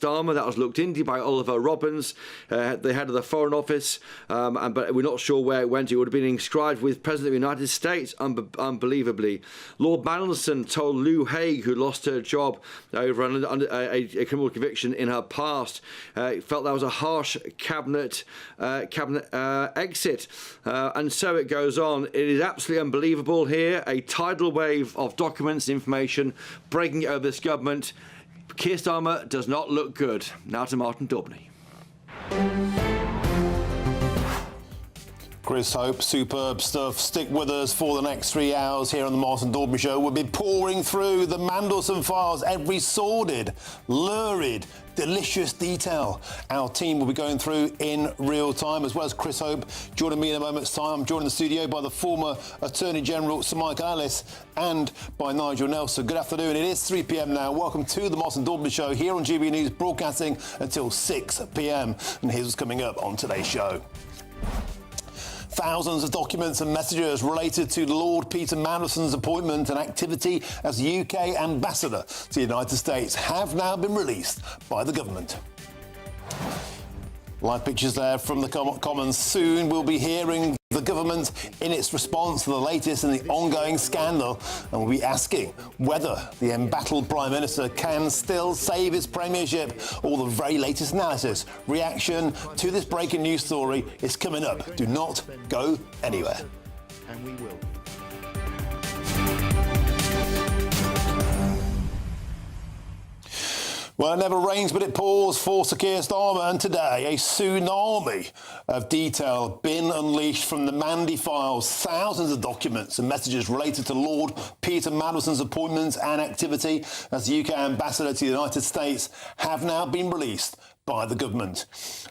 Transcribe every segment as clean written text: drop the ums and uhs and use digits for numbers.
Starmer. That was looked into by Oliver Robbins, the head of the Foreign Office, but we're not sure where it went. It would have been inscribed with President of the United States, unbelievably. Lord Mandelson told Lou Haig, who lost her job over a criminal conviction in her past, felt that was a harsh cabinet exit. And so it goes on. It is absolutely unbelievable here. A tidal wave of documents, information, breaking over this government. Keir Starmer does not look good. Now to Martin Daubney. Chris Hope, superb stuff. Stick with us for the next 3 hours here on the Martin Daubney Show. We'll be pouring through the Mandelson files, every sordid, lurid, delicious detail. Our team will be going through in real time, as well as Chris Hope joining me in a moment's time. I'm joined in the studio by the former Attorney General Sir Michael Ellis and by Nigel Nelson. Good afternoon. It is 3 p.m. now. Welcome to the Martin Daubney Show here on GBNews, broadcasting until 6 p.m. And here's what's coming up on today's show. Thousands of documents and messages related to Lord Peter Mandelson's appointment and activity as UK ambassador to the United States have now been released by the government. Live pictures there from the Commons. Soon we'll be hearing the government in its response to the latest in the ongoing scandal, and we'll be asking whether the embattled Prime Minister can still save his premiership. All the very latest analysis, reaction to this breaking news story is coming up. Do not go anywhere. And we will. Well, it never rains, but it pours for Sir Keir Starmer, and today a tsunami of detail been unleashed from the Mandy files. Thousands of documents and messages related to Lord Peter Mandelson's appointments and activity as UK ambassador to the United States have now been released by the government.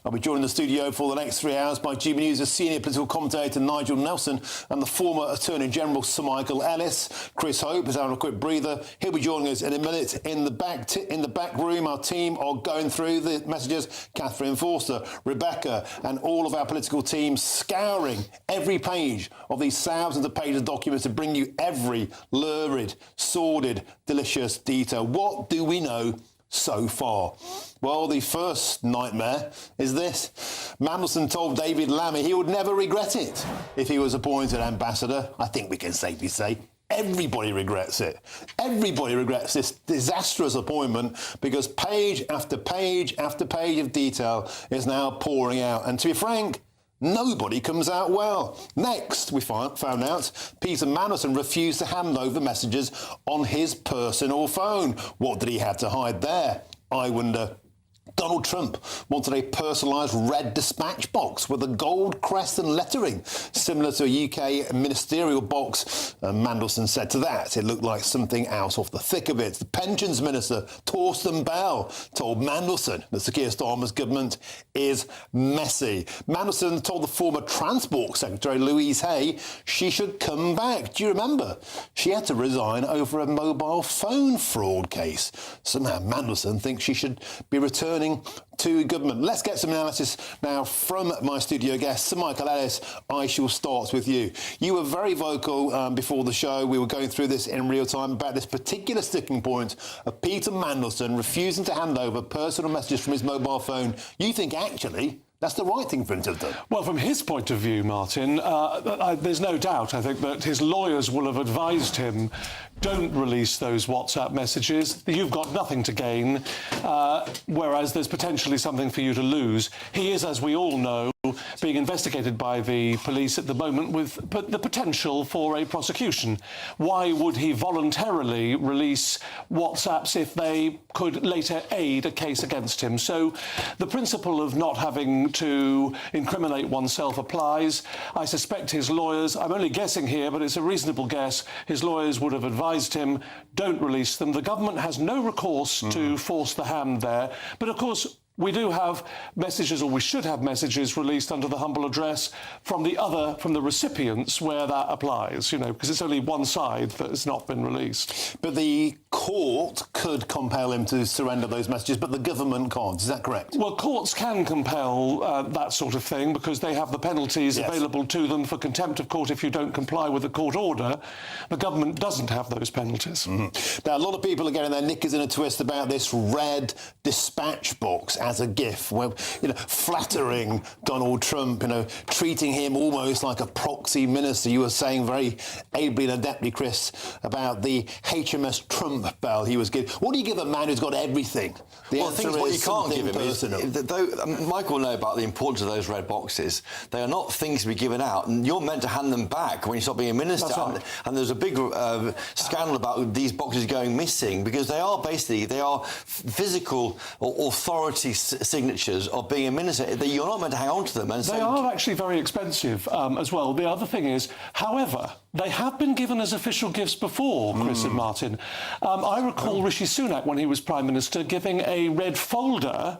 I'll be joined in the studio for the next 3 hours by GBNews' senior political commentator Nigel Nelson and the former Attorney General Sir Michael Ellis. Chris Hope is having a quick breather. He'll be joining us in a minute. In the back room, our team are going through the messages. Catherine Forster, Rebecca, and all of our political team scouring every page of these thousands of pages of documents to bring you every lurid, sordid, delicious detail. What do we know so far? Well, the first nightmare is this. Mandelson told David Lammy he would never regret it if he was appointed ambassador. I think we can safely say everybody regrets it. Everybody regrets this disastrous appointment because page after page after page of detail is now pouring out. And to be frank, nobody comes out well. Next, we found out Peter Mandelson refused to hand over messages on his personal phone. What did he have to hide there? I wonder. Donald Trump wanted a personalised red dispatch box with a gold crest and lettering, similar to a UK ministerial box. Mandelson said to that it looked like something out of the thick of it. The Pensions Minister, Torsten Bell, told Mandelson that Sir Keir Starmer's government is messy. Mandelson told the former Transport Secretary, Louise Hay, she should come back. Do you remember? She had to resign over a mobile phone fraud case. Somehow Mandelson thinks she should be returning to government. Let's get some analysis now from my studio guest, Sir Michael Ellis. I shall start with you. You were very vocal before the show. We were going through this in real time about this particular sticking point of Peter Mandelson refusing to hand over personal messages from his mobile phone. You think actually that's the right thing for him to have done? Well, from his point of view, Martin, there's no doubt, I think, that his lawyers will have advised him, don't release those WhatsApp messages. You've got nothing to gain, whereas there's potentially something for you to lose. He is, as we all know, being investigated by the police at the moment with the potential for a prosecution. Why would he voluntarily release WhatsApps if they could later aid a case against him? So the principle of not having to incriminate oneself applies. I suspect his lawyers, I'm only guessing here, but it's a reasonable guess, his lawyers would have advised him, don't release them. The government has no recourse to force the hand there. But of course, we do have messages, or we should have messages released under the humble address from the recipients where that applies, because it's only one side that has not been released. But the court could compel him to surrender those messages, but the government can't. Is that correct? Well, courts can compel that sort of thing because they have the penalties available to them for contempt of court if you don't comply with the court order. The government doesn't have those penalties. Now, a lot of people are getting their knickers in a twist about this red dispatch box as a gift, where, flattering Donald Trump, treating him almost like a proxy minister. You were saying very ably and adeptly, Chris, about the HMS Trump bell he was given. What do you give a man who's got everything? The answer is what you can't give him personal. is, Michael will know about the importance of those red boxes. They are not things to be given out, and you're meant to hand them back when you stop being a minister. Right. And there's a big scandal about these boxes going missing because they are physical or authority signatures of being a minister. You're not meant to hang on to them. And they are actually very expensive as well. The other thing is, however, they have been given as official gifts before, Chris and Martin. I recall Rishi Sunak, when he was Prime Minister, giving a red folder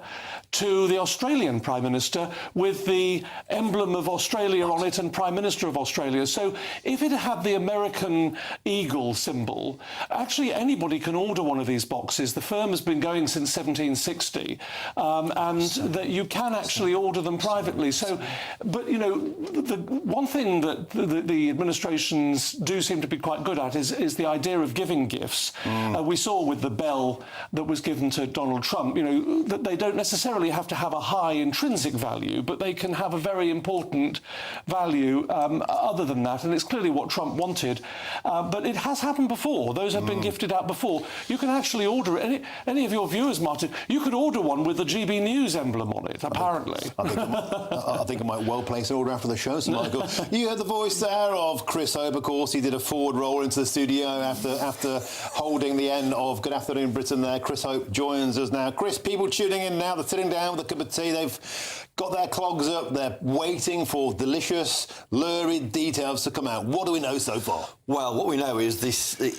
to the Australian Prime Minister with the emblem of Australia on it and Prime Minister of Australia. So if it had the American eagle symbol, actually anybody can order one of these boxes. The firm has been going since 1760, and that you can actually order them privately. So, but, the one thing that the administrations do seem to be quite good at is the idea of giving gifts. We saw with the bell that was given to Donald Trump, that they don't necessarily have to have a high intrinsic value, but they can have a very important value other than that, and it's clearly what Trump wanted. But it has happened before. Those have been gifted out before. You can actually order it. Any of your viewers, Martin, you could order one with the GBNews emblem on it, apparently. I think I might well place an order after the show, so Michael. You heard the voice there of Chris Hope, of course. He did a forward roll into the studio after holding the end of Good Afternoon Britain there. Chris Hope joins us now. Chris, people tuning in now, they're sitting down with a cup of tea. They've got their clogs up. They're waiting for delicious, lurid details to come out. What do we know so far? Well, what we know is the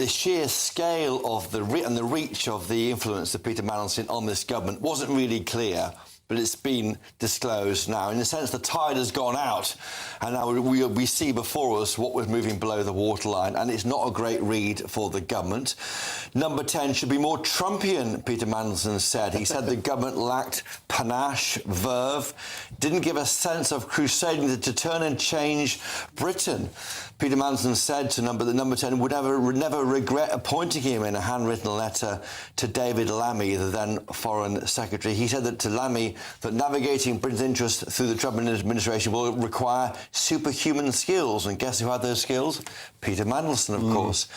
sheer scale of and the reach of the influence of Peter Mandelson on this government wasn't really clear. But it's been disclosed now. In a sense, the tide has gone out, and now we see before us what was moving below the waterline, and it's not a great read for the government. Number 10 should be more Trumpian, Peter Mandelson said. He said the government lacked panache, verve, didn't give a sense of crusading to turn and change Britain. Peter Mandelson said that number 10 would never regret appointing him in a handwritten letter to David Lammy, the then Foreign Secretary. He said that to Lammy that navigating Britain's interests through the Trump administration will require superhuman skills. And guess who had those skills? Peter Mandelson, of course.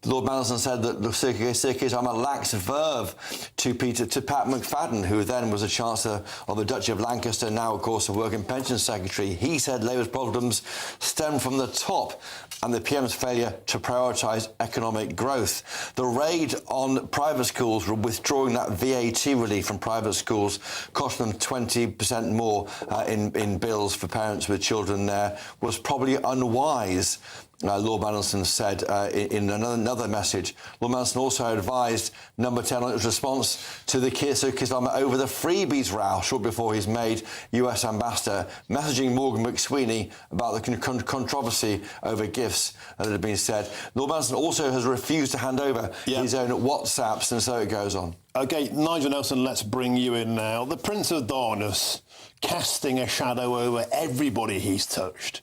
Lord Mandelson said that the circuit I'm a lax verve to Pat McFadden, who then was a Chancellor of the Duchy of Lancaster, now, of course, a Work and Pensions Secretary. He said Labour's problems stem from the top and the PM's failure to prioritise economic growth. The raid on private schools, withdrawing that VAT relief from private schools, cost them 20% more in bills for parents with children there, was probably unwise. Lord Mandelson said in another message. Lord Mandelson also advised Number 10 on its response to the Kisama over the freebies row short before he's made US ambassador, messaging Morgan McSweeney about the controversy over gifts that had been said. Lord Mandelson also has refused to hand over his own WhatsApps, and so it goes on. OK, Nigel Nelson, let's bring you in now. The Prince of Darkness casting a shadow over everybody he's touched,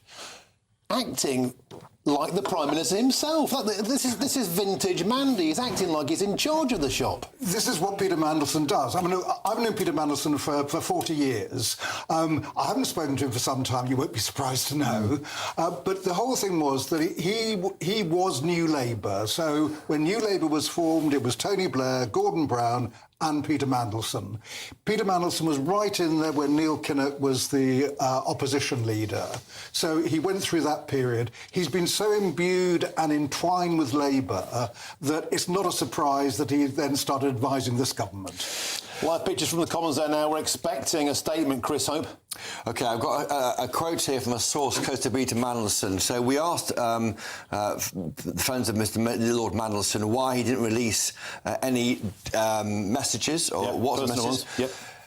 acting like the Prime Minister himself. This is vintage Mandy. He's acting like he's in charge of the shop. This is what Peter Mandelson does. I mean, I've known Peter Mandelson for 40 years. I haven't spoken to him for some time, you won't be surprised to know. But the whole thing was that he was New Labour. So when New Labour was formed, it was Tony Blair, Gordon Brown and Peter Mandelson. Peter Mandelson was right in there when Neil Kinnock was the opposition leader. So he went through that period. He's been so imbued and entwined with Labour that it's not a surprise that he then started advising this government. Live pictures from the Commons there now. We're expecting a statement, Chris Hope. OK, I've got a quote here from a source close to Peter Mandelson. So we asked the friends of Lord Mandelson why he didn't release any messages or WhatsApp messages.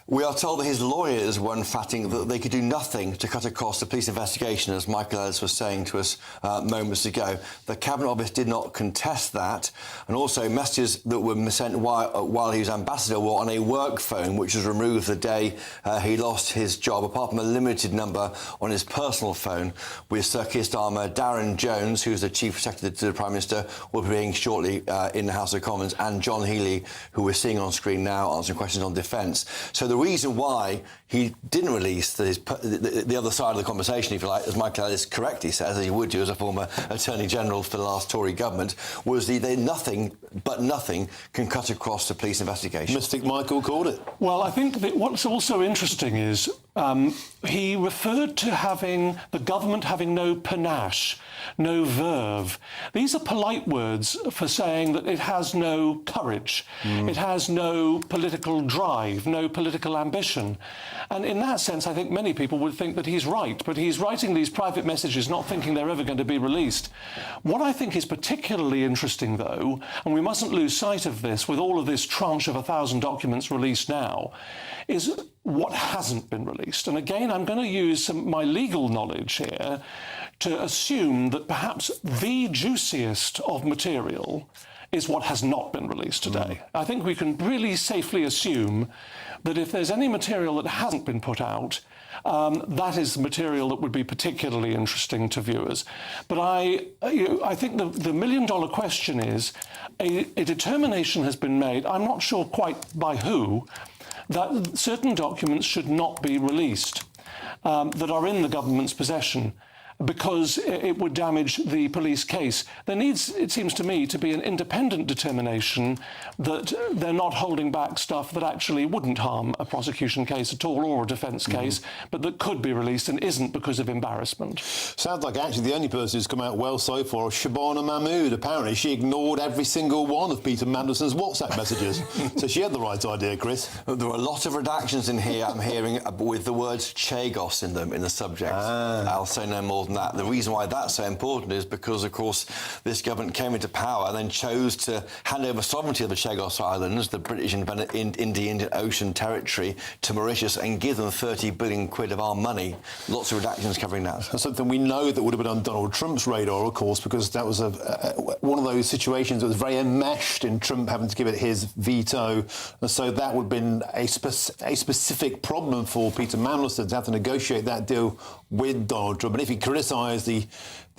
We are told that his lawyers were emphatic that they could do nothing to cut across the police investigation, as Michael Ellis was saying to us moments ago. The Cabinet Office did not contest that, and also messages that were sent while he was ambassador were on a work phone, which was removed the day he lost his job, apart from a limited number on his personal phone, with Sir Keir Starmer, Darren Jones, who's the Chief Secretary to the Prime Minister, will be being shortly in the House of Commons, and John Healey, who we're seeing on screen now, answering questions on defence. So the reason why he didn't release the other side of the conversation, if you like, as Michael Ellis correctly says, as he would do as a former Attorney General for the last Tory government, was nothing can cut across the police investigation. Mystic Michael called it. Well, I think that what's also interesting is he referred to the government having no panache, no verve. These are polite words for saying that it has no courage, it has no political drive, no political ambition. And in that sense, I think many people would think that he's right, but he's writing these private messages not thinking they're ever going to be released. What I think is particularly interesting, though, and we mustn't lose sight of this with all of this tranche of 1,000 documents released now, is what hasn't been released. And again, I'm going to use my legal knowledge here to assume that perhaps the juiciest of material is what has not been released today. I think we can really safely assume that if there's any material that hasn't been put out, that is the material that would be particularly interesting to viewers. But I think the million-dollar question is, a determination has been made, I'm not sure quite by who, that certain documents should not be released that are in the government's possession, because it would damage the police case. There needs, it seems to me, to be an independent determination that they're not holding back stuff that actually wouldn't harm a prosecution case at all or a defence case, but that could be released and isn't because of embarrassment. Sounds like actually the only person who's come out well so far is Shabana Mahmood. Apparently she ignored every single one of Peter Mandelson's WhatsApp messages. So she had the right idea, Chris. There are a lot of redactions in here, I'm hearing, with the words Chagos in them, in the subject. I'll say no more than that. The reason why that's so important is because, of course, this government came into power and then chose to hand over sovereignty of the Chagos Islands, the British Indian Ocean territory, to Mauritius and give them 30 billion quid of our money. Lots of redactions covering that. That's something we know that would have been on Donald Trump's radar, of course, because that was one of those situations that was very enmeshed in Trump having to give it his veto. And so that would have been a specific problem for Peter Mandelson to have to negotiate that deal with Donald Trump. And if he criticised the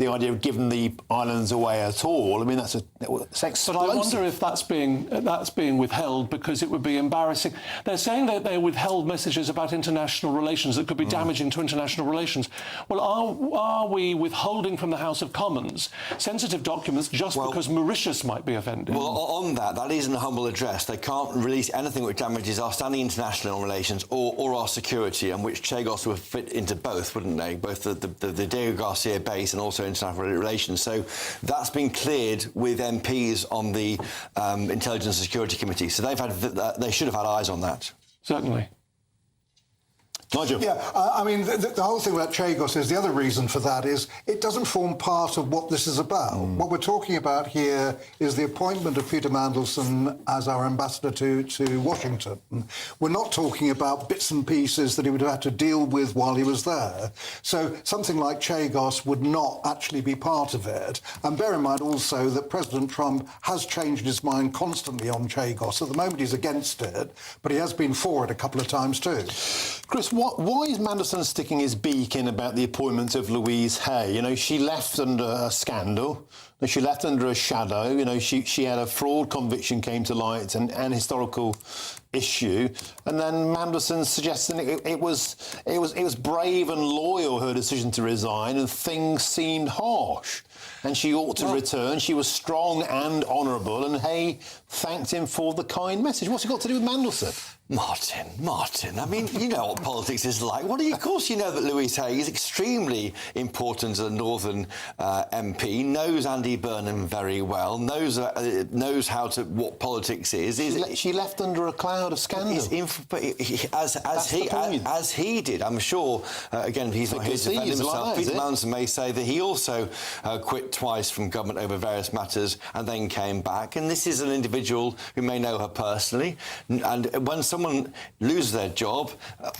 idea of giving the islands away at all, I mean, that's explosive. But I wonder if that's being withheld because it would be embarrassing. They're saying that they withheld messages about international relations that could be damaging to international relations. Well, are we withholding from the House of Commons sensitive documents just because Mauritius might be offended? Well, on that isn't a humble address. They can't release anything which damages our standing international relations or our security, and which Chagos would fit into both, wouldn't they? Both the Diego Garcia base and also international relations. So that's been cleared with MPs on the Intelligence and Security Committee. So they should have had eyes on that. Certainly. Nigel. Yeah, I mean, the whole thing about Chagos is the other reason for that is it doesn't form part of what this is about. What we're talking about here is the appointment of Peter Mandelson as our ambassador to Washington. We're not talking about bits and pieces that he would have had to deal with while he was there. So something like Chagos would not actually be part of it. And bear in mind also that President Trump has changed his mind constantly on Chagos. At the moment he's against it, but he has been for it a couple of times too. Chris, why is Mandelson sticking his beak in about the appointment of Louise Hay? You know, she left under a scandal. She left under a shadow. You know, she had a fraud conviction came to light, and an historical issue. And then Mandelson suggesting it was brave and loyal, her decision to resign, and things seemed harsh. And she ought to return. She was strong and honourable, and Hay thanked him for the kind message. What's it got to do with Mandelson? Martin, I mean, you know what politics is like. Of course you know that Louise Hay is extremely important as a Northern MP, knows Andy Andy Burnham very well, knows how to what politics is. She left under a cloud of scandal. As he did, I'm sure. Again, he's not here to defend himself. Peter Mandelson may say that he also quit twice from government over various matters and then came back. And this is an individual who may know her personally. And when someone loses their job,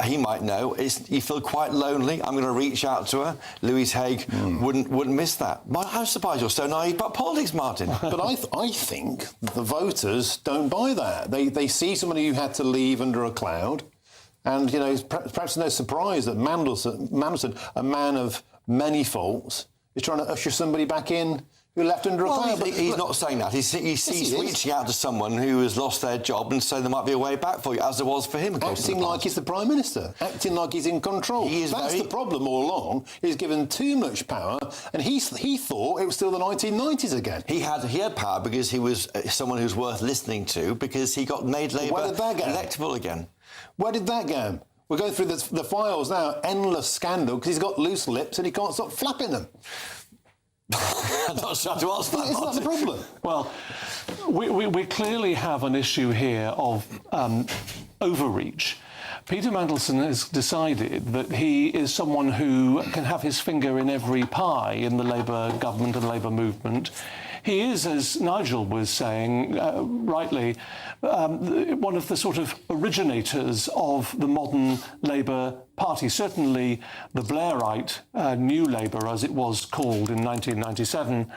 he might know. You feel quite lonely. I'm going to reach out to her. Louise Haigh wouldn't miss that. I'm surprised you're so naive about politics, Martin. But I think the voters don't buy that. They see somebody who had to leave under a cloud, and, you know, perhaps no surprise that Mandelson, a man of many faults, is trying to usher somebody back in who left under a cloud. He's not saying that. He's reaching out to someone who has lost their job and saying there might be a way back for you, as there was for him. Acting like he's the Prime Minister, acting like he's in control. That's the problem all along. He's given too much power, and he thought it was still the 1990s again. He had power because he was someone who's worth listening to, because he got made Labour electable again. Where did that go? We're going through the files now, endless scandal, because he's got loose lips and he can't stop flapping them. I'm not sure to answer that. Isn't that the problem? Well, we clearly have an issue here of overreach. Peter Mandelson has decided that he is someone who can have his finger in every pie in the Labour government and Labour movement. He is, as Nigel was saying rightly, one of the sort of originators of the modern Labour Party, certainly the Blairite New Labour, as it was called in 1997.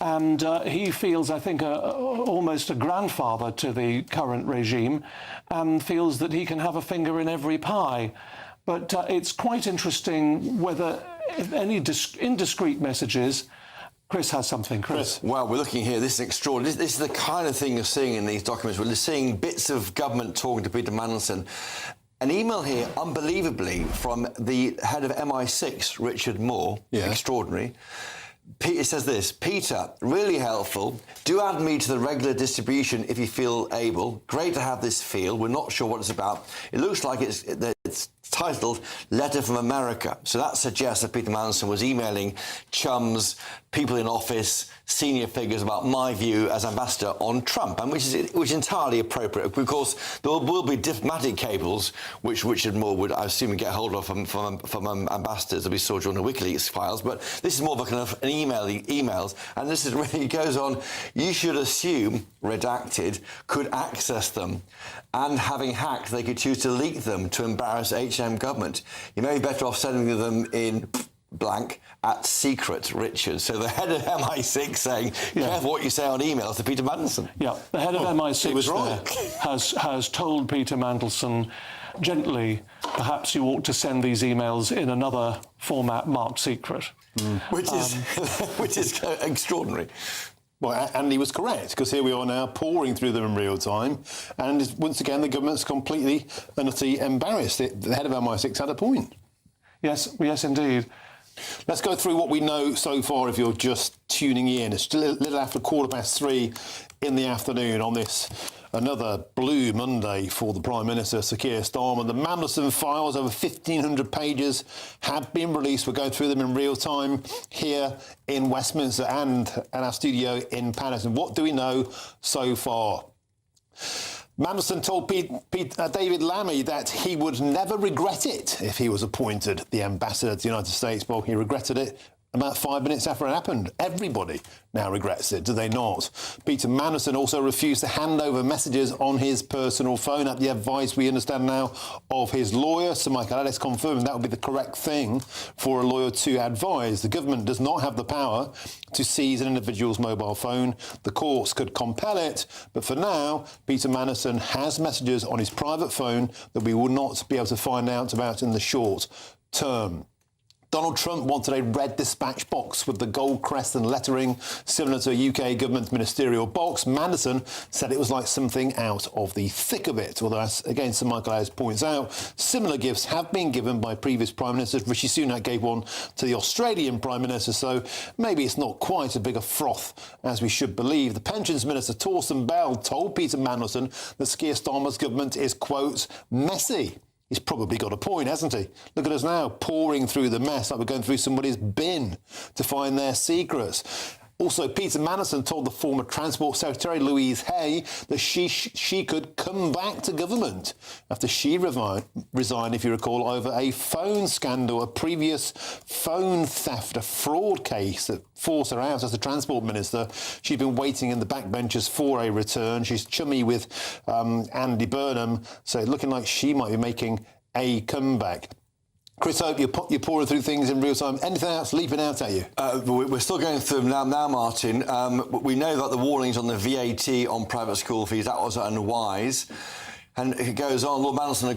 And he feels, I think, almost a grandfather to the current regime, and feels that he can have a finger in every pie. But it's quite interesting whether any indiscreet messages. Chris has something. Chris. Well, we're looking here. This is extraordinary. This is the kind of thing you're seeing in these documents. We're seeing bits of government talking to Peter Mandelson. An email here, unbelievably, from the head of MI6, Richard Moore. Yeah. Extraordinary. It says this: Peter, really helpful. Do add me to the regular distribution if you feel able. Great to have this field. We're not sure what it's about. It looks like it's titled Letter from America. So that suggests that Peter Mandelson was emailing chums, people in office, senior figures about my view as ambassador on Trump, and which is entirely appropriate. Of course, there will be diplomatic cables which Richard Moore would, I assume, get hold of from ambassadors, as we saw during the WikiLeaks files. But this is more of a kind of an emails, and this is really goes on. You should assume redacted could access them, and having hacked, they could choose to leak them to embarrass H&M government. You may be better off sending them in blank at secret, Richard. So the head of MI6 saying, careful what you say on emails to Peter Mandelson. Yeah, the head of MI6 was right. has told Peter Mandelson gently, perhaps you ought to send these emails in another format marked secret. Which is extraordinary. Well, and he was correct, because here we are now pouring through them in real time, and once again the government's completely and utterly embarrassed. The head of MI6 had a point. Yes, indeed. Let's go through what we know so far if you're just tuning in. It's still a little after 3:15 in the afternoon on this another blue Monday for the Prime Minister, Sir Keir Starmer. The Mandelson files, over 1,500 pages, have been released. We're going through them in real time here in Westminster and at our studio in Paddington. What do we know so far? Mandelson told David Lammy that he would never regret it if he was appointed the ambassador to the United States. Well, he regretted it about 5 minutes after it happened. Everybody now regrets it, do they not? Peter Mandelson also refused to hand over messages on his personal phone at the advice, we understand now, of his lawyer. Sir Michael Ellis confirming that would be the correct thing for a lawyer to advise. The government does not have the power to seize an individual's mobile phone. The courts could compel it, but for now, Peter Mandelson has messages on his private phone that we will not be able to find out about in the short term. Donald Trump wanted a red dispatch box with the gold crest and lettering similar to a UK government ministerial box. Mandelson said it was like something out of the thick of it. Although, as again Sir Michael Ayres points out, similar gifts have been given by previous Prime Ministers. Rishi Sunak gave one to the Australian Prime Minister, so maybe it's not quite a bigger froth as we should believe. The Pensions Minister, Torsten Bell, told Peter Mandelson that Keir Starmer's government is, quote, messy. He's probably got a point, hasn't he? Look at us now, pouring through the mess like we're going through somebody's bin to find their secrets. Also, Peter Mandelson told the former Transport Secretary, Louise Hay, that she could come back to government after she resigned, if you recall, over a phone scandal, a previous phone theft, a fraud case that forced her out as the Transport Minister. She's been waiting in the backbenches for a return. She's chummy with Andy Burnham, so looking like she might be making a comeback. Chris Hope, you're pouring through things in real time. Anything else leaping out at you? We're still going through them now, Martin. We know that the warnings on the VAT on private school fees, that was unwise. And it goes on, Lord Mandelson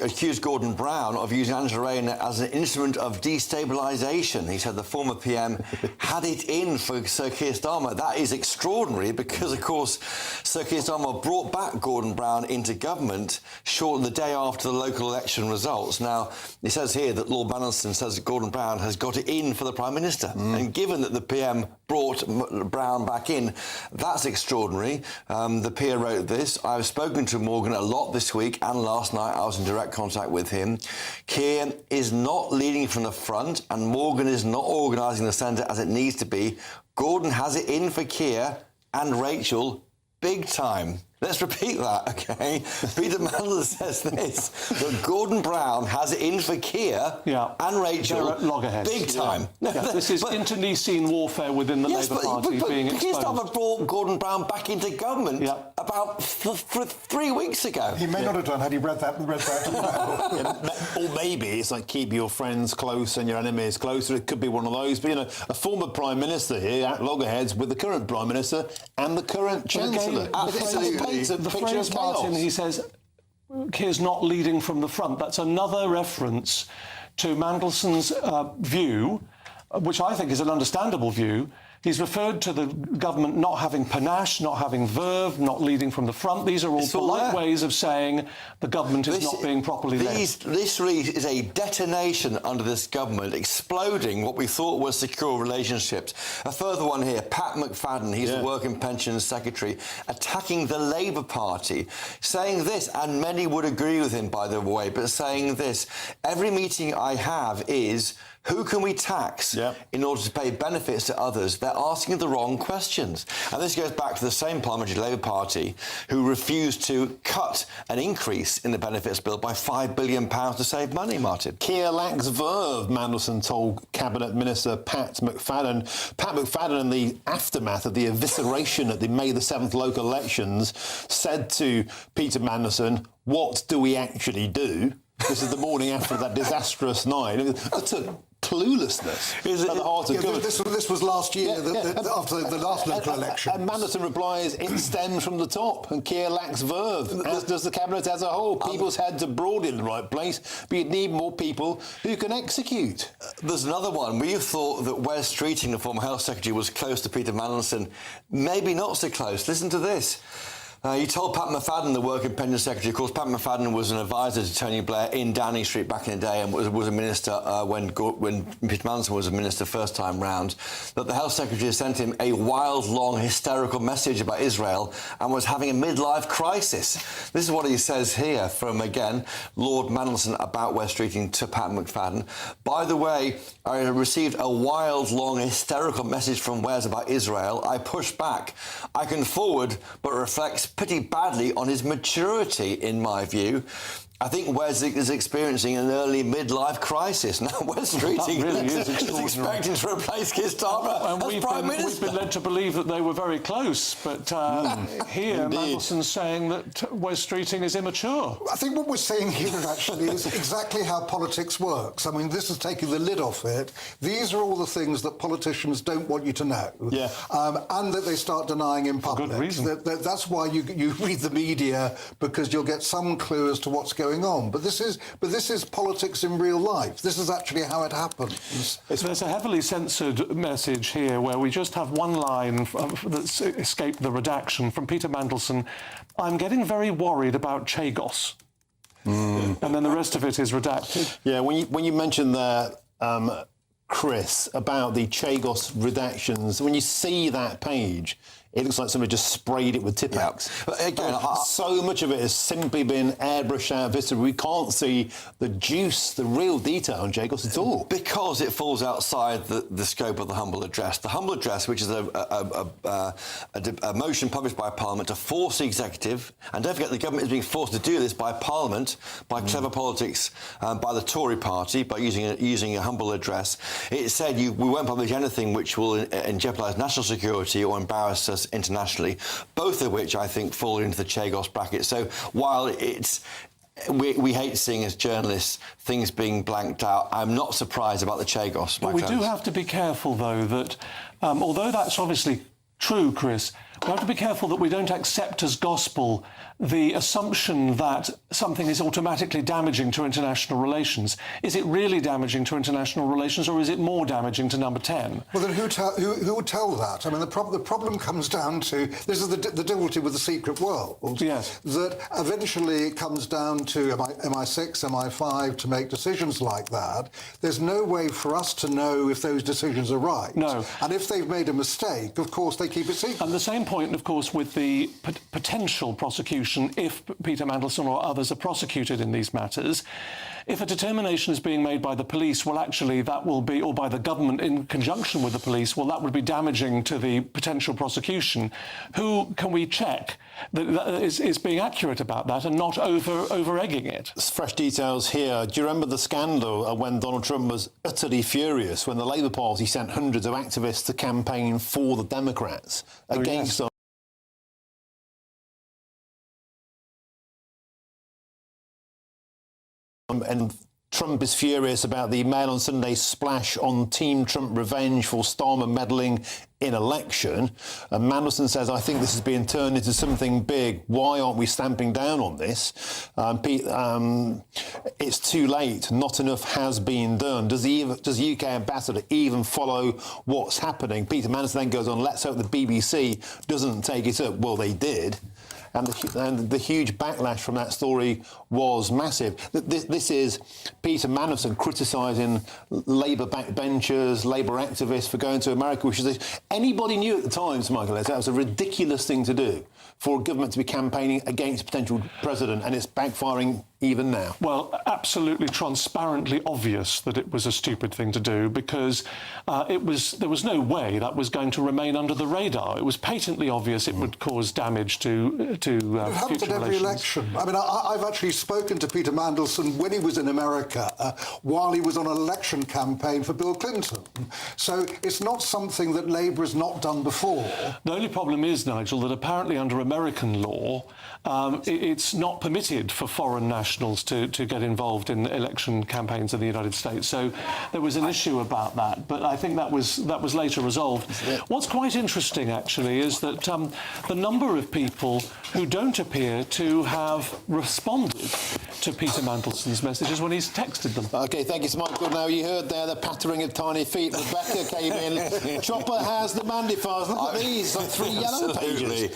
accused Gordon Brown of using Angela Rayner as an instrument of destabilisation. He said the former PM had it in for Sir Keir Starmer. That is extraordinary because, of course, Sir Keir Starmer brought back Gordon Brown into government shortly the day after the local election results. Now, it says here that Lord Mandelson says that Gordon Brown has got it in for the Prime Minister. And given that the PM brought Brown back in, that's extraordinary. The peer wrote this. I've spoken to Morgan a lot this week and last night. I was in direct contact with him. Keir is not leading from the front and Morgan is not organising the centre as it needs to be. Gordon has it in for Keir and Rachel big time. Let's repeat that, OK? Peter Mandelson says this, that Gordon Brown has it in for Keir and Rachel big time. This is internecine warfare within the Labour Party being exposed. Keir Starmer brought Gordon Brown back into government about 3 weeks ago. He may not have done had he read that. Or maybe it's like keep your friends close and your enemies closer. It could be one of those. But, you know, a former Prime Minister here at loggerheads with the current Prime Minister and the current Chancellor. Absolutely. The phrase, Martin, he says, Keir's not leading from the front. That's another reference to Mandelson's view, which I think is an understandable view. He's referred to the government not having panache, not having verve, not leading from the front. These are all polite ways of saying the government is not being properly led. This really is a detonation under this government, exploding what we thought were secure relationships. A further one here, Pat McFadden, he's the Work and Pensions Secretary, attacking the Labour Party, saying this, and many would agree with him, by the way, but saying this, every meeting I have is, who can we tax in order to pay benefits to others? They're asking the wrong questions. And this goes back to the same Parliamentary Labour Party who refused to cut an increase in the benefits bill by £5 billion to save money, Martin. Keir lacks verve, Mandelson told Cabinet Minister Pat McFadden. Pat McFadden, in the aftermath of the evisceration at the May the 7th local elections, said to Peter Mandelson, what do we actually do? This is the morning after that disastrous night. It's a cluelessness at the heart of government. This was last year, after the last local election. And Mandelson replies, it stems from the top, and Keir lacks verve, as does the Cabinet as a whole. People's heads are broadly in the right place, but you need more people who can execute. There's another one. We thought that Wes Streeting, the former Health Secretary, was close to Peter Mandelson. Maybe not so close. Listen to this. He told Pat McFadden, the Work and Pensions Secretary, of course, Pat McFadden was an advisor to Tony Blair in Downing Street back in the day and was a minister when Peter Mandelson was a minister first time round, that the Health Secretary sent him a wild, long, hysterical message about Israel and was having a midlife crisis. This is what he says here from, again, Lord Mandelson about Wes Streeting to Pat McFadden. By the way, I received a wild, long, hysterical message from Wes about Israel. I pushed back. I can forward, but reflects pretty badly on his maturity, in my view. I think Wes is experiencing an early midlife crisis. Now, Wes Streeting really is expecting to replace Keir Starmer as Prime Minister. We've been led to believe that they were very close, but here Mandelson's saying that Wes Streeting is immature. I think what we're saying here actually is exactly how politics works. I mean, this is taking the lid off it. These are all the things that politicians don't want you to know, and that they start denying in public. For good reason. That's why you read the media, because you'll get some clue as to what's going on. But this is politics in real life. This is actually how it happens. There's a heavily censored message here where we just have one line that's escaped the redaction from Peter Mandelson. I'm getting very worried about Chagos. And then the rest of it is redacted. Yeah, when you mentioned that, Chris, about the Chagos redactions, when you see that page, it looks like somebody just sprayed it with Tipp-Ex. But again, So much of it has simply been airbrushed out of history. We can't see the juice, the real detail on Jagos at all. Because it falls outside the scope of the humble address. The humble address, which is a motion published by Parliament to force the executive, and don't forget the government is being forced to do this by Parliament, by clever politics, by the Tory party, by using a humble address. It said we won't publish anything which will jeopardise national security or embarrass us internationally, both of which I think fall into the Chagos bracket. So while we hate seeing as journalists things being blanked out, I'm not surprised about the Chagos. But we do have to be careful, though, that although that's obviously true, Chris, we have to be careful that we don't accept as gospel the assumption that something is automatically damaging to international relations. Is it really damaging to international relations, or is it more damaging to number 10? Well, then who would tell that? I mean, the problem comes down to, this is the difficulty with the secret world. Yes. That eventually it comes down to MI6, MI5 to make decisions like that. There's no way for us to know if those decisions are right. No. And if they've made a mistake, of course, they keep it secret. And the same point, of course, with the potential prosecution, if Peter Mandelson or others are prosecuted in these matters, if a determination is being made by the police, well, actually, that will be, or by the government in conjunction with the police, well, that would be damaging to the potential prosecution. Who can we check that is being accurate about that and not over-egging it? Fresh details here. Do you remember the scandal when Donald Trump was utterly furious when the Labour Party sent hundreds of activists to campaign for the Democrats against yes. And Trump is furious about the Mail on Sunday splash on Team Trump revenge for Starmer meddling in election. And Mandelson says, I think this is being turned into something big. Why aren't we stamping down on this? It's too late. Not enough has been done. Does the UK ambassador even follow what's happening? Peter Mandelson then goes on, let's hope the BBC doesn't take it up. Well, they did. And the huge backlash from that story was massive. This is Peter Mandelson criticising Labour backbenchers, Labour activists for going to America, which is anybody knew at the time, Michael, that was a ridiculous thing to do for a government to be campaigning against a potential president, and it's backfiring even now. Well, absolutely transparently obvious that it was a stupid thing to do, because there was no way that was going to remain under the radar. It was patently obvious it would cause damage to It happens future at every relations. election. I mean, I've actually spoken to Peter Mandelson when he was in America while he was on an election campaign for Bill Clinton. So it's not something that Labour has not done before. The only problem is, Nigel, that apparently under American law, it's not permitted for foreign nationals to get involved in election campaigns in the United States. So there was an issue about that, but I think that was later resolved. What's quite interesting, actually, is that the number of people who don't appear to have responded to Peter Mandelson's messages when he's texted them. OK, thank you so much. Good. Now, you heard there the pattering of tiny feet. Rebecca came in. Chopper has the Mandy files. Look at these, like 3 yellow pages.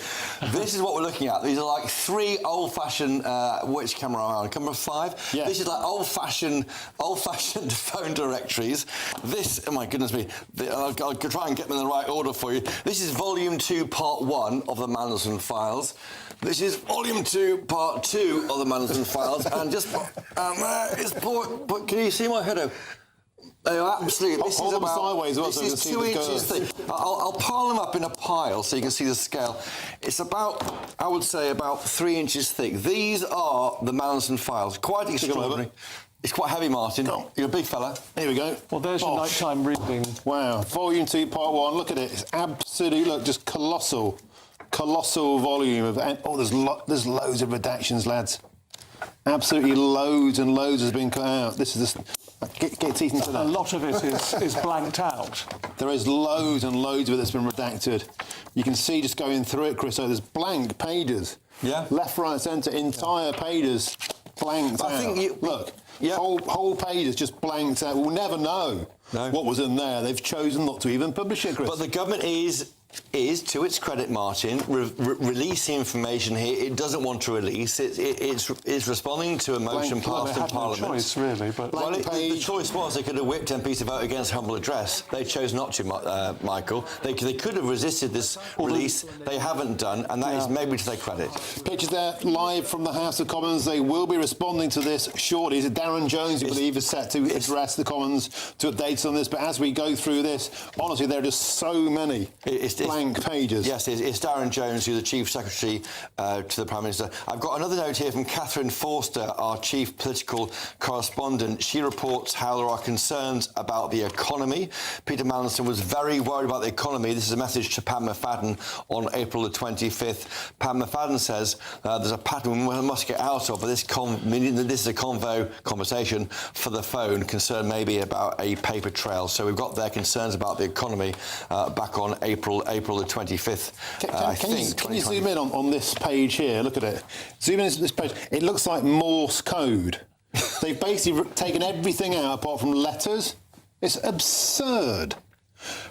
This is what we're looking at. These are like 3 old-fashioned... which camera am I on? Camera 5? Yeah. This is like old-fashioned phone directories. This... Oh, my goodness me. I'll try and get them in the right order for you. This is Volume 2, Part 1 of the Mandelson files. This is Volume 2, Part 2 of the Mandelson files. And just... it's poor... Can you see my header? Absolutely. This Hold is them about sideways also this is to see 2 the inches curve. thick. I'll pile them up in a pile so you can see the scale. It's about, I would say, about 3 inches thick. These are the Mandelson files. Quite extraordinary. It's quite heavy, Martin. Oh. You're a big fella. Here we go. Well, there's your nighttime reading. Wow. Volume 2, Part 1. Look at it. It's absolutely, look, just colossal volume of... Oh, there's loads of redactions, lads. Absolutely loads and loads has been cut out. This is just... Get teeth into that. A lot of it is blanked out. There is loads and loads of it that's been redacted. You can see just going through it, Chris, so there's blank pages. Yeah. Left, right, centre, entire pages blanked out. I think Look, yeah. whole pages just blanked out. We'll never know what was in there. They've chosen not to even publish it, Chris. But the government is is, to its credit, Martin, releasing information here it doesn't want to release. It's responding to a motion passed in Parliament. No choice, really, but... Well, the choice was they could have whipped MPs to vote against humble address. They chose not to, Michael. They could have resisted this release. They haven't done, and that is maybe to their credit. Pictures there live from the House of Commons. They will be responding to this shortly. Is it Darren Jones, you believe, is set to address the Commons to update us on this? But as we go through this, honestly, there are just so many blank pages. Yes, it's Darren Jones, who's the Chief Secretary to the Prime Minister. I've got another note here from Catherine Forster, our Chief Political Correspondent. She reports how there are concerns about the economy. Peter Mandelson was very worried about the economy. This is a message to Pat McFadden on April the 25th. Pat McFadden says there's a pattern we must get out of, but this is a conversation for the phone, concern maybe about a paper trail. So we've got their concerns about the economy back on April the 25th, Can you zoom in on this page here? Look at it. Zoom in on this page. It looks like Morse code. They've basically taken everything out apart from letters. It's absurd.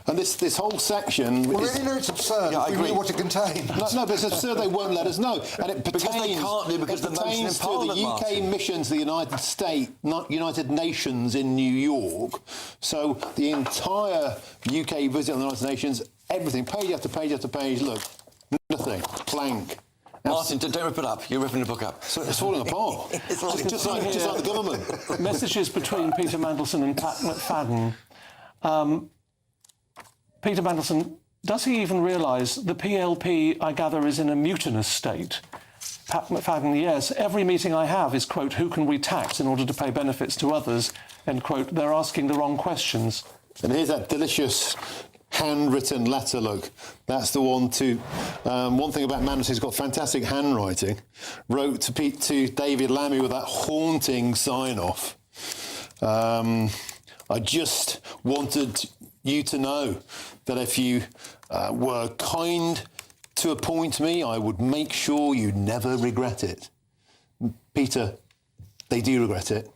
And this whole section... Well, really, no, it's absurd. Yeah, I agree. We knew what it contained. No, but it's absurd they won't let us know. And it pertains, because they can't do, because the motion in to Parliament, the UK Martin. mission to the United Nations in New York. So the entire UK visit on the United Nations, everything, page after page after page, look, nothing, blank. Martin, don't rip it up. You're ripping the book up. So it's falling apart. It's just like the government. Messages between Peter Mandelson and Pat McFadden. Peter Mandelson, does he even realise the PLP, I gather, is in a mutinous state? Pat McFadden, yes. Every meeting I have is, quote, who can we tax in order to pay benefits to others? End quote. They're asking the wrong questions. And here's that delicious handwritten letter, look. That's the one to... one thing about Mandelson, he's got fantastic handwriting. Wrote to David Lammy with that haunting sign-off. I just wanted you to know that if you were kind to appoint me, I would make sure you never regret it. Peter, they do regret it.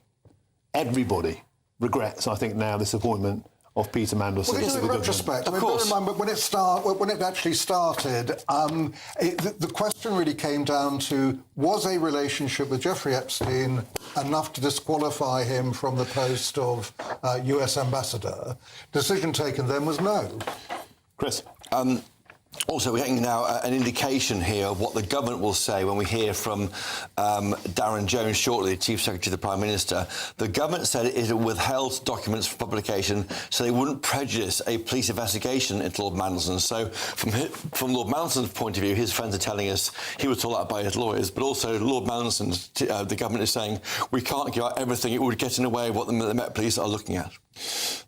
Everybody regrets, I think, now this appointment of Peter Mandelson. Well, in retrospect, of course. Bear in mind, when it actually started, the question really came down to, was a relationship with Jeffrey Epstein enough to disqualify him from the post of US ambassador? Decision taken then was no. Chris? Also, we're getting now an indication here of what the government will say when we hear from Darren Jones shortly, the Chief Secretary of the Prime Minister. The government said it withheld documents for publication so they wouldn't prejudice a police investigation into Lord Mandelson. So from Lord Mandelson's point of view, his friends are telling us he was told that by his lawyers, but also Lord Mandelson's, the government is saying we can't give out everything. It would get in the way of what the Met Police are looking at.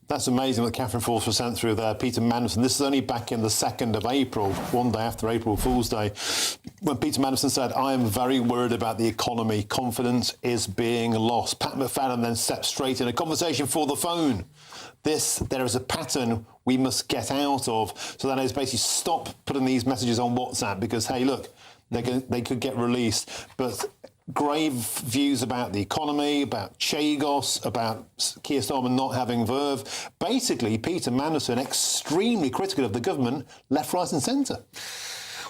That's amazing what Catherine Forster sent through there. Peter Mandelson, this is only back in the 2nd of April, one day after April Fool's Day, when Peter Mandelson said, I am very worried about the economy. Confidence is being lost. Pat McFadden then stepped straight in a conversation for the phone. There is a pattern we must get out of. So that is basically stop putting these messages on WhatsApp because, hey, look, they could get released. But grave views about the economy, about Chagos, about Keir Starmer not having verve. Basically, Peter Mandelson extremely critical of the government, left, right and centre.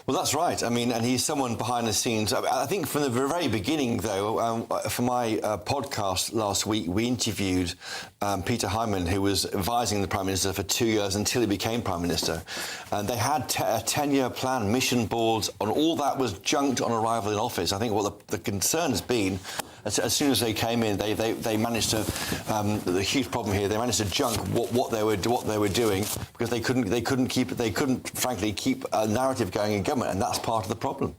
Well, that's right. I mean, and he's someone behind the scenes. I think from the very beginning, though, for my podcast last week, we interviewed Peter Hyman, who was advising the Prime Minister for 2 years until he became Prime Minister. And they had a 10-year plan, mission boards, and all that was junked on arrival in office. I think what the concern has been, as soon as they came in, they managed to. The huge problem here, they managed to junk what they were doing because they couldn't frankly keep a narrative going in government, and that's part of the problem.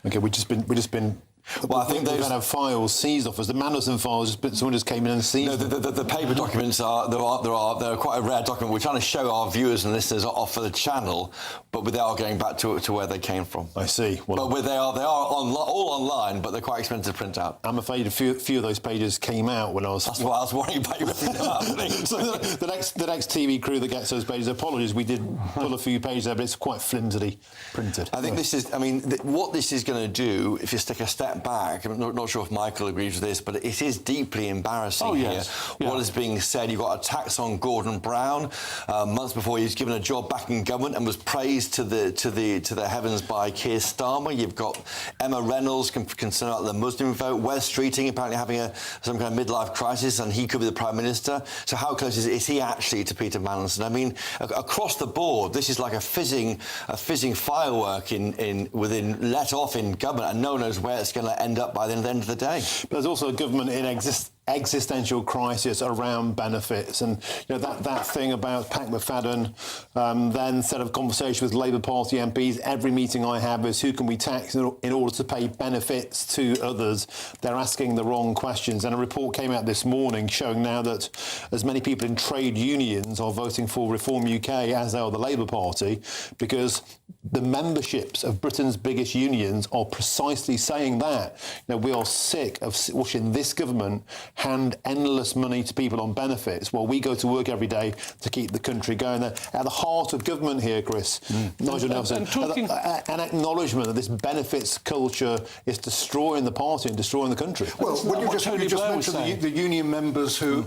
Okay, we just been. Well, I think they've had files seized off us. The Mandelson files, someone just came in and seized. No, the paper documents they're quite a rare document. We're trying to show our viewers and listeners off for the channel but they are going back to where they came from. I see. Well, but they are all online, but they're quite expensive to print out. I'm afraid a few of those pages came out when I was... That's what I was worrying about. You ripping them out. So the next TV crew that gets those pages, apologies, we did pull a few pages there, but it's quite flimsily printed. I think this is, what this is going to do, if you take a step back, I'm not sure if Michael agrees with this, but it is deeply embarrassing here. Yeah. What is being said, you've got attacks on Gordon Brown, months before he was given a job back in government and was praised to the heavens by Keir Starmer. You've got Emma Reynolds concerned about the Muslim vote, Wes Streeting apparently having some kind of midlife crisis, and he could be the Prime Minister. So how close is he actually to Peter Mandelson? I mean, across the board, this is like a fizzing firework within let off in government, and no one knows where it's going to end up by the end of the day. But there's also a government in existential crisis around benefits, and that thing about Pat McFadden then set of conversation with Labour Party MPs. Every meeting I have is who can we tax in order to pay benefits to others. They're asking the wrong questions, and a report came out this morning showing now that as many people in trade unions are voting for Reform UK as they are the Labour Party, because the memberships of Britain's biggest unions are precisely saying that. We are sick of watching this government hand endless money to people on benefits while we go to work every day to keep the country going. At the heart of government here, Chris, Nigel Nelson, an acknowledgement that this benefits culture is destroying the party and destroying the country. Well, when you just mentioned the union members who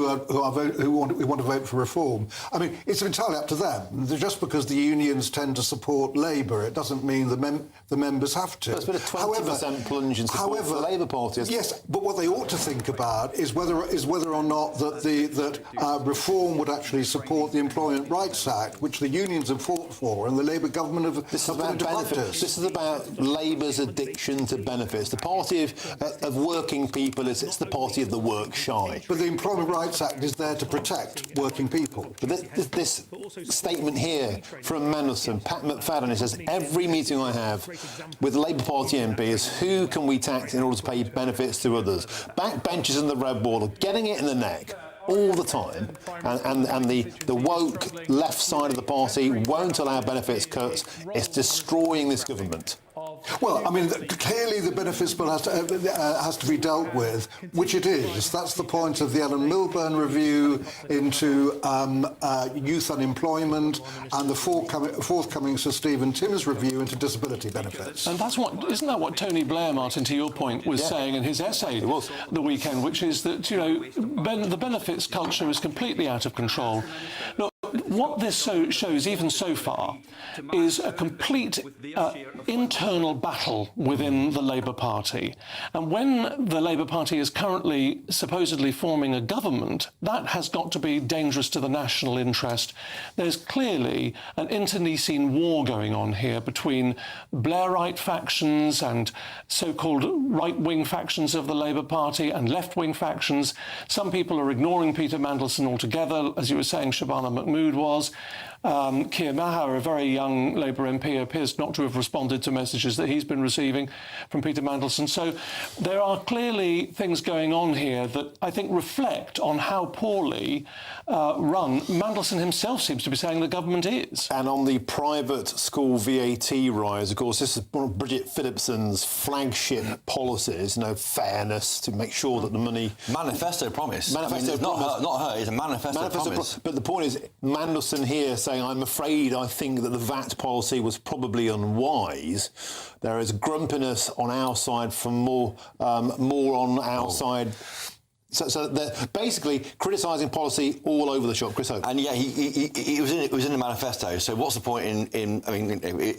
want to vote for reform, I mean, it's entirely up to them. Just because the unions tend to support Labour, it doesn't mean the members have to. There's been a 20% plunge in support for the Labour Party. Yes, but what they ought to think about is whether or not that reform would actually support the Employment Rights Act, which the unions have fought for, and the Labour government have put into practice. This is about Labour's addiction to benefits. The party of working people it's the party of the work shy. But the Employment Rights Act is there to protect working people. But this statement here from Mandelson, Pat McFadden, it says every meeting I have with Labour Party MPs, who can we tax in order to pay benefits to others? Backbenchers in the red wall are getting it in the neck all the time, and the woke left side of the party won't allow benefits cuts. It's destroying this government. Well, I mean, clearly the benefits bill has to be dealt with, which it is. That's the point of the Ellen Milburn review into youth unemployment and the forthcoming Sir Stephen Timms review into disability benefits. And isn't that what Tony Blair, Martin, to your point, was saying in his essay the weekend, which is that, the benefits culture is completely out of control. Look, what this shows, even so far, is a complete internal battle within the Labour Party. And when the Labour Party is currently supposedly forming a government, that has got to be dangerous to the national interest. There's clearly an internecine war going on here between Blairite factions and so-called right-wing factions of the Labour Party and left-wing factions. Some people are ignoring Peter Mandelson altogether, as you were saying, Shabana Mahmood was. Keir Maher, a very young Labour MP, appears not to have responded to messages that he's been receiving from Peter Mandelson. So there are clearly things going on here that I think reflect on how poorly run Mandelson himself seems to be saying the government is. And on the private school VAT rise, of course, this is one of Bridget Phillipson's flagship policies, fairness, to make sure that the money... Manifesto promise. Not her, it's a manifesto promise. But the point is, Mandelson here saying, I think that the VAT policy was probably unwise. There is grumpiness on our side from more on our side. So they're basically criticising policy all over the shop. Chris Hope. And it was in the manifesto. So what's the point in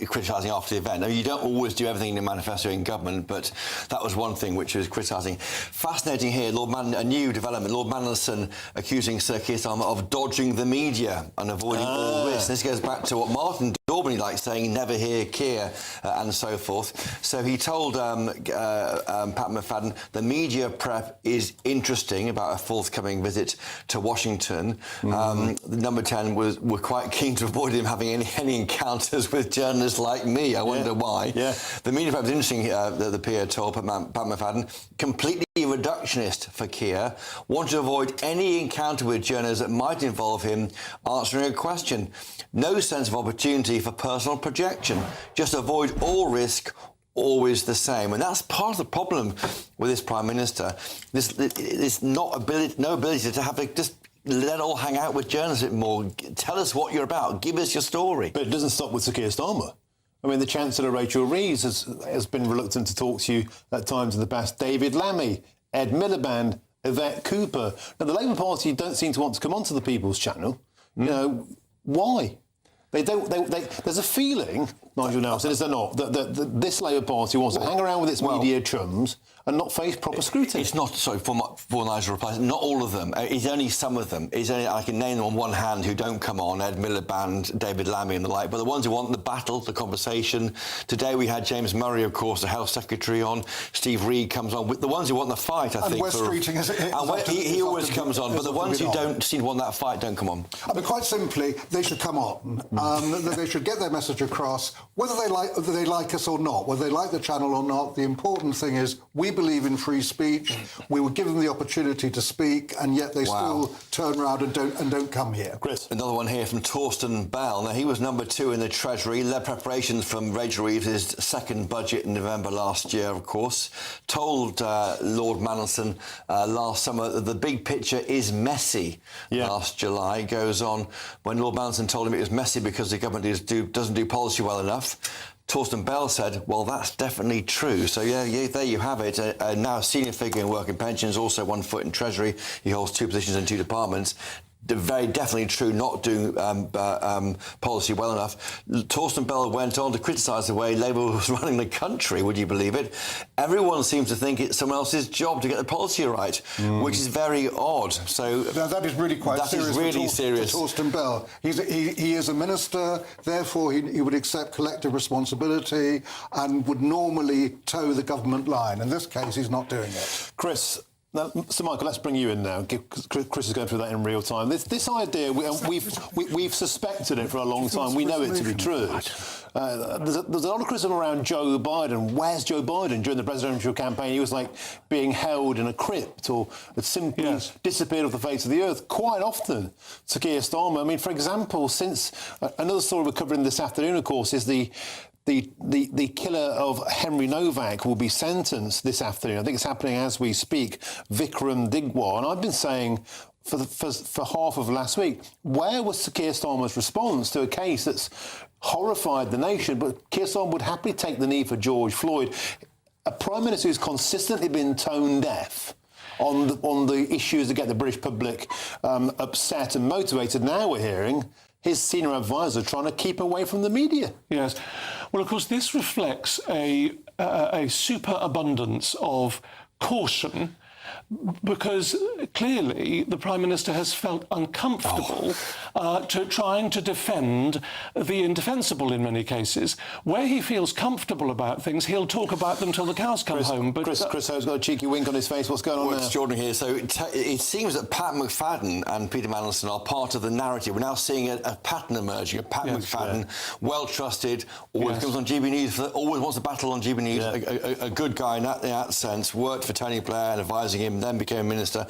criticising after the event? I mean, you don't always do everything in the manifesto in government, but that was one thing which was criticising. Fascinating here, a new development. Lord Mandelson accusing Sir Keir Starmer of dodging the media and avoiding all risk. This goes back to what Martin Daubney likes saying, never hear Keir, and so forth. So he told Pat McFadden the media prep is interesting about a forthcoming visit to Washington. Number 10 were quite keen to avoid him having any encounters with journalists like me. I wonder why. Yeah. The media prep is interesting, the PA told Pat McFadden, completely reductionist for Keir, wanted to avoid any encounter with journalists that might involve him answering a question. No sense of opportunity for personal projection. Just avoid all risk, always the same. And that's part of the problem with this Prime Minister. This no ability to have just let it all hang out with journalists a bit more. Tell us what you're about. Give us your story. But it doesn't stop with Sir Keir Starmer. I mean, the Chancellor, Rachel Reeves, has been reluctant to talk to you at times in the past. David Lammy, Ed Miliband, Yvette Cooper. Now, the Labour Party don't seem to want to come onto the People's Channel. You know, why? They don't. There's a feeling, Nigel Nelson, is there not, that this Labour Party wants to hang around with its media chums and not face proper scrutiny. It's not, sorry, for Nigel replies, not all of them. It's only some of them. It's only, I can name them on one hand who don't come on, Ed Miliband, David Lammy and the like, but the ones who want the battle, the conversation. Today we had James Murray, of course, the Health Secretary on. Steve Reid comes on. The ones who want the fight, I think. Wes Streeting he always comes on, but the ones who don't seem to want that fight don't come on. I mean, quite simply, they should come on. They should get their message across, whether they like us or not, whether they like the channel or not. The important thing is we believe in free speech. We would give them the opportunity to speak, and yet they still turn around and don't come here. Chris, another one here from Torsten Bell. Now, he was number 2 in the Treasury, led preparations from Rachel Reeves' second budget in November last year, of course. Told Lord Mandelson last summer that the big picture is messy. Last July goes on when Lord Mandelson told him it was messy because the government doesn't do policy well enough. Torsten Bell said, well, that's definitely true. So, yeah, there you have it. Now a senior figure in work and pensions, also 1 foot in Treasury. He holds 2 positions in 2 departments. Very definitely true, not doing policy well enough. Torsten Bell went on to criticise the way Labour was running the country, would you believe it? Everyone seems to think it's someone else's job to get the policy right, which is very odd. So that is really quite serious. That is really serious. For Torsten Bell. He is a minister, therefore he would accept collective responsibility and would normally toe the government line. In this case, he's not doing it. Chris, now, Sir Michael, let's bring you in now. Chris is going through that in real time. This idea, we've suspected it for a long time. We know it to be true. There's a lot of criticism around Joe Biden. Where's Joe Biden? During the presidential campaign, he was like being held in a crypt or had simply disappeared off the face of the earth. Quite often, Sir Keir Starmer. I mean, for example, since another story we're covering this afternoon, of course, is the killer of Henry Novak will be sentenced this afternoon. I think it's happening as we speak. Vikram Digwar. And I've been saying for half of last week, where was Sir Keir Starmer's response to a case that's horrified the nation? But Keir Starmer would happily take the knee for George Floyd. A Prime Minister who's consistently been tone deaf on the issues that get the British public upset and motivated. Now we're hearing his senior advisor trying to keep away from the media. Yes. Well, of course, this reflects a superabundance of caution, because clearly the Prime Minister has felt uncomfortable trying to defend the indefensible in many cases. Where he feels comfortable about things, he'll talk about them till the cows come home. But Chris Ho's got a cheeky wink on his face. What's going on there? It's extraordinary here. So it seems that Pat McFadden and Peter Mandelson are part of the narrative. We're now seeing a pattern emerging. Pat McFadden, well-trusted, always comes on GBNews, always wants to battle on GBNews, a good guy in that sense, worked for Tony Blair and advising him, then became minister.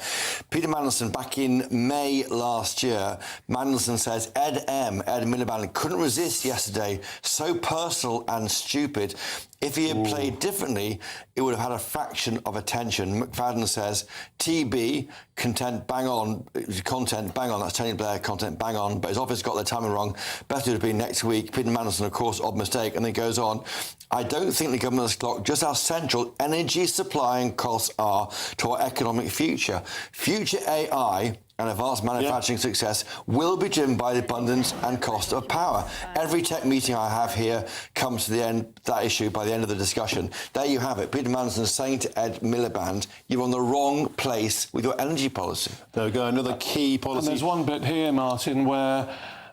Peter Mandelson, back in May last year, Mandelson says Ed Miliband, couldn't resist yesterday, so personal and stupid. If he had played differently, it would have had a fraction of attention. McFadden says, TB, content, bang on, content, bang on, that's Tony Blair, content, bang on, but his office got their timing wrong. Better would have been next week. Peter Mandelson, of course, odd mistake, and then goes on. I don't think the government has clocked just how central energy supply and costs are to our economic future. Future AI and advanced manufacturing success will be driven by the abundance and cost of power. Every tech meeting I have here comes to the end, that issue, by the end of the discussion. There you have it. Peter Mandelson saying to Ed Miliband, you're on the wrong place with your energy policy. There we go, another key policy. And there's one bit here, Martin, where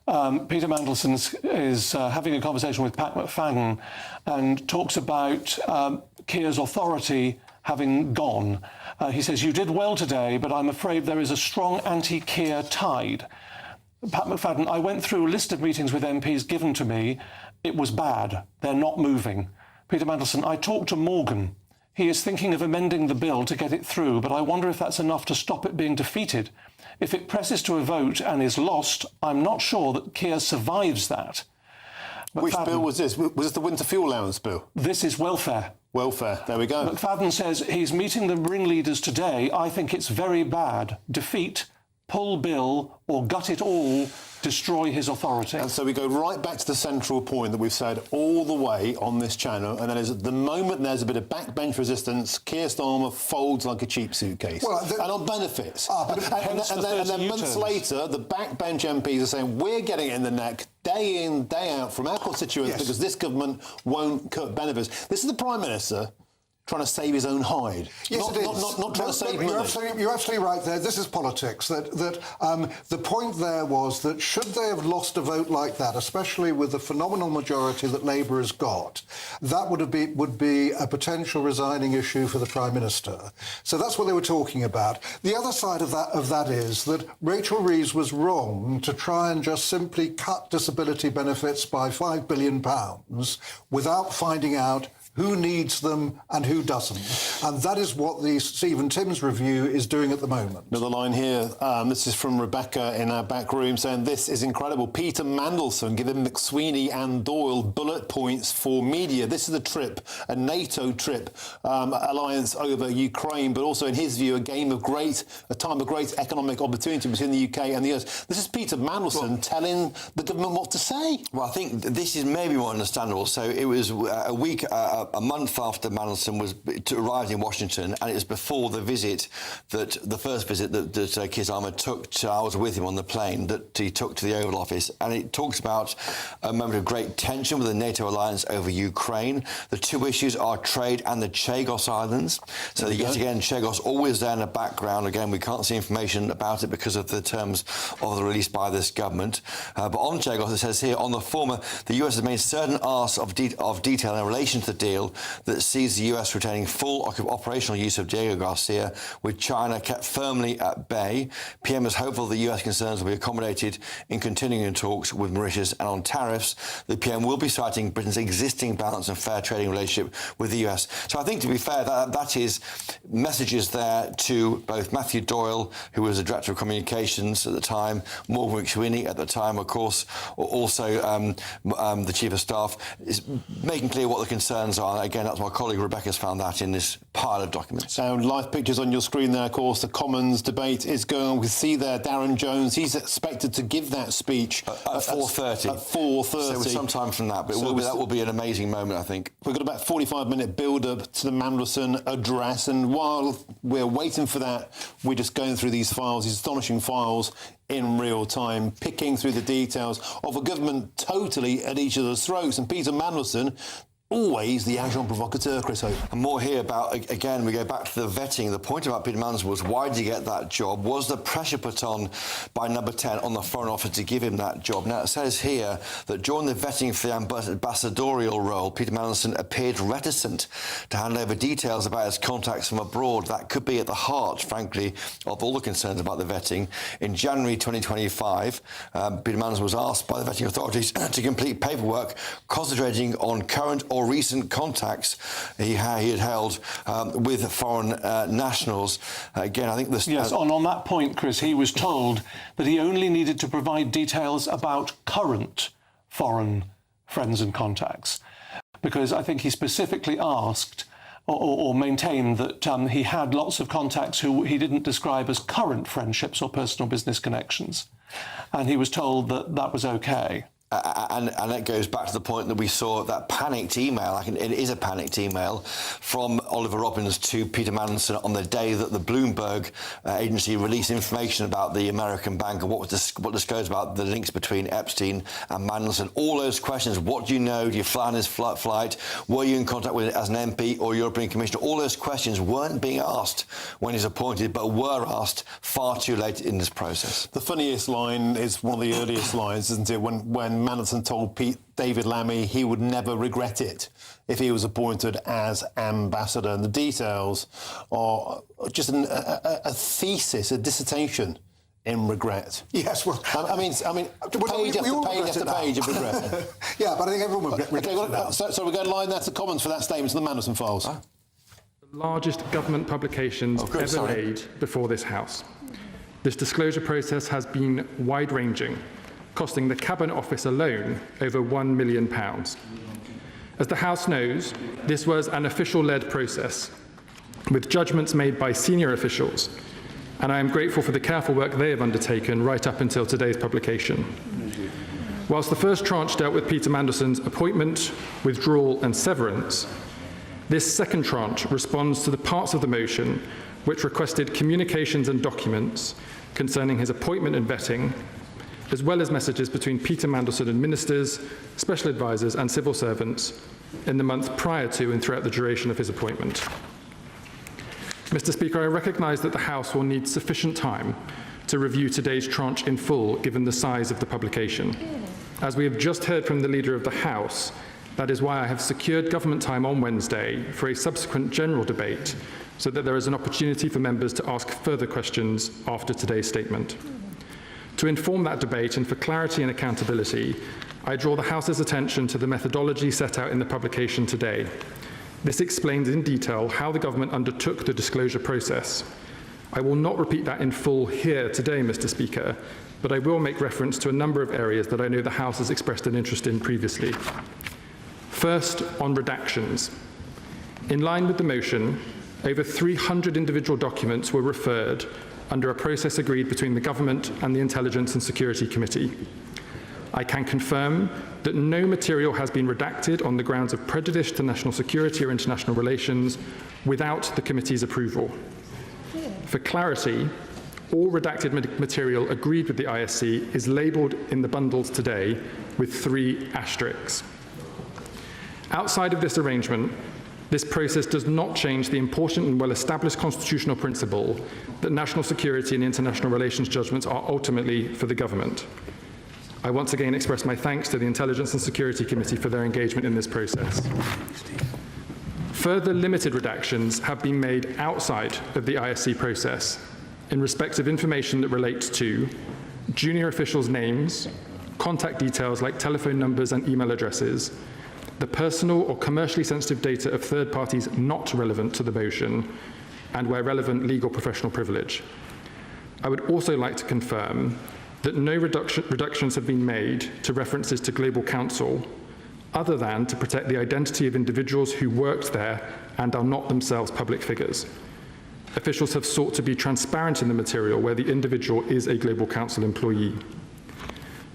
Peter Mandelson is having a conversation with Pat McFadden and talks about Keir's authority having gone. He says, you did well today, but I'm afraid there is a strong anti-Keir tide. Pat McFadden, I went through a list of meetings with MPs given to me. It was bad. They're not moving. Peter Mandelson, I talked to Morgan. he is thinking of amending the bill to get it through, but I wonder if that's enough to stop it being defeated. If it presses to a vote and is lost, I'm not sure that Keir survives that. Which bill was this? Was this the winter fuel allowance bill? This is welfare. Welfare, there we go. McFadden says he's meeting the ringleaders today. I think it's very bad. Defeat, pull bill, or gut it all, destroy his authority. And so we go right back to the central point that we've said all the way on this channel, and that is at the moment there's a bit of backbench resistance, Keir Starmer folds like a cheap suitcase. Well, and on benefits. and then months later, the backbench MPs are saying, we're getting it in the neck day in, day out from our constituents because this government won't cut benefits. This is the Prime Minister trying to save his own hide. Yes, not, it is. not trying to save money. You're absolutely right there. This is politics. The point there was that should they have lost a vote like that, especially with the phenomenal majority that Labour has got, that would be a potential resigning issue for the Prime Minister. So that's what they were talking about. The other side of that is that Rachel Reeves was wrong to try and just simply cut disability benefits by £5 billion without finding out who needs them and who doesn't. And that is what the Stephen Timms review is doing at the moment. Another line here, this is from Rebecca in our back room saying, this is incredible. Peter Mandelson giving McSweeney and Doyle bullet points for media. This is a trip, a NATO trip, alliance over Ukraine, but also in his view, a time of great economic opportunity between the UK and the US. This is Peter Mandelson telling the government what to say. Well, I think this is maybe more understandable. So it was a month after Mandelson arrived in Washington, and it was before the first visit that Keir Starmer took I was with him on the plane, that he took to the Oval Office, and it talks about a moment of great tension with the NATO alliance over Ukraine. The two issues are trade and the Chagos Islands. So yet again, Chagos always there in the background. Again, we can't see information about it because of the terms of the release by this government. But on Chagos, it says here, on the former, the US has made certain asks of detail in relation to the deal that sees the US retaining full operational use of Diego Garcia, with China kept firmly at bay. PM is hopeful the US concerns will be accommodated in continuing talks with Mauritius. And on tariffs, the PM will be citing Britain's existing balanced and fair trading relationship with the US. So I think, to be fair, that is messages there to both Matthew Doyle, who was the Director of Communications at the time, Morgan McSweeney at the time, of course, also the Chief of Staff, is making clear what the concerns are. Again, that's my colleague Rebecca's found that in this pile of documents. So live pictures on your screen there, of course. The Commons debate is going on. We see there Darren Jones. He's expected to give that speech at 4:30. At 4:30. So with some time from that, but that will be an amazing moment, I think. We've got about a 45-minute build-up to the Mandelson address, and while we're waiting for that, we're just going through these files, these astonishing files, in real time, picking through the details of a government totally at each other's throats. And Peter Mandelson, always the agent provocateur, Chris Hope. And more here about, again, we go back to the vetting. The point about Peter Mandelson was, why did he get that job? Was the pressure put on by Number 10 on the Foreign Office to give him that job? Now, it says here that during the vetting for the ambassadorial role, Peter Mandelson appeared reticent to hand over details about his contacts from abroad. That could be at the heart, frankly, of all the concerns about the vetting. In January 2025, Peter Mandelson was asked by the vetting authorities to complete paperwork concentrating on current or recent contacts he had held with foreign nationals. Again, I think this... Yes, on that point, Chris, he was told that he only needed to provide details about current foreign friends and contacts, because I think he specifically asked or maintained that he had lots of contacts who he didn't describe as current friendships or personal business connections. And he was told that that was OK. And it goes back to the point that we saw that panicked email. It is a panicked email from Oliver Robbins to Peter Mandelson on the day that the Bloomberg agency released information about the American bank and what disclosed about the links between Epstein and Mandelson. All those questions: what do you know? Do you fly on his flight? Were you in contact with it as an MP or European Commissioner? All those questions weren't being asked when he's appointed, but were asked far too late in this process. The funniest line is one of the earliest lines, isn't it? When Mandelson told David Lammy he would never regret it if he was appointed as ambassador. And the details are just a thesis, a dissertation in regret. Yes, well... I mean, page after page of regret. Yeah, but I think everyone will regret it now. So we're going live there to Commons for that statement to the Mandelson files. The largest government publications ever made before this House. This disclosure process has been wide-ranging, costing the Cabinet Office alone over £1 million. As the House knows, this was an official-led process, with judgments made by senior officials, and I am grateful for the careful work they have undertaken right up until today's publication. Whilst the first tranche dealt with Peter Mandelson's appointment, withdrawal and severance, this second tranche responds to the parts of the motion which requested communications and documents concerning his appointment and vetting, as well as messages between Peter Mandelson and ministers, special advisors and civil servants in the month prior to and throughout the duration of his appointment. Mr. Speaker, I recognise that the House will need sufficient time to review today's tranche in full, given the size of the publication. As we have just heard from the Leader of the House, that is why I have secured government time on Wednesday for a subsequent general debate, so that there is an opportunity for members to ask further questions after today's statement. To inform that debate and for clarity and accountability, I draw the House's attention to the methodology set out in the publication today. This explains in detail how the government undertook the disclosure process. I will not repeat that in full here today, Mr. Speaker, but I will make reference to a number of areas that I know the House has expressed an interest in previously. First, on redactions. In line with the motion, over 300 individual documents were referred under a process agreed between the government and the Intelligence and Security Committee. I can confirm that no material has been redacted on the grounds of prejudice to national security or international relations without the committee's approval. For clarity, all redacted material agreed with the ISC is labelled in the bundles today with 3 asterisks. Outside of this arrangement, this process does not change the important and well-established constitutional principle that national security and international relations judgments are ultimately for the government. I once again express my thanks to the Intelligence and Security Committee for their engagement in this process. Further limited redactions have been made outside of the ISC process in respect of information that relates to junior officials' names, contact details like telephone numbers and email addresses, the personal or commercially sensitive data of third parties not relevant to the motion, and where relevant, legal professional privilege. I would also like to confirm that no reductions have been made to references to Global Council, other than to protect the identity of individuals who worked there and are not themselves public figures. Officials have sought to be transparent in the material where the individual is a Global Council employee.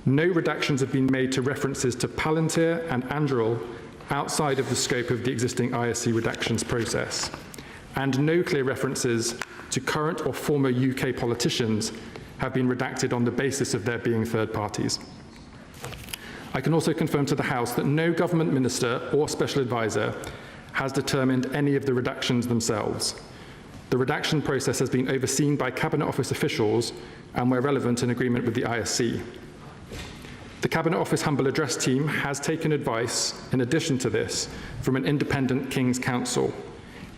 No redactions have been made to references to Palantir and Anduril outside of the scope of the existing ISC redactions process, and no clear references to current or former UK politicians have been redacted on the basis of their being third parties. I can also confirm to the House that no government minister or special advisor has determined any of the redactions themselves. The redaction process has been overseen by Cabinet Office officials and, where relevant, in agreement with the ISC. The Cabinet Office Humble Address team has taken advice, in addition to this, from an independent King's Counsel,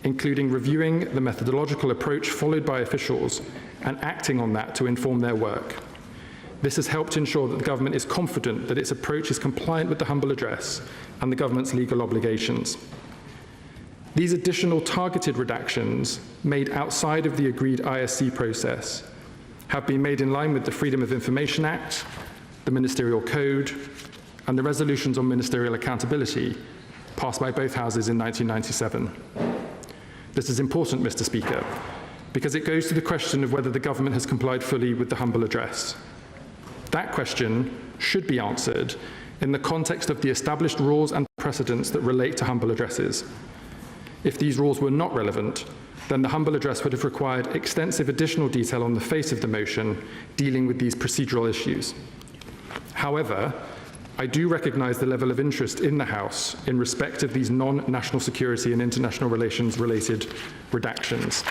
including reviewing the methodological approach followed by officials and acting on that to inform their work. This has helped ensure that the government is confident that its approach is compliant with the Humble Address and the government's legal obligations. These additional targeted redactions made outside of the agreed ISC process have been made in line with the Freedom of Information Act, the Ministerial Code, and the resolutions on ministerial accountability passed by both houses in 1997. This is important, Mr. Speaker, because it goes to the question of whether the government has complied fully with the Humble Address. That question should be answered in the context of the established rules and precedents that relate to Humble Addresses. If these rules were not relevant, then the Humble Address would have required extensive additional detail on the face of the motion dealing with these procedural issues. However, I do recognise the level of interest in the House in respect of these non-national security and international relations related redactions.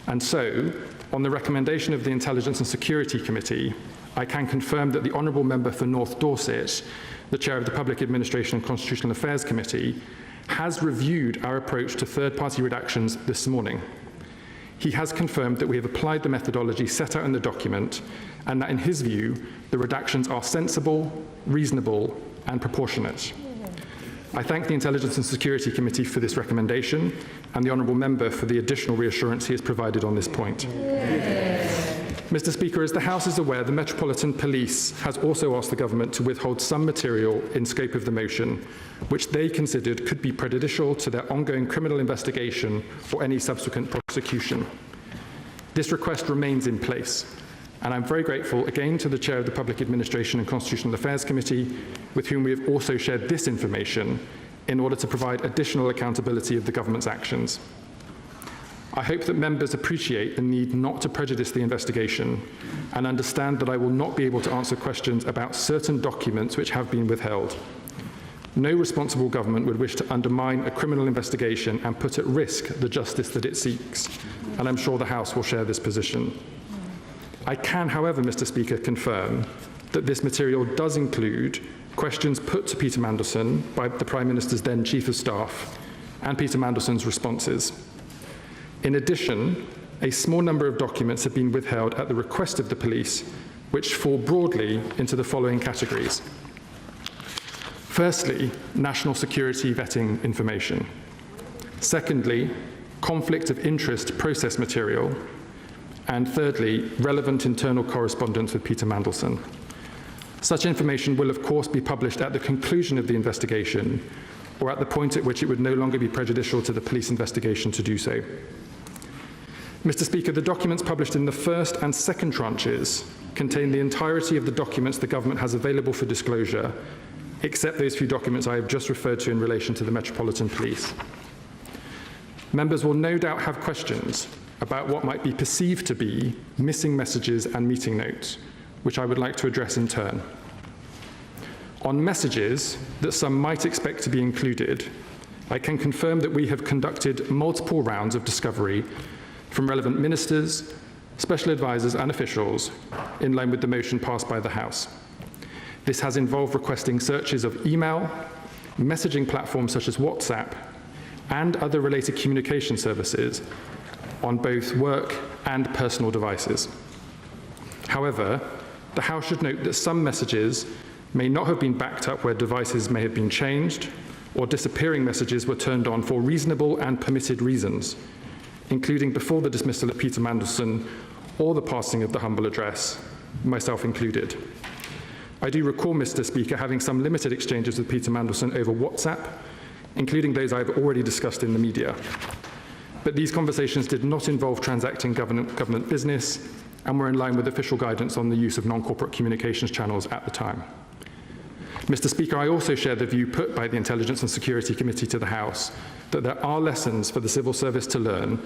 And so, on the recommendation of the Intelligence and Security Committee, I can confirm that the Honourable Member for North Dorset, the Chair of the Public Administration and Constitutional Affairs Committee, has reviewed our approach to third-party redactions this morning. He has confirmed that we have applied the methodology set out in the document and that, in his view, the redactions are sensible, reasonable and proportionate. I thank the Intelligence and Security Committee for this recommendation and the Honourable Member for the additional reassurance he has provided on this point. Mr. Speaker, as the House is aware, the Metropolitan Police has also asked the Government to withhold some material in scope of the motion, which they considered could be prejudicial to their ongoing criminal investigation or any subsequent prosecution. This request remains in place, and I'm very grateful again to the Chair of the Public Administration and Constitutional Affairs Committee, with whom we have also shared this information in order to provide additional accountability of the Government's actions. I hope that members appreciate the need not to prejudice the investigation and understand that I will not be able to answer questions about certain documents which have been withheld. No responsible government would wish to undermine a criminal investigation and put at risk the justice that it seeks, and I'm sure the House will share this position. I can, however, Mr. Speaker, confirm that this material does include questions put to Peter Mandelson by the Prime Minister's then Chief of Staff and Peter Mandelson's responses. In addition, a small number of documents have been withheld at the request of the police, which fall broadly into the following categories. Firstly, national security vetting information. Secondly, conflict of interest process material. And thirdly, relevant internal correspondence with Peter Mandelson. Such information will, of course, be published at the conclusion of the investigation or at the point at which it would no longer be prejudicial to the police investigation to do so. Mr. Speaker, the documents published in the first and second tranches contain the entirety of the documents the Government has available for disclosure, except those few documents I have just referred to in relation to the Metropolitan Police. Members will no doubt have questions about what might be perceived to be missing messages and meeting notes, which I would like to address in turn. On messages that some might expect to be included, I can confirm that we have conducted multiple rounds of discovery from relevant ministers, special advisors and officials in line with the motion passed by the House. This has involved requesting searches of email, messaging platforms such as WhatsApp, and other related communication services on both work and personal devices. However, the House should note that some messages may not have been backed up where devices may have been changed, or disappearing messages were turned on for reasonable and permitted reasons, including before the dismissal of Peter Mandelson or the passing of the humble address, myself included. I do recall, Mr. Speaker, having some limited exchanges with Peter Mandelson over WhatsApp, including those I've already discussed in the media. But these conversations did not involve transacting government business and were in line with official guidance on the use of non-corporate communications channels at the time. Mr. Speaker, I also share the view put by the Intelligence and Security Committee to the House that there are lessons for the civil service to learn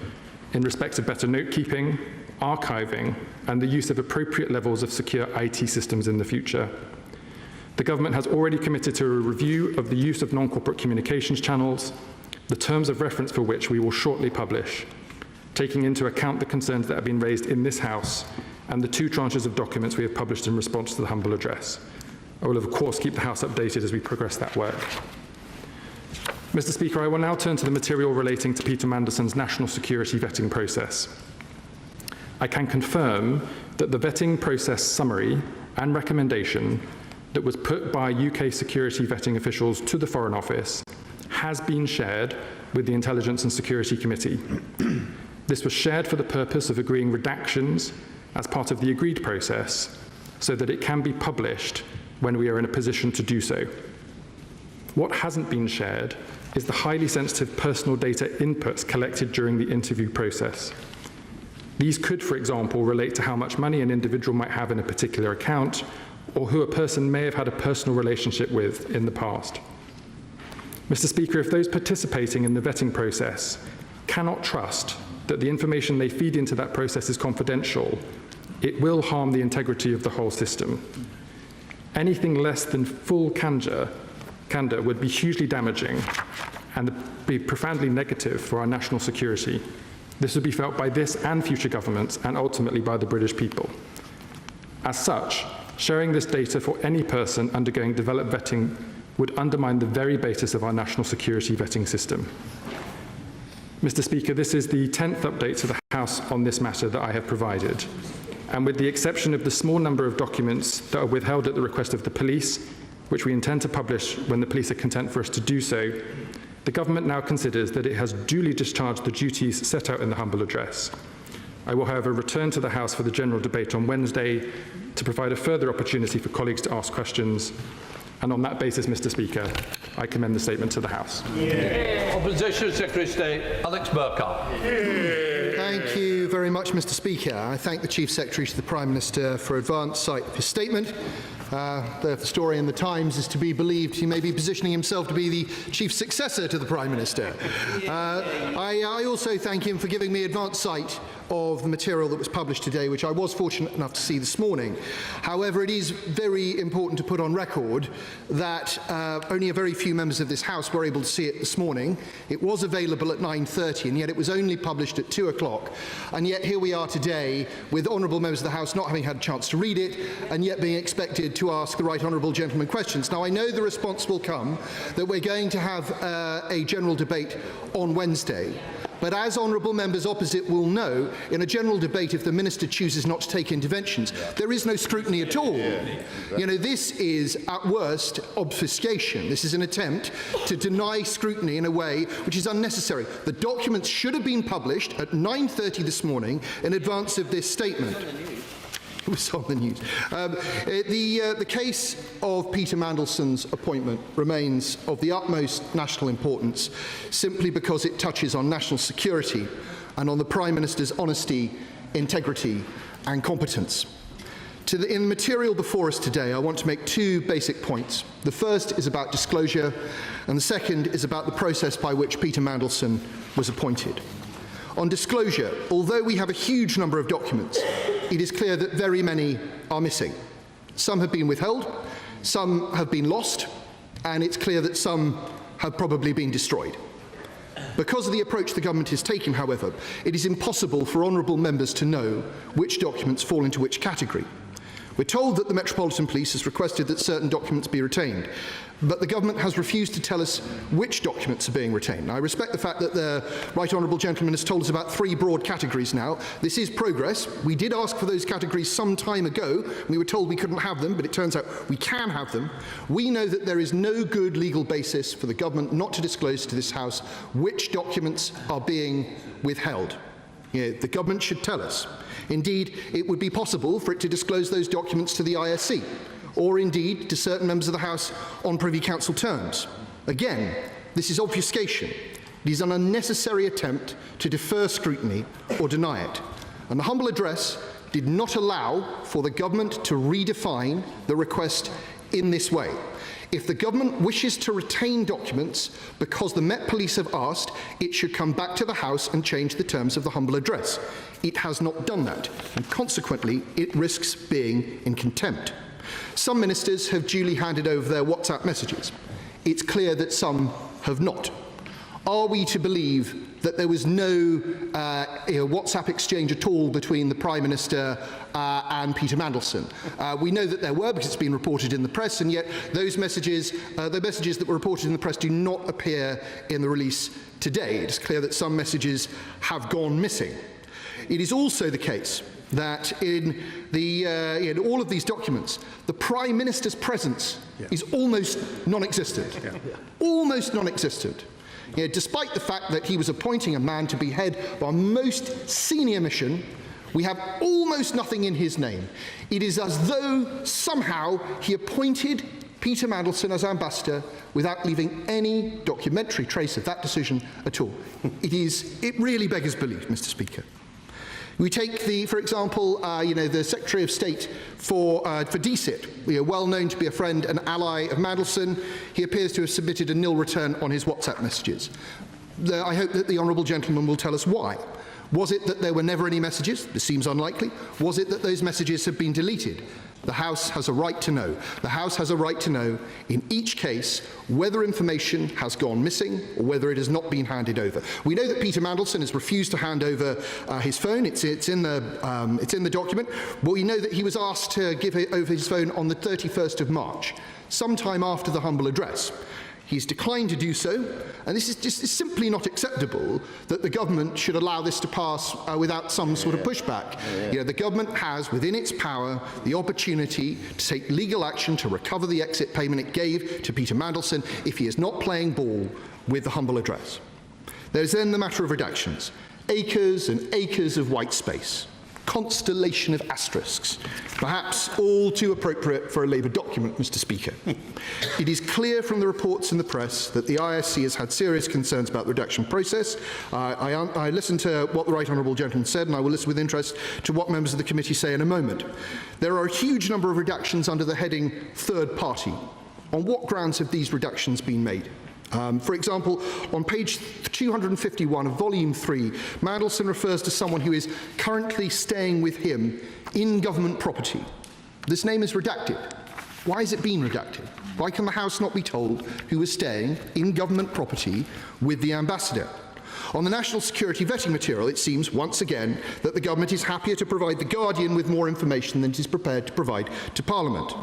in respect of better note-keeping, archiving, and the use of appropriate levels of secure IT systems in the future. The Government has already committed to a review of the use of non-corporate communications channels, the terms of reference for which we will shortly publish, taking into account the concerns that have been raised in this House and the 2 tranches of documents we have published in response to the humble address. I will, of course, keep the House updated as we progress that work. Mr. Speaker, I will now turn to the material relating to Peter Mandelson's national security vetting process. I can confirm that the vetting process summary and recommendation that was put by UK security vetting officials to the Foreign Office has been shared with the Intelligence and Security Committee. This was shared for the purpose of agreeing redactions as part of the agreed process so that it can be published when we are in a position to do so. What hasn't been shared is the highly sensitive personal data inputs collected during the interview process. These could, for example, relate to how much money an individual might have in a particular account or who a person may have had a personal relationship with in the past. Mr. Speaker, if those participating in the vetting process cannot trust that the information they feed into that process is confidential, it will harm the integrity of the whole system. Anything less than full candor would be hugely damaging and be profoundly negative for our national security. This would be felt by this and future governments and ultimately by the British people. As such, sharing this data for any person undergoing developed vetting would undermine the very basis of our national security vetting system. Mr. Speaker, this is the 10th update to the House on this matter that I have provided. And with the exception of the small number of documents that are withheld at the request of the police, which we intend to publish when the police are content for us to do so, the government now considers that it has duly discharged the duties set out in the humble address. I will, however, return to the House for the general debate on Wednesday to provide a further opportunity for colleagues to ask questions. And on that basis, Mr. Speaker, I commend the statement to the House. Opposition Secretary of State, Alex Burkhardt. Thank you very much, Mr. Speaker. I thank the Chief Secretary to the Prime Minister for advance sight of his statement. Though if the story in the Times is to be believed, he may be positioning himself to be the chief successor to the Prime Minister. I also thank him for giving me advance sight of the material that was published today, which I was fortunate enough to see this morning. However, it is very important to put on record that only a very few members of this House were able to see it this morning. It was available at 9:30, and yet it was only published at 2 o'clock. And yet here we are today with honourable members of the House not having had a chance to read it, and yet being expected to ask the right honourable gentleman questions. Now, I know the response will come that we're going to have a general debate on Wednesday. But as honourable members opposite will know, in a general debate, if the Minister chooses not to take interventions, there is no scrutiny at all. You know, this is, at worst, obfuscation. This is an attempt to deny scrutiny in a way which is unnecessary. The documents should have been published at 9:30 this morning in advance of this statement. It was on the news. The case of Peter Mandelson's appointment remains of the utmost national importance simply because it touches on national security and on the Prime Minister's honesty, integrity and competence. In the material before us today, I want to make two basic points. The first is about disclosure, and the second is about the process by which Peter Mandelson was appointed. On disclosure, although we have a huge number of documents, it is clear that very many are missing. Some have been withheld, some have been lost, and it's clear that some have probably been destroyed. Because of the approach the government is taking, however, it is impossible for honourable members to know which documents fall into which category. We're told that the Metropolitan Police has requested that certain documents be retained, but the government has refused to tell us which documents are being retained. Now, I respect the fact that the right honourable gentleman has told us about 3 broad categories now. This is progress. We did ask for those categories some time ago. We were told we couldn't have them, but it turns out we can have them. We know that there is no good legal basis for the government not to disclose to this House which documents are being withheld. The government should tell us. Indeed, it would be possible for it to disclose those documents to the ISC, or indeed to certain members of the House on Privy Council terms. Again, this is obfuscation. It is an unnecessary attempt to defer scrutiny or deny it. And the humble address did not allow for the government to redefine the request in this way. If the government wishes to retain documents because the Met Police have asked, it should come back to the House and change the terms of the humble address. It has not done that, and consequently, it risks being in contempt. Some ministers have duly handed over their WhatsApp messages. It's clear that some have not. Are we to believe that there was no WhatsApp exchange at all between the Prime Minister and Peter Mandelson? We know that there were, because it's been reported in the press, and yet those messages, the messages that were reported in the press do not appear in the release today. It is clear that some messages have gone missing. It is also the case that in all of these documents, the Prime Minister's presence is almost non-existent. Almost non-existent. Despite the fact that he was appointing a man to be head of our most senior mission, we have almost nothing in his name. It is as though somehow he appointed Peter Mandelson as ambassador without leaving any documentary trace of that decision at all. It really beggars belief, Mr. Speaker. We take for example, the Secretary of State for DCIT, well known to be a friend and ally of Mandelson. He appears to have submitted a nil return on his WhatsApp messages. I hope that the honourable gentleman will tell us why. Was it that there were never any messages? This seems unlikely. Was it that those messages have been deleted? The House has a right to know. The House has a right to know, in each case, whether information has gone missing or whether it has not been handed over. We know that Peter Mandelson has refused to hand over his phone. It's in the document. But we know that he was asked to give over his phone on the 31st of March, sometime after the humble address. He's declined to do so, and this is just simply not acceptable that the government should allow this to pass without some sort of pushback. You know, the government has within its power the opportunity to take legal action to recover the exit payment it gave to Peter Mandelson if he is not playing ball with the humble address. There's then the matter of redactions. Acres and acres of white space. Constellation of asterisks, perhaps all too appropriate for a Labour document, Mr. Speaker. It is clear from the reports in the press that the ISC has had serious concerns about the redaction process. I listened to what the right honourable gentleman said, and I will listen with interest to what members of the committee say in a moment. There are a huge number of redactions under the heading third party. On what grounds have these redactions been made? For example, on page 251 of Volume 3, Mandelson refers to someone who is currently staying with him in government property. This name is redacted. Why has it been redacted? Why can the House not be told who is staying in government property with the ambassador? On the national security vetting material, it seems, once again, that the government is happier to provide The Guardian with more information than it is prepared to provide to Parliament.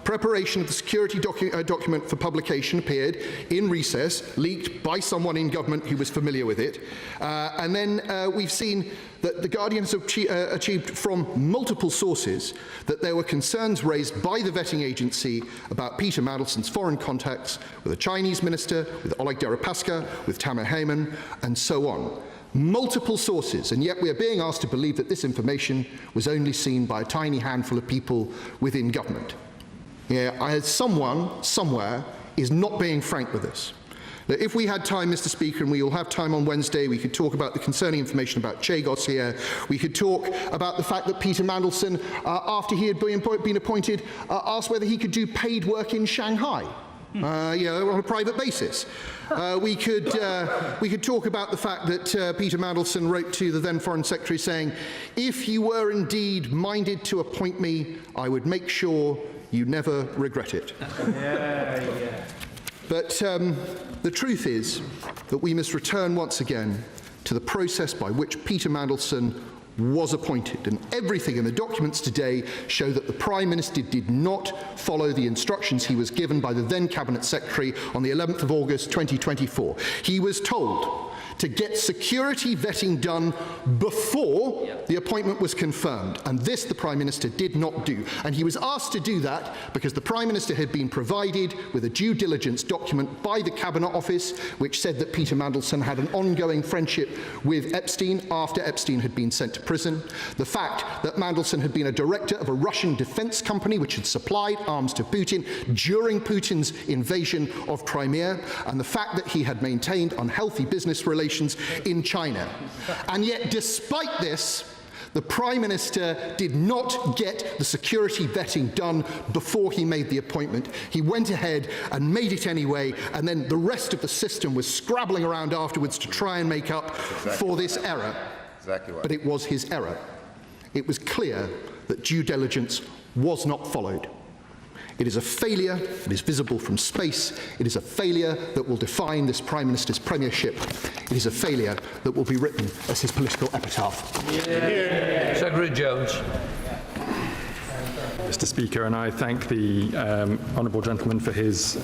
Preparation of the security document for publication appeared in recess, leaked by someone in government who was familiar with it. And then we've seen that The Guardian has achieved from multiple sources that there were concerns raised by the vetting agency about Peter Mandelson's foreign contacts with a Chinese minister, with Oleg Deripaska, with Tamer Heyman, and so on. Multiple sources, and yet we are being asked to believe that this information was only seen by a tiny handful of people within government. Someone, somewhere, is not being frank with us. Now, if we had time, Mr. Speaker, and we will have time on Wednesday, we could talk about the concerning information about Chagos here. We could talk about the fact that Peter Mandelson, after he had been appointed, asked whether he could do paid work in Shanghai. On a private basis. We could talk about the fact that Peter Mandelson wrote to the then Foreign Secretary saying, if you were indeed minded to appoint me, I would make sure you never regret it. But the truth is that we must return once again to the process by which Peter Mandelson was appointed, and everything in the documents today show that the Prime Minister did not follow the instructions he was given by the then Cabinet Secretary on the 11th of August 2024. He was told to get security vetting done before the appointment was confirmed, and this the Prime Minister did not do. And he was asked to do that because the Prime Minister had been provided with a due diligence document by the Cabinet Office which said that Peter Mandelson had an ongoing friendship with Epstein after Epstein had been sent to prison, the fact that Mandelson had been a director of a Russian defense company which had supplied arms to Putin during Putin's invasion of Crimea, and the fact that he had maintained unhealthy business relations in China. And yet, despite this, the Prime Minister did not get the security vetting done before he made the appointment. He went ahead and made it anyway, and then the rest of the system was scrabbling around afterwards to try and make up for this error. Exactly right. But it was his error. It was clear that due diligence was not followed. It is a failure that is visible from space. It is a failure that will define this Prime Minister's premiership. It is a failure that will be written as his political epitaph. Secretary Jones. Mr. Speaker, and I thank the honourable gentleman for his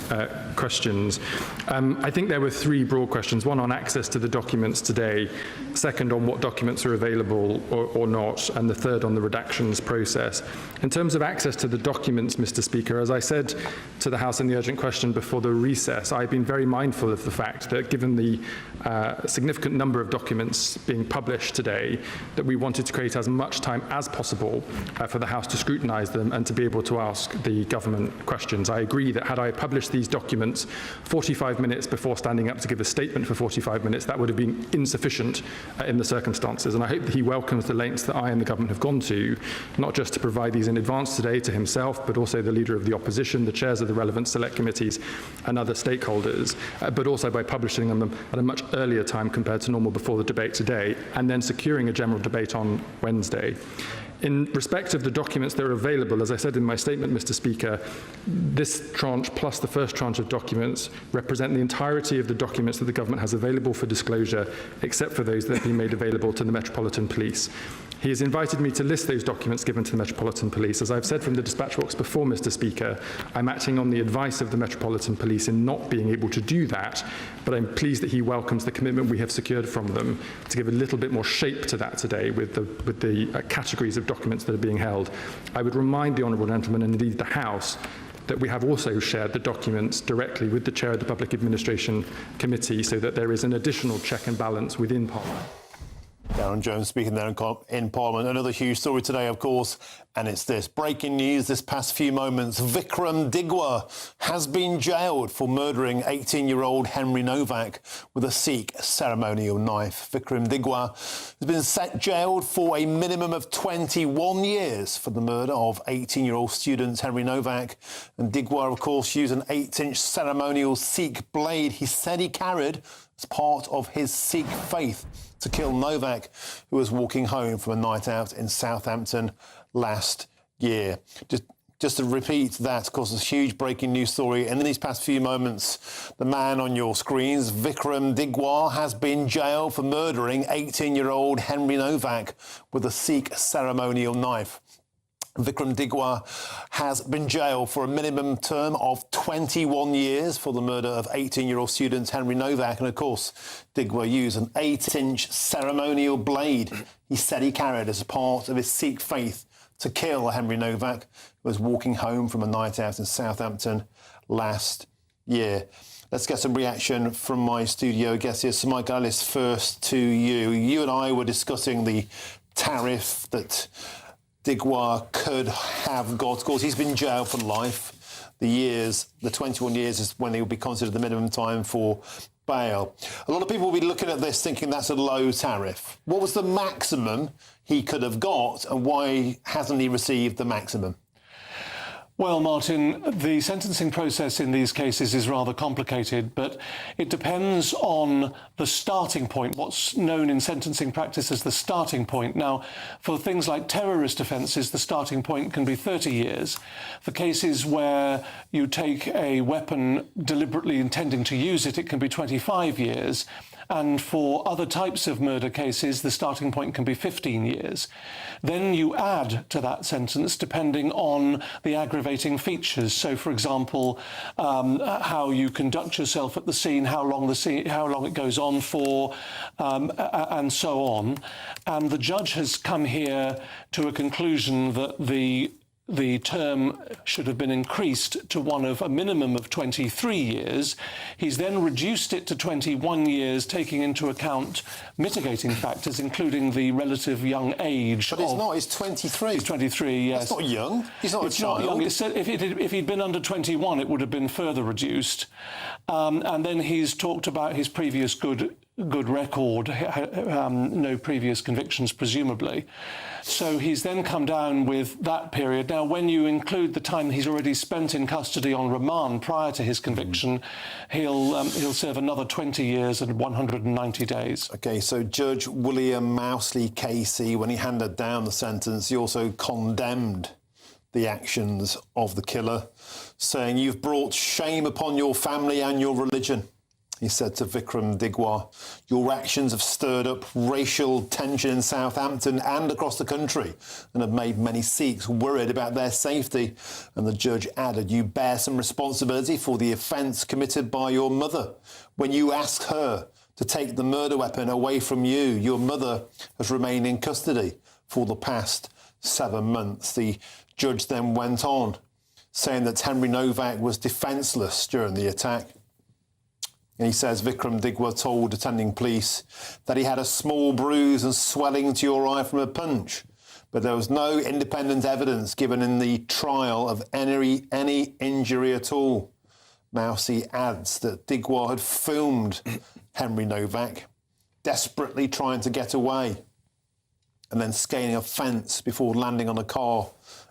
questions. I think there were three broad questions, one on access to the documents today, second on what documents are available or not, and the third on the redactions process. In terms of access to the documents, Mr. Speaker, as I said to the House in the urgent question before the recess, I've been very mindful of the fact that given the significant number of documents being published today, that we wanted to create as much time as possible for the House to scrutinise them and to be able to ask the government questions. I agree that had I published these documents 45 minutes before standing up to give a statement for 45 minutes, that would have been insufficient in the circumstances. And I hope that he welcomes the lengths that I and the government have gone to, not just to provide these in advance today to himself, but also the Leader of the Opposition, the chairs of the relevant select committees and other stakeholders, but also by publishing them at a much earlier time compared to normal before the debate today, and then securing a general debate on Wednesday. In respect of the documents that are available, as I said in my statement, Mr. Speaker, this tranche plus the first tranche of documents represent the entirety of the documents that the government has available for disclosure, except for those that have been made available to the Metropolitan Police. He has invited me to list those documents given to the Metropolitan Police. As I've said from the dispatch box before, Mr. Speaker, I'm acting on the advice of the Metropolitan Police in not being able to do that, but I'm pleased that he welcomes the commitment we have secured from them to give a little bit more shape to that today with the categories of documents that are being held. I would remind the honourable gentleman, and indeed the House, that we have also shared the documents directly with the Chair of the Public Administration Committee so that there is an additional check and balance within Parliament. Darren Jones speaking there in Parliament. Another huge story today, of course, and it's this. Breaking news this past few moments. Vikram Digwa has been jailed for murdering 18-year-old Henry Novak with a Sikh ceremonial knife. Vikram Digwa has been jailed for a minimum of 21 years for the murder of 18-year-old student Henry Novak. And Digwa, of course, used an 8-inch ceremonial Sikh blade he said he carried as part of his Sikh faith to kill Novak, who was walking home from a night out in Southampton last year. Just to repeat that, of course, it's a huge breaking news story. And in these past few moments, the man on your screens, Vikram Digwa, has been jailed for murdering 18-year-old Henry Novak with a Sikh ceremonial knife. Vikram Digwa has been jailed for a minimum term of 21 years for the murder of 18-year-old student Henry Novak. And of course, Digwa used an 8-inch ceremonial blade he said he carried as a part of his Sikh faith to kill Henry Novak, who was walking home from a night out in Southampton last year. Let's get some reaction from my studio guest here. So, Mike Ellis, first to you. You and I were discussing the tariff that Digwa could have got. Of course, he's been jailed for life. The 21 years is when he will be considered the minimum time for bail. A lot of people will be looking at this thinking that's a low tariff. What was the maximum he could have got, and why hasn't he received the maximum? Well, Martin, the sentencing process in these cases is rather complicated, but it depends on the starting point, what's known in sentencing practice as the starting point. Now, for things like terrorist offences, the starting point can be 30 years. For cases where you take a weapon deliberately intending to use it, it can be 25 years. And for other types of murder cases, the starting point can be 15 years. Then you add to that sentence depending on the aggravating features. So, for example, how you conduct yourself at the scene, how long it goes on for, and so on. And the judge has come here to a conclusion that the term should have been increased to one of a minimum of 23 years. He's then reduced it to 21 years, taking into account mitigating factors, including the relative young age. But it's not, it's 23. He's 23, yes. That's not young. He's not a child. Not young. If he'd been under 21, it would have been further reduced. And then he's talked about his previous good record, no previous convictions, presumably. So he's then come down with that period. Now, when you include the time he's already spent in custody on remand prior to his conviction, he'll serve another 20 years and 190 days. OK, so Judge William Mousley Casey, when he handed down the sentence, he also condemned the actions of the killer, saying, "You've brought shame upon your family and your religion." He said to Vikram Digwa, "Your actions have stirred up racial tension in Southampton and across the country and have made many Sikhs worried about their safety." And the judge added, "You bear some responsibility for the offence committed by your mother. When you asked her to take the murder weapon away from you, your mother has remained in custody for the past 7 months." The judge then went on, saying that Henry Novak was defenceless during the attack. And he says Vikram Digwa told attending police that he had a small bruise and swelling to your eye from a punch, but there was no independent evidence given in the trial of any injury at all. Mousy adds that Digwa had filmed Henry Novak desperately trying to get away and then scaling a fence before landing on a car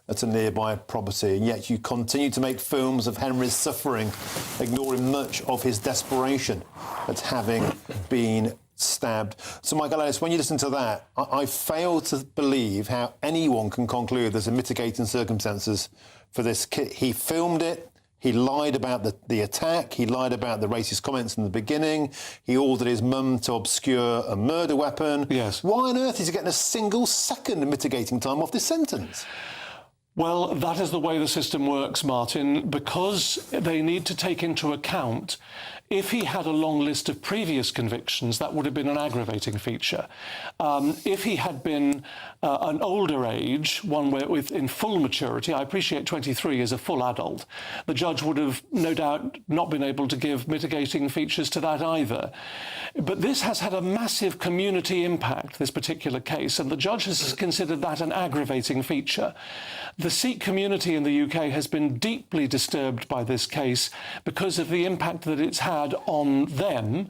at a nearby property. And yet you continue to make films of Henry's suffering, ignoring much of his desperation at having been stabbed. So, Michael Ellis, when you listen to that, I fail to believe how anyone can conclude there's a mitigating circumstances for this kid. He filmed it, He lied about the attack. He lied about the racist comments in the beginning. He ordered his mum to obscure a murder weapon. Yes. Why on earth is he getting a single second of mitigating time off this sentence? Well, that is the way the system works, Martin, because they need to take into account if he had a long list of previous convictions, that would have been an aggravating feature. If he had been an older age, one where in full maturity, I appreciate 23 is a full adult, the judge would have no doubt not been able to give mitigating features to that either. But this has had a massive community impact, this particular case, and the judge has considered that an aggravating feature. The Sikh community in the UK has been deeply disturbed by this case because of the impact that it's had on them.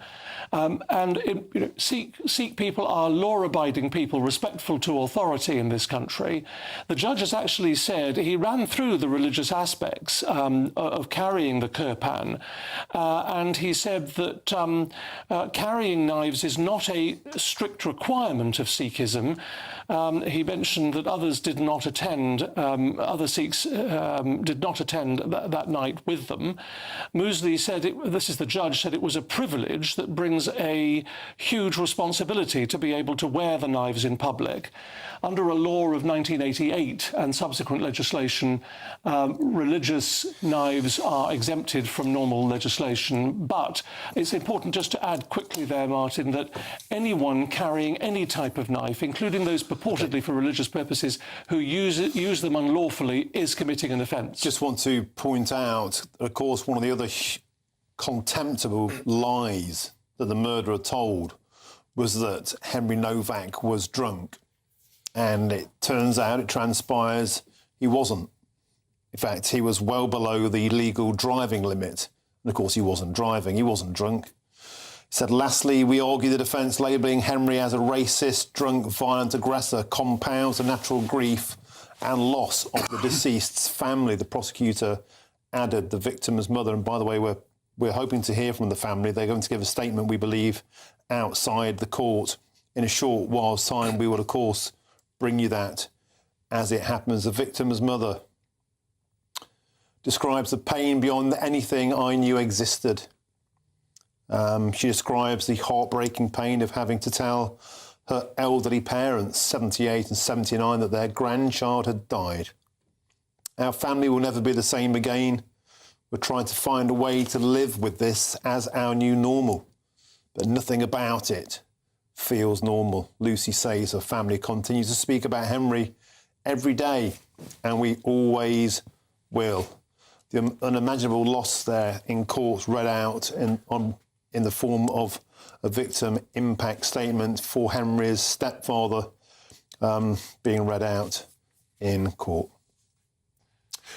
Sikh people are law-abiding people, respectful to authority in this country. The judge has actually said, he ran through the religious aspects of carrying the kirpan, and he said that carrying knives is not a strict requirement of Sikhism. He mentioned that others did not attend, other Sikhs did not attend that night with them. Mosley said, this is the judge, said it was a privilege that brings a huge responsibility to be able to wear the knives in public. Under a law of 1988 and subsequent legislation, religious knives are exempted from normal legislation. But it's important just to add quickly there, Martin, that anyone carrying any type of knife, including those purportedly for religious purposes, who use them unlawfully, is committing an offence. Just want to point out, of course, one of the other contemptible lies that the murderer told was that Henry Novak was drunk. And it turns out, it transpires, he wasn't. In fact, he was well below the legal driving limit. And of course, he wasn't driving, he wasn't drunk. He said, lastly, we argue the defence labelling Henry as a racist, drunk, violent aggressor compounds the natural grief and loss of the deceased's family. The prosecutor added the victim's mother. And by the way, we're hoping to hear from the family. They're going to give a statement, we believe, outside the court. In a short while's time, we will, of course, bring you that as it happens. The victim's mother describes the pain beyond anything I knew existed. She describes the heartbreaking pain of having to tell her elderly parents, 78 and 79, that their grandchild had died. Our family will never be the same again. We're trying to find a way to live with this as our new normal, but nothing about it feels normal. Lucy says her family continues to speak about Henry every day, and we always will. The unimaginable loss there in court read out in the form of a victim impact statement for Henry's stepfather being read out in court.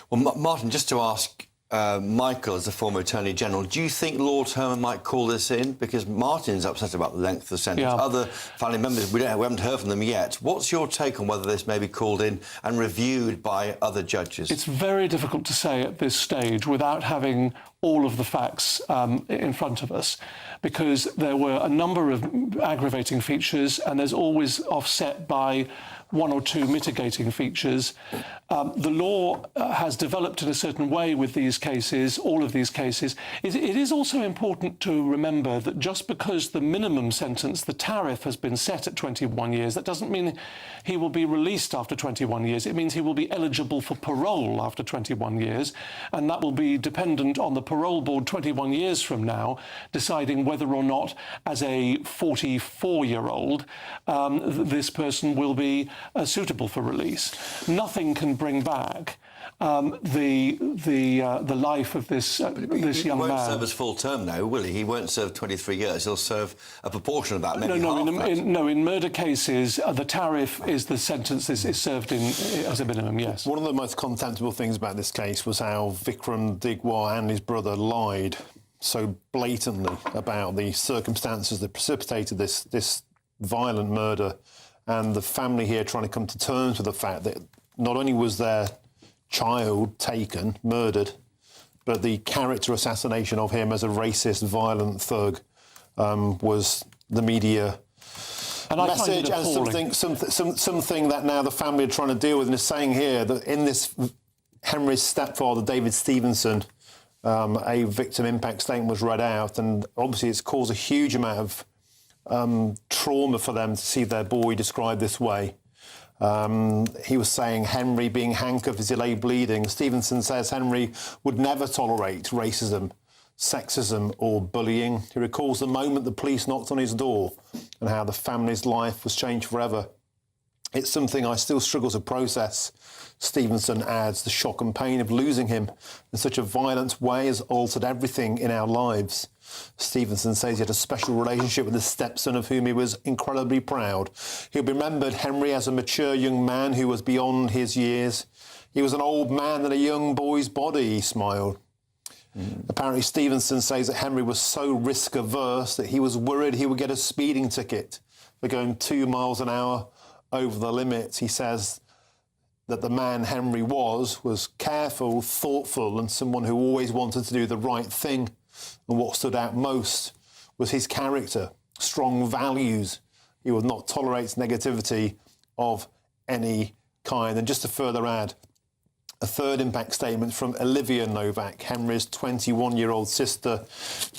Well, Martin, just to ask Michael, as the former Attorney General, do you think Lord Herman might call this in? Because Martin's upset about the length of the sentence. Yeah. Other family members, we haven't heard from them yet. What's your take on whether this may be called in and reviewed by other judges? It's very difficult to say at this stage without having all of the facts in front of us, because there were a number of aggravating features and there's always offset by one or two mitigating features. The law has developed in a certain way with these cases, all of these cases. It is also important to remember that just because the minimum sentence, the tariff, has been set at 21 years, that doesn't mean he will be released after 21 years. It means he will be eligible for parole after 21 years, and that will be dependent on the parole board 21 years from now deciding whether or not, as a 44-year-old, this person will be suitable for release. Nothing can bring back the life of this young man. He won't serve his full term now, will he? He won't serve 23 years. He'll serve a proportion of that, maybe in murder cases, the tariff is the sentence is served in as a minimum, yes. One of the most contemptible things about this case was how Vikram Digwar and his brother lied so blatantly about the circumstances that precipitated this violent murder, and the family here trying to come to terms with the fact that not only was their child taken, murdered, but the character assassination of him as a racist, violent thug was the media message, and something that now the family are trying to deal with, and is saying here that in this, Henry's stepfather, David Stevenson, A victim impact statement was read out, and obviously it's caused a huge amount of trauma for them to see their boy described this way. He was saying Henry being handcuffed as he lay bleeding. Stevenson says Henry would never tolerate racism, sexism or bullying. He recalls the moment the police knocked on his door and how the family's life was changed forever. It's something I still struggle to process. Stevenson adds, the shock and pain of losing him in such a violent way has altered everything in our lives. Stevenson says he had a special relationship with the stepson of whom he was incredibly proud. He'll be remembered, Henry, as a mature young man who was beyond his years. He was an old man in a young boy's body, he smiled. Apparently Stevenson says that Henry was so risk-averse that he was worried he would get a speeding ticket for going 2 miles an hour over the limit. He says that the man Henry was careful, thoughtful, and someone who always wanted to do the right thing. And what stood out most was his character, strong values. He would not tolerate negativity of any kind. And just to further add, a third impact statement from Olivia Novak, Henry's 21-year-old sister,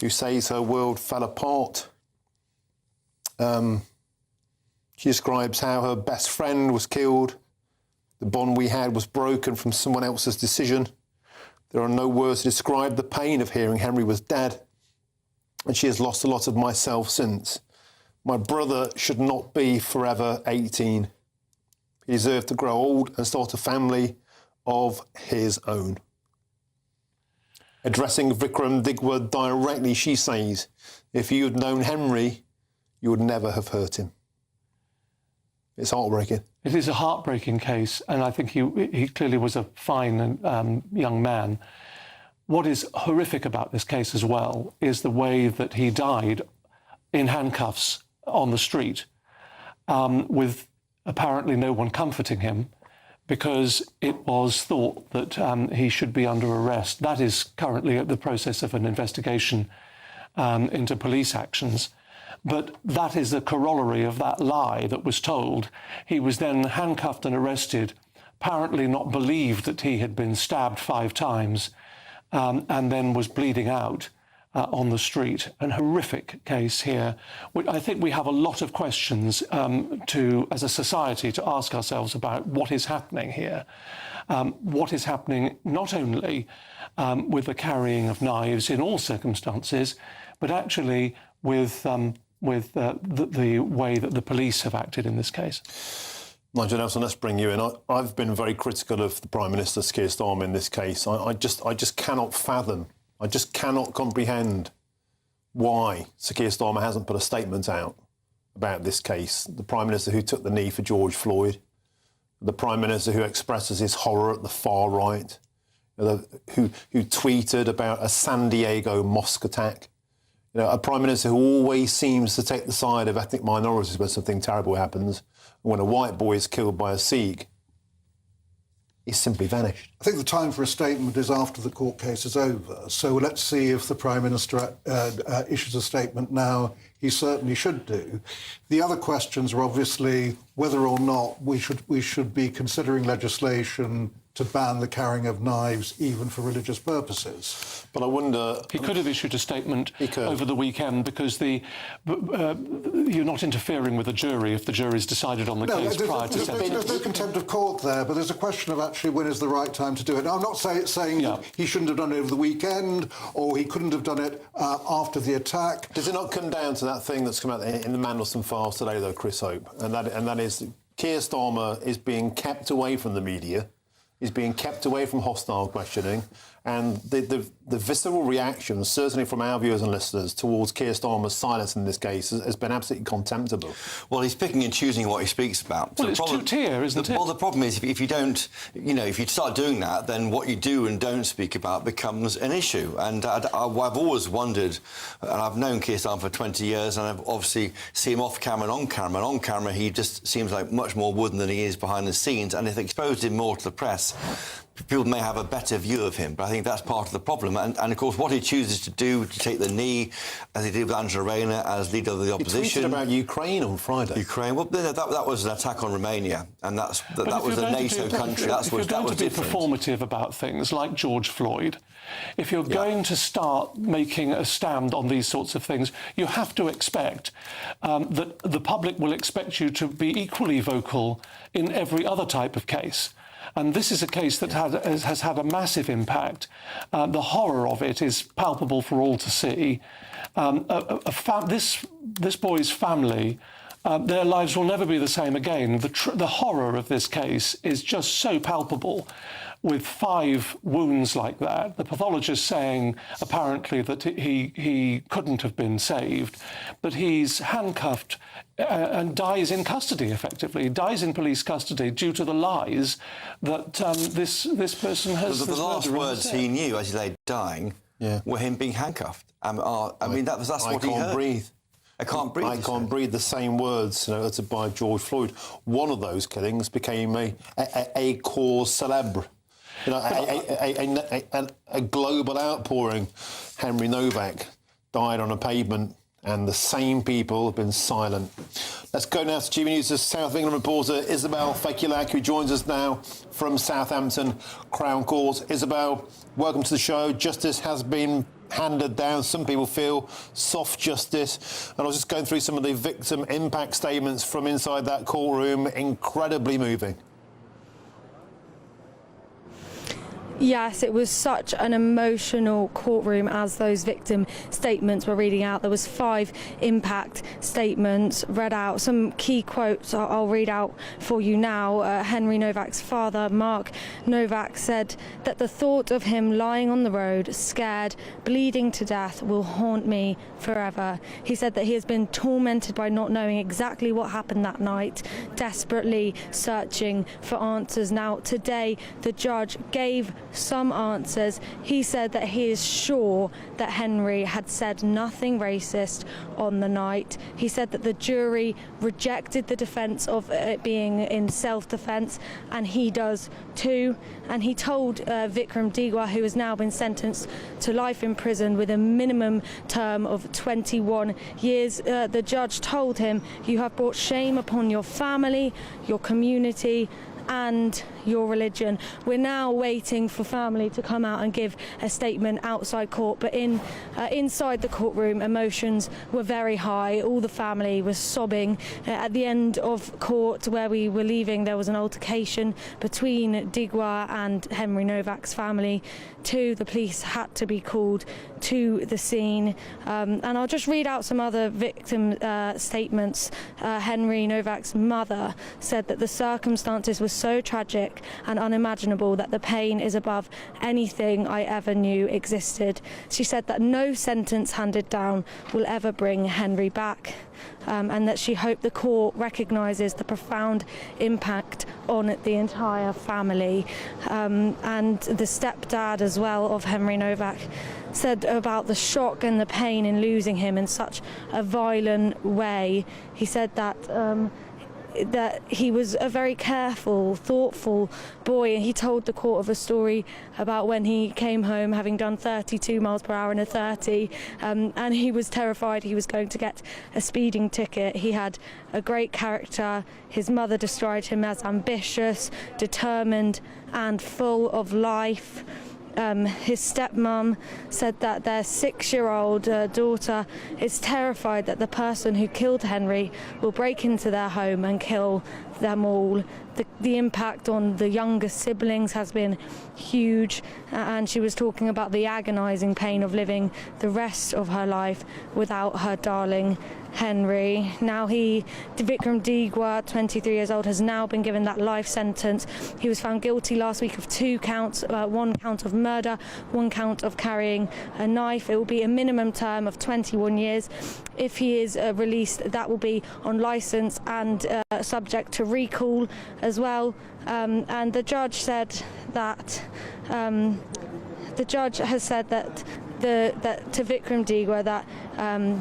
who says her world fell apart. She describes how her best friend was killed. The bond we had was broken from someone else's decision. There are no words to describe the pain of hearing Henry was dead, and she has lost a lot of myself since. My brother should not be forever 18. He deserved to grow old and start a family of his own. Addressing Vikram Digwar directly, she says, if you had known Henry, you would never have hurt him. It's heartbreaking. It is a heartbreaking case, and I think he clearly was a fine young man. What is horrific about this case as well is the way that he died in handcuffs on the street, with apparently no one comforting him, because it was thought that he should be under arrest. That is currently at the process of an investigation into police actions. But that is the corollary of that lie that was told. He was then handcuffed and arrested, apparently not believed that he had been stabbed 5 times, and then was bleeding out on the street. An horrific case here. I think we have a lot of questions as a society, to ask ourselves about what is happening here. What is happening not only with the carrying of knives in all circumstances, but actually with the way that the police have acted in this case. Nigel Nelson, let's bring you in. I've been very critical of the Prime Minister, Keir Starmer, in this case. I just cannot fathom, I just cannot comprehend why Sir Keir Starmer hasn't put a statement out about this case. The Prime Minister who took the knee for George Floyd, the Prime Minister who expresses his horror at the far right, who tweeted about a San Diego mosque attack. A Prime Minister who always seems to take the side of ethnic minorities when something terrible happens. And when a white boy is killed by a Sikh, he's simply vanished. I think the time for a statement is after the court case is over. So let's see if the Prime Minister issues a statement now. He certainly should do. The other questions are obviously whether or not we should be considering legislation to ban the carrying of knives even for religious purposes. But I wonder... He could have issued a statement over the weekend, because you're not interfering with the jury if the jury's decided on the case prior to sentencing. There's no contempt of court there, but there's a question of actually when is the right time to do it. Now, I'm not saying that he shouldn't have done it over the weekend, or he couldn't have done it after the attack. Does it not come down to that thing that's come out in the Mandelson files today, though, Chris Hope? And that is Keir Starmer is being kept away from the media, is being kept away from hostile questioning, and the visceral reaction, certainly from our viewers and listeners, towards Keir Starmer's silence in this case has been absolutely contemptible. Well, he's picking and choosing what he speaks about. Well, it's two-tier, isn't it? Well, the problem is if you don't, if you start doing that, then what you do and don't speak about becomes an issue. And I've always wondered, and I've known Keir Starmer for 20 years, and I've obviously seen him off camera and on camera. And on camera, he just seems like much more wooden than he is behind the scenes. And if exposed him more to the press, press, people may have a better view of him, but I think that's part of the problem. And of course, what he chooses to do, to take the knee, as he did with Angela Rayner as leader of the opposition. He tweeted about Ukraine on Friday. Ukraine, well, that was an attack on Romania, and that was a NATO country. If you're going to be performative about things like George Floyd, if you're going to start making a stand on these sorts of things, you have to expect that the public will expect you to be equally vocal in every other type of case. And this is a case that has had a massive impact. The horror of it is palpable for all to see. This boy's family, their lives will never be the same again. The horror of this case is just so palpable. With 5 wounds like that, the pathologist saying apparently that he couldn't have been saved, but he's handcuffed and dies in custody, effectively. He dies in police custody due to the lies that this person has. The last words he knew as he lay dying were him being handcuffed. I mean, that's what he heard. Breathe. I can't breathe. I can't breathe. The same words, uttered by George Floyd. One of those killings became a cause célèbre. A global outpouring. Henry Novak died on a pavement, and the same people have been silent. Let's go now to GBNews' South England reporter Isabel Fekulak, who joins us now from Southampton Crown Court. Isabel, welcome to the show. Justice has been handed down. Some people feel soft justice. And I was just going through some of the victim impact statements from inside that courtroom. Incredibly moving. Yes, it was such an emotional courtroom as those victim statements were reading out. There was 5 impact statements read out. Some key quotes I'll read out for you now. Henry Novak's father, Mark Novak, said that the thought of him lying on the road, scared, bleeding to death, will haunt me forever. He said that he has been tormented by not knowing exactly what happened that night, desperately searching for answers. Now, today, the judge gave some answers. He said that he is sure that Henry had said nothing racist on the night. He said that the jury rejected the defence of it being in self-defence, and he does too. And he told Vikram Digwa, who has now been sentenced to life in prison with a minimum term of 21 years, the judge told him, "You have brought shame upon your family, your community, and your religion." We're now waiting for family to come out and give a statement outside court, but inside the courtroom, emotions were very high. All the family was sobbing. At the end of court, where we were leaving, there was an altercation between Digwa and Henry Novak's family. The police had to be called to the scene. And I'll just read out some other victim statements. Henry Novak's mother said that the circumstances were so tragic and unimaginable that the pain is above anything I ever knew existed. She said that no sentence handed down will ever bring Henry back. And that she hoped the court recognises the profound impact on the entire family. And the stepdad as well of Henry Novak said about the shock and the pain in losing him in such a violent way. He said that he was a very careful, thoughtful boy, and he told the court of a story about when he came home having done 32 miles per hour in a 30, and he was terrified he was going to get a speeding ticket. He had a great character. His mother described him as ambitious, determined, and full of life. His stepmom said that their 6-year-old daughter is terrified that the person who killed Henry will break into their home and kill them all. The impact on the younger siblings has been huge, and she was talking about the agonising pain of living the rest of her life without her darling Henry. Now Vikram Digwa, 23 years old, has now been given that life sentence. He was found guilty last week of 2 counts, 1 count of murder, 1 count of carrying a knife. It will be a minimum term of 21 years. If he is released, that will be on licence and subject to recall as well. And the judge said that the judge has said that to Vikram Digwa that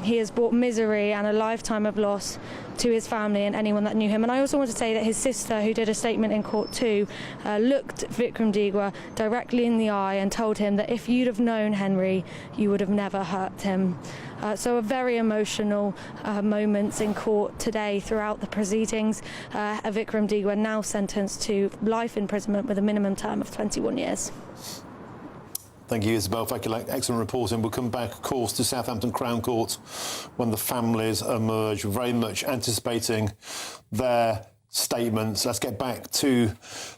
he has brought misery and a lifetime of loss to his family and anyone that knew him. And I also want to say that his sister, who did a statement in court too, looked Vikram Digwa directly in the eye and told him that if you'd have known Henry, you would have never hurt him. So a very emotional moments in court today throughout the proceedings. Vikram Digwa now sentenced to life imprisonment with a minimum term of 21 years. Thank you, Isabel Fekulak. Excellent reporting. We'll come back, of course, to Southampton Crown Court when the families emerge, very much anticipating their statements. Let's get back to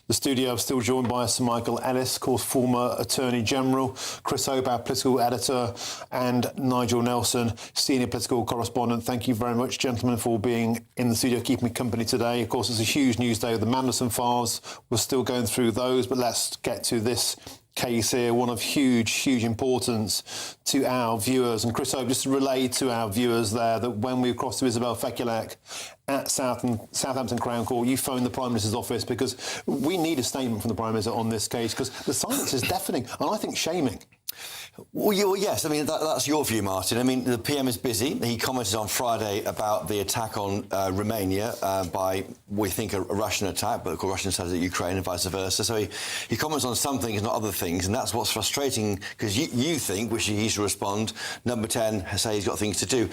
the studio. I'm still joined by Sir Michael Ellis, of course, former Attorney General, Chris Hope, our political editor, and Nigel Nelson, senior political correspondent. Thank you very much, gentlemen, for being in the studio, keeping me company today. Of course, it's a huge news day of the Mandelson files. We're still going through those, but let's get to this case here, one of huge importance to our viewers. And Chris Hope, just to relay to our viewers there that when we crossed to Isabel Fekulak at Southampton Crown Court, you phoned the Prime Minister's office because we need a statement from the Prime Minister on this case, because the silence is deafening and I think shaming. Well, yes, I mean, that's your view, Martin. I mean, the PM is busy. He commented on Friday about the attack on Romania by, we think, a Russian attack, but of course Russia says that Ukraine and vice versa. So he comments on some things, not other things, and that's what's frustrating, because you think, which he should respond, Number 10 say he's got things to do.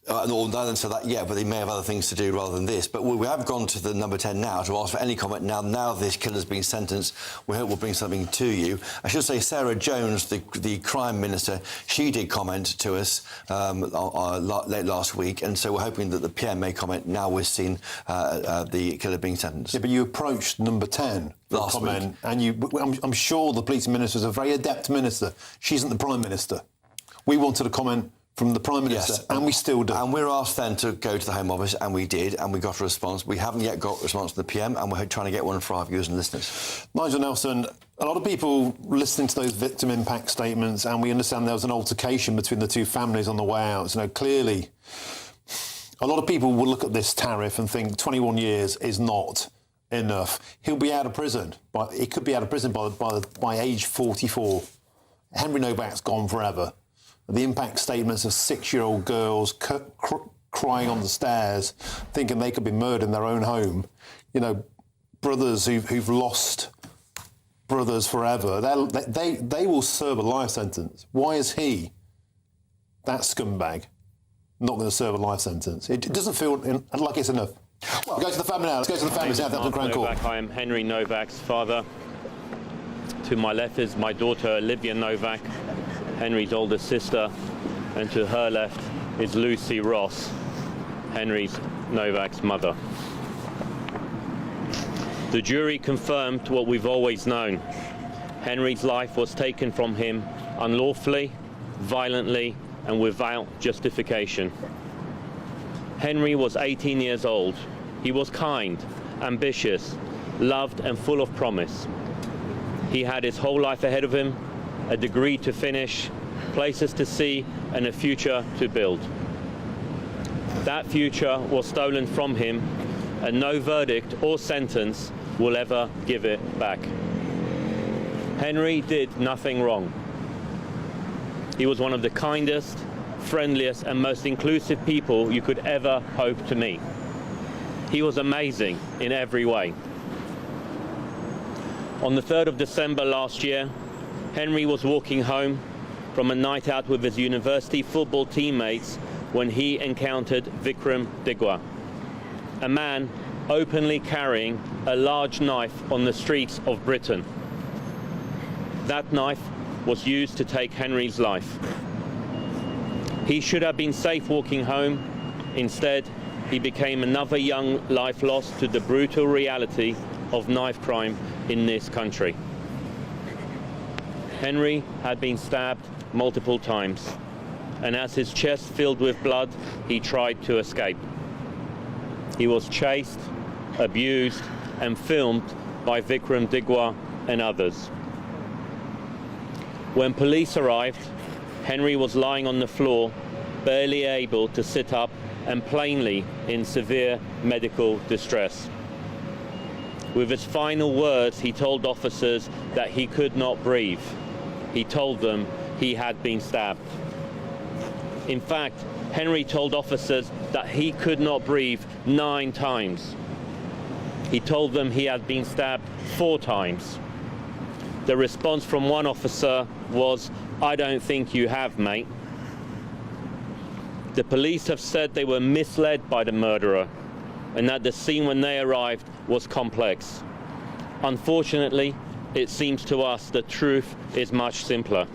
No, so that, yeah, but they may have other things to do rather than this. But we have gone to the Number 10 now to ask for any comment. Now this killer's been sentenced, we hope we'll bring something to you. I should say Sarah Jones, the Crime Minister, she did comment to us late last week, and so we're hoping that the PM may comment now we've seen the killer being sentenced. Yeah, but you approached Number 10 for comment, and I'm sure the Police Minister is a very adept minister. She isn't the Prime Minister. We wanted a comment from the Prime Minister, yes, and we still do. And we're asked then to go to the Home Office, and we did, and we got a response. We haven't yet got a response from the PM, and we're trying to get one for our viewers and listeners. Nigel Nelson, a lot of people listening to those victim impact statements, and we understand there was an altercation between the two families on the way out. So, clearly, a lot of people will look at this tariff and think 21 years is not enough. He'll be out of prison, but he could be out of prison by age 44. Henry Novak's gone forever. The impact statements of 6-year-old girls crying on the stairs, thinking they could be murdered in their own home. You know, brothers who've lost brothers forever. They will serve a life sentence. Why is he, that scumbag, not going to serve a life sentence? It doesn't feel like it's enough. Well, go to the family now. Let's go to the family. Southampton Crown Court. I am Henry Novak's father. To my left is my daughter Olivia Novak, Henry's older sister, and to her left is Lucy Ross, Henry's Novak's mother. The jury confirmed what we've always known. Henry's life was taken from him unlawfully, violently, and without justification. Henry was 18 years old. He was kind, ambitious, loved, and full of promise. He had his whole life ahead of him, a degree to finish, places to see, and a future to build. That future was stolen from him, and no verdict or sentence will ever give it back. Henry did nothing wrong. He was one of the kindest, friendliest, and most inclusive people you could ever hope to meet. He was amazing in every way. On the 3rd of December last year, Henry was walking home from a night out with his university football teammates when he encountered Vikram Digwa, a man openly carrying a large knife on the streets of Britain. That knife was used to take Henry's life. He should have been safe walking home. Instead, he became another young life lost to the brutal reality of knife crime in this country. Henry had been stabbed multiple times, and as his chest filled with blood, he tried to escape. He was chased, abused, and filmed by Vikram Digwa and others. When police arrived, Henry was lying on the floor, barely able to sit up and plainly in severe medical distress. With his final words, he told officers that he could not breathe. He told them he had been stabbed. In fact, Henry told officers that he could not breathe 9 times. He told them he had been stabbed 4 times. The response from one officer was, "I don't think you have, mate." The police have said they were misled by the murderer and that the scene when they arrived was complex. Unfortunately, it seems to us the truth is much simpler.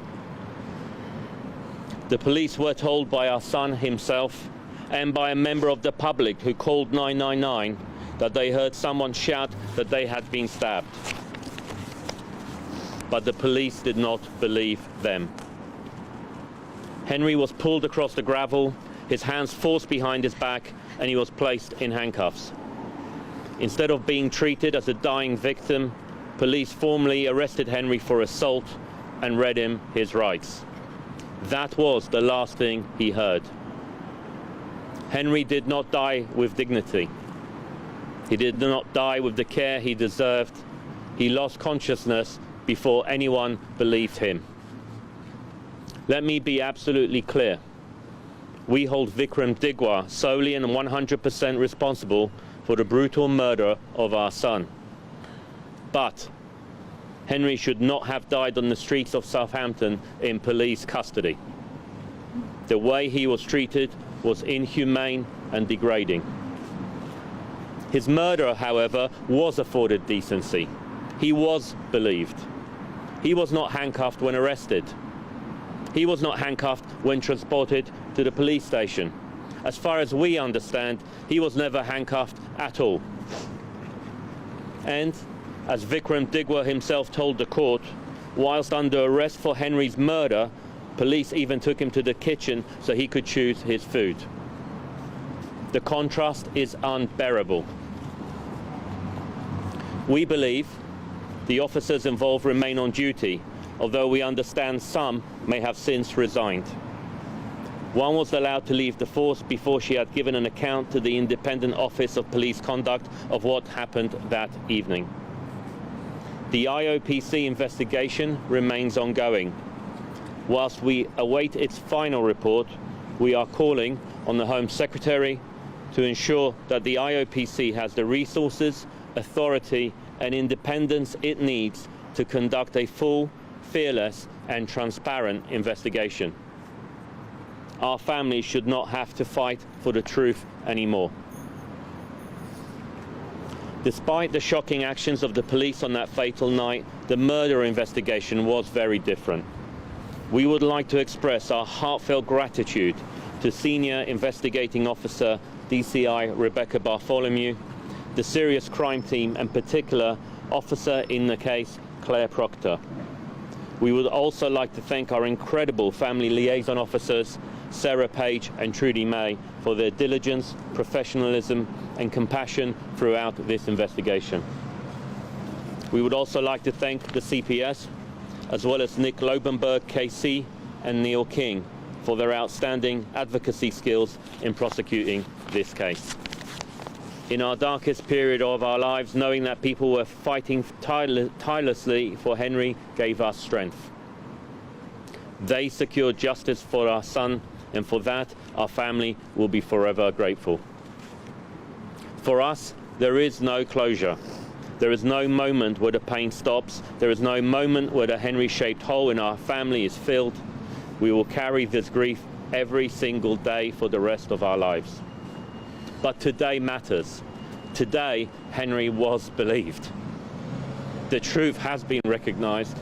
The police were told by our son himself and by a member of the public who called 999 that they heard someone shout that they had been stabbed. But the police did not believe them. Henry was pulled across the gravel, his hands forced behind his back, and he was placed in handcuffs. Instead of being treated as a dying victim, police formally arrested Henry for assault and read him his rights. That was the last thing he heard. Henry did not die with dignity. He did not die with the care he deserved. He lost consciousness before anyone believed him. Let me be absolutely clear. We hold Vikram Digwa solely and 100% responsible for the brutal murder of our son. But Henry should not have died on the streets of Southampton in police custody. The way he was treated was inhumane and degrading. His murderer, however, was afforded decency. He was believed. He was not handcuffed when arrested. He was not handcuffed when transported to the police station. As far as we understand, he was never handcuffed at all. And, as Vikram Digwa himself told the court, whilst under arrest for Henry's murder, police even took him to the kitchen so he could choose his food. The contrast is unbearable. We believe the officers involved remain on duty, although we understand some may have since resigned. One was allowed to leave the force before she had given an account to the Independent Office of Police Conduct of what happened that evening. The IOPC investigation remains ongoing. Whilst we await its final report, we are calling on the Home Secretary to ensure that the IOPC has the resources, authority and independence it needs to conduct a full, fearless and transparent investigation. Our families should not have to fight for the truth anymore. Despite the shocking actions of the police on that fatal night, the murder investigation was very different. We would like to express our heartfelt gratitude to Senior Investigating Officer DCI Rebecca Bartholomew, the Serious Crime Team, and particular officer in the case, Claire Proctor. We would also like to thank our incredible family liaison officers, Sarah Page and Trudy May, for their diligence, professionalism and compassion throughout this investigation. We would also like to thank the CPS, as well as Nick Lobenberg, KC and Neil King, for their outstanding advocacy skills in prosecuting this case. In our darkest period of our lives, knowing that people were fighting tirelessly for Henry gave us strength. They secured justice for our son, and for that, our family will be forever grateful. For us, there is no closure. There is no moment where the pain stops. There is no moment where the Henry-shaped hole in our family is filled. We will carry this grief every single day for the rest of our lives. But today matters. Today, Henry was believed. The truth has been recognized.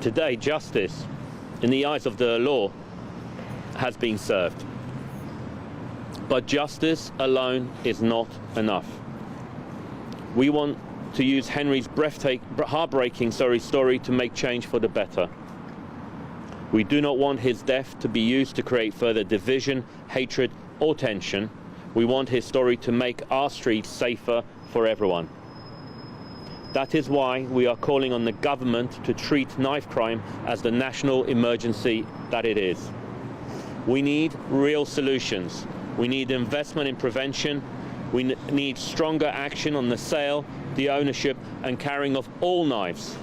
Today, justice, in the eyes of the law, has been served. But justice alone is not enough. We want to use Henry's heartbreaking story to make change for the better. We do not want his death to be used to create further division, hatred, or tension. We want his story to make our streets safer for everyone. That is why we are calling on the government to treat knife crime as the national emergency that it is. We need real solutions. We need investment in prevention. We need stronger action on the sale, the ownership and carrying of all knives.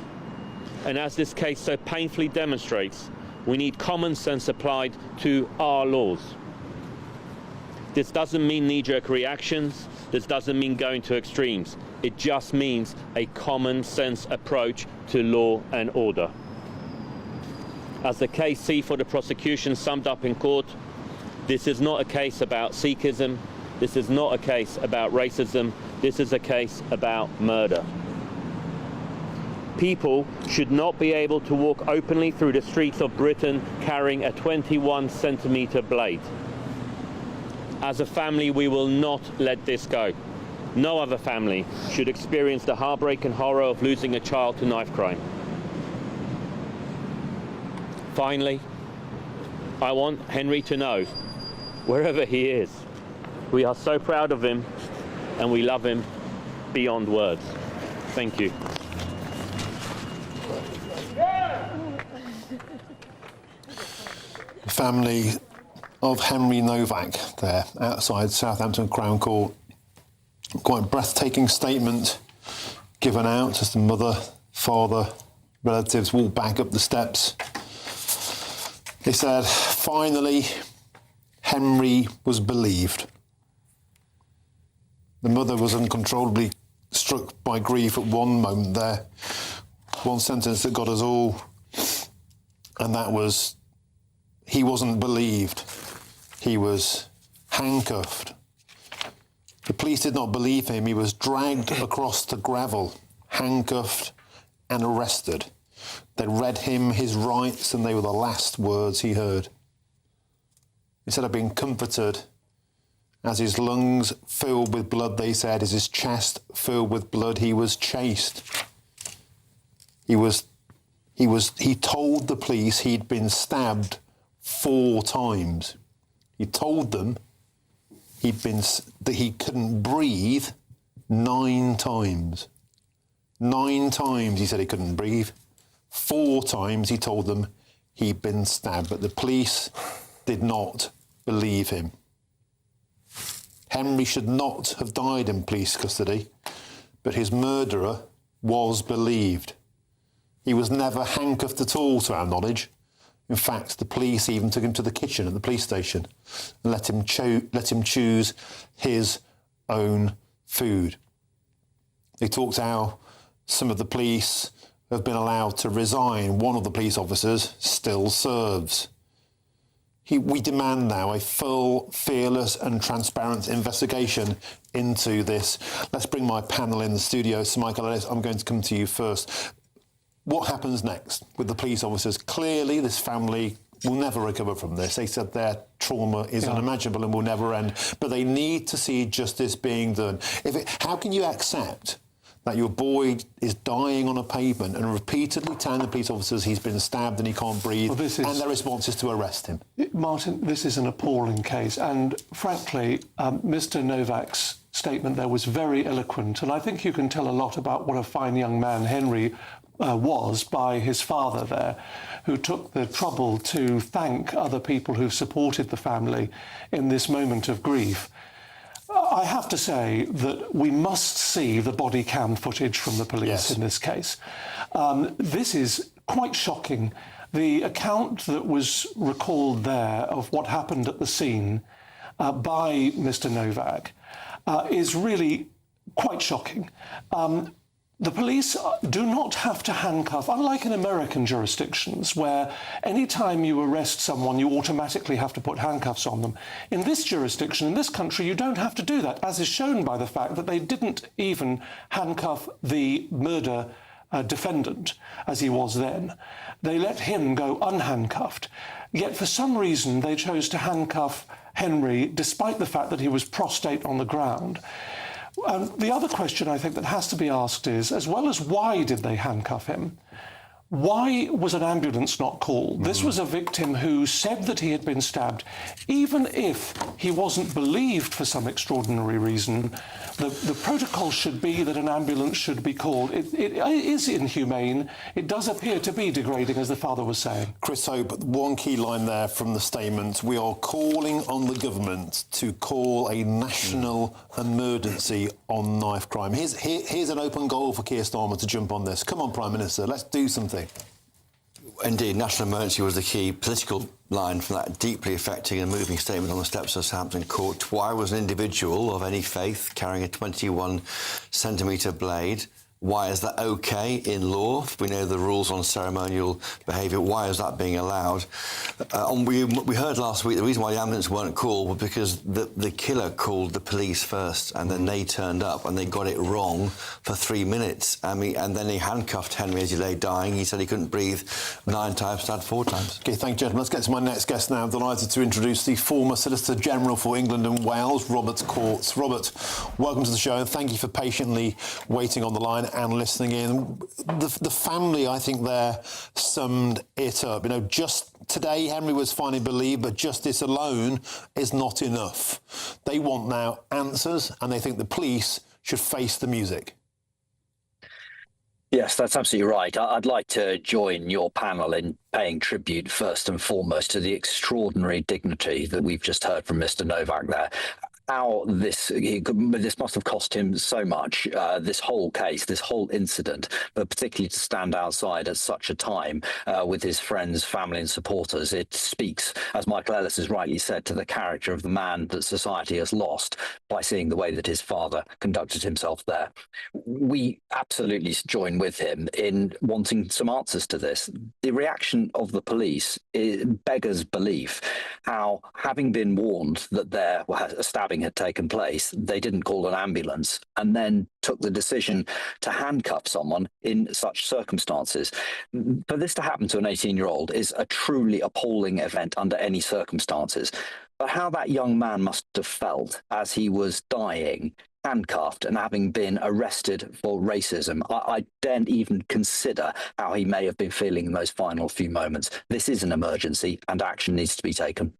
And as this case so painfully demonstrates, We need common sense applied to our laws. This doesn't mean knee-jerk reactions. This doesn't mean going to extremes. It just means a common sense approach to law and order. As the case C for the prosecution summed up in court, this is not a case about Sikhism. This is not a case about racism. This is a case about murder. People should not be able to walk openly through the streets of Britain carrying a 21-centimetre blade. As a family, we will not let this go. No other family should experience the heartbreak and horror of losing a child to knife crime. Finally, I want Henry to know, wherever he is, we are so proud of him and we love him beyond words. Thank you. The family of Henry Novak there outside Southampton Crown Court. Quite a breathtaking statement given out as the mother, father, relatives walked back up the steps. They said, finally, Henry was believed. The mother was uncontrollably struck by grief at one moment there. One sentence that got us all, and that was, he wasn't believed. He was handcuffed. The police did not believe him. He was dragged across the gravel, handcuffed and arrested. They read him his rights, and they were the last words he heard. Instead of being comforted, as his lungs filled with blood, they said, as his chest filled with blood, he was chased. He told the police he'd been stabbed 4 times. He told them that he couldn't breathe 9 times. 9 times he said he couldn't breathe. 4 times he told them he'd been stabbed, but the police did not believe him. Henry should not have died in police custody, but his murderer was believed. He was never handcuffed at all, to our knowledge. In fact, the police even took him to the kitchen at the police station and let him choose his own food. They talked how some of the police have been allowed to resign. One of the police officers still serves. We demand now a full, fearless and transparent investigation into this. Let's bring my panel in the studio. So, Michael Ellis, I'm going to come to you first. What happens next with the police officers? Clearly, this family will never recover from this. They said their trauma is unimaginable and will never end. But they need to see justice being done. How can you accept that your boy is dying on a pavement and repeatedly telling the police officers he's been stabbed and he can't breathe, and their response is to arrest him? Martin, this is an appalling case, and frankly, Mr. Novak's statement there was very eloquent, and I think you can tell a lot about what a fine young man Henry was by his father there, who took the trouble to thank other people who supported the family in this moment of grief. I have to say that we must see the body cam footage from the police in this case. This is quite shocking. The account that was recalled there of what happened at the scene by Mr. Novak is really quite shocking. The police do not have to handcuff, unlike in American jurisdictions, where any time you arrest someone, you automatically have to put handcuffs on them. In this jurisdiction, in this country, you don't have to do that, as is shown by the fact that they didn't even handcuff the murder defendant, as he was then. They let him go unhandcuffed. Yet, for some reason, they chose to handcuff Henry, despite the fact that he was prostrate on the ground. The other question I think that has to be asked is, as well as why did they handcuff him, why was an ambulance not called? This was a victim who said that he had been stabbed. Even if he wasn't believed for some extraordinary reason, the protocol should be that an ambulance should be called. It is inhumane. It does appear to be degrading, as the father was saying. Chris Hope, one key line there from the statement: we are calling on the government to call a national emergency on knife crime. Here's an open goal for Keir Starmer to jump on this. Come on, Prime Minister, let's do something. Indeed, national emergency was the key political line from that deeply affecting and moving statement on the steps of Southampton Court. Why was an individual of any faith carrying a 21-centimetre blade? Why is that OK in law? We know the rules on ceremonial behaviour. Why is that being allowed? We heard last week the reason why the ambulance weren't called was because the killer called the police first, and then they turned up and they got it wrong for 3 minutes. And then they handcuffed Henry as he lay dying. He said he couldn't breathe 9 times, died 4 times. OK, thank you, gentlemen. Let's get to my next guest now. I'm delighted to introduce the former Solicitor General for England and Wales, Robert Courts. Robert, welcome to the show, and thank you for patiently waiting on the line and listening in. The family, I think, there summed it up. You know, just today Henry was finally believed, but just this alone is not enough. They want now answers, and they think the police should face the music. Yes, that's absolutely right. I'd like to join your panel in paying tribute first and foremost to the extraordinary dignity that we've just heard from Mr. Novak there. How this must have cost him so much, this whole case, this whole incident, but particularly to stand outside at such a time with his friends, family and supporters. It speaks, as Michael Ellis has rightly said, to the character of the man that society has lost by seeing the way that his father conducted himself there. We absolutely join with him in wanting some answers to this. The reaction of the police beggars belief. How, having been warned that there was a stabbing had taken place, they didn't call an ambulance and then took the decision to handcuff someone in such circumstances. For this to happen to an 18-year-old is a truly appalling event under any circumstances. But how that young man must have felt as he was dying, handcuffed and having been arrested for racism, I daren't even consider how he may have been feeling in those final few moments. This is an emergency and action needs to be taken.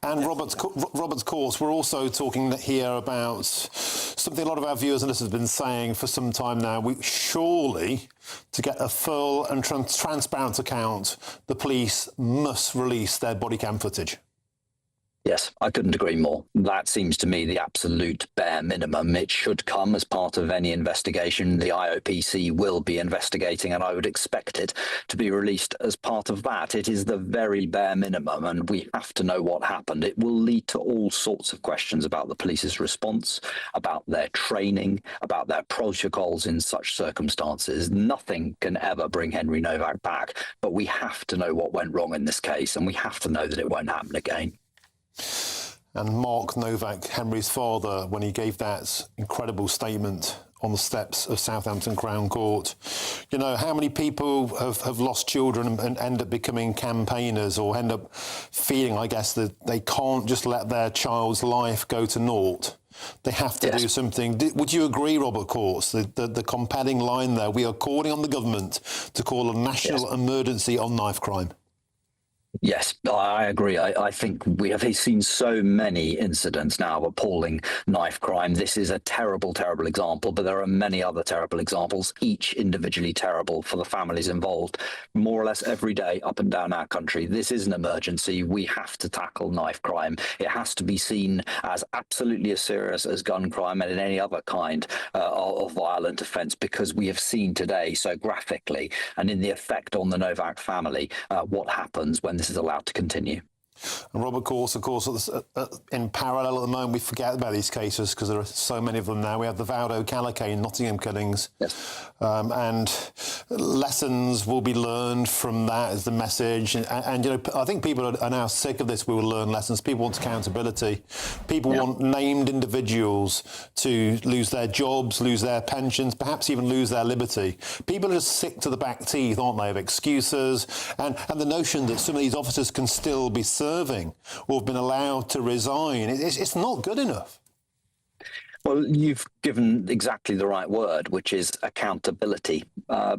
And Robert's Courts, we're also talking here about something a lot of our viewers and listeners have been saying for some time now. We surely, to get a full and transparent account, the police must release their body cam footage. Yes, I couldn't agree more. That seems to me the absolute bare minimum. It should come as part of any investigation. The IOPC will be investigating, and I would expect it to be released as part of that. It is the very bare minimum, and we have to know what happened. It will lead to all sorts of questions about the police's response, about their training, about their protocols in such circumstances. Nothing can ever bring Henry Novak back, but we have to know what went wrong in this case, and we have to know that it won't happen again. And Mark Novak, Henry's father, when he gave that incredible statement on the steps of Southampton Crown Court, you know, how many people have lost children and end up becoming campaigners or end up feeling, I guess, that they can't just let their child's life go to naught. They have to do something. Would you agree, Robert Courts, the compelling line there? We are calling on the government to call a national emergency on knife crime. Yes, I agree. I think we have seen so many incidents now of appalling knife crime. This is a terrible, terrible example, but there are many other terrible examples, each individually terrible for the families involved, more or less every day up and down our country. This is an emergency. We have to tackle knife crime. It has to be seen as absolutely as serious as gun crime and any other kind of violent offence, because we have seen today so graphically and in the effect on the Novak family what happens when this is allowed to continue. And Robert Courts, of course, in parallel at the moment, we forget about these cases because there are so many of them now. We have the Vaudo Callacane Nottingham killings. Yes. And lessons will be learned from that is the message. And, you know, I think people are now sick of this. We will learn lessons. People want accountability. People want named individuals to lose their jobs, lose their pensions, perhaps even lose their liberty. People are just sick to the back teeth, aren't they, of excuses and the notion that some of these officers can still be serving or have been allowed to resign. It's not good enough. Well, you've given exactly the right word, which is accountability.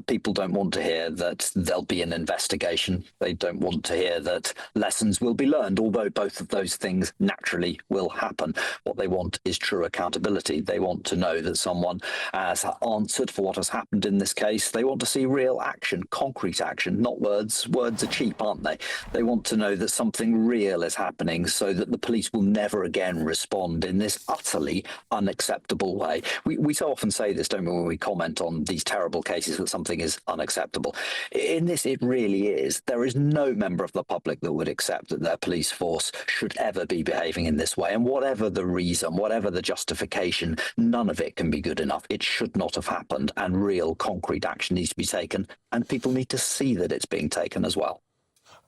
People don't want to hear that there'll be an investigation. They don't want to hear that lessons will be learned, although both of those things naturally will happen. What they want is true accountability. They want to know that someone has answered for what has happened in this case. They want to see real action, concrete action, not words. Words are cheap, aren't they? They want to know that something real is happening so that the police will never again respond in this utterly unacceptable unacceptable way. We so often say this, don't we, when we comment on these terrible cases, that something is unacceptable. In this, it really is. There is no member of the public that would accept that their police force should ever be behaving in this way. And whatever the reason, whatever the justification, none of it can be good enough. It should not have happened, and real concrete action needs to be taken, and people need to see that it's being taken as well.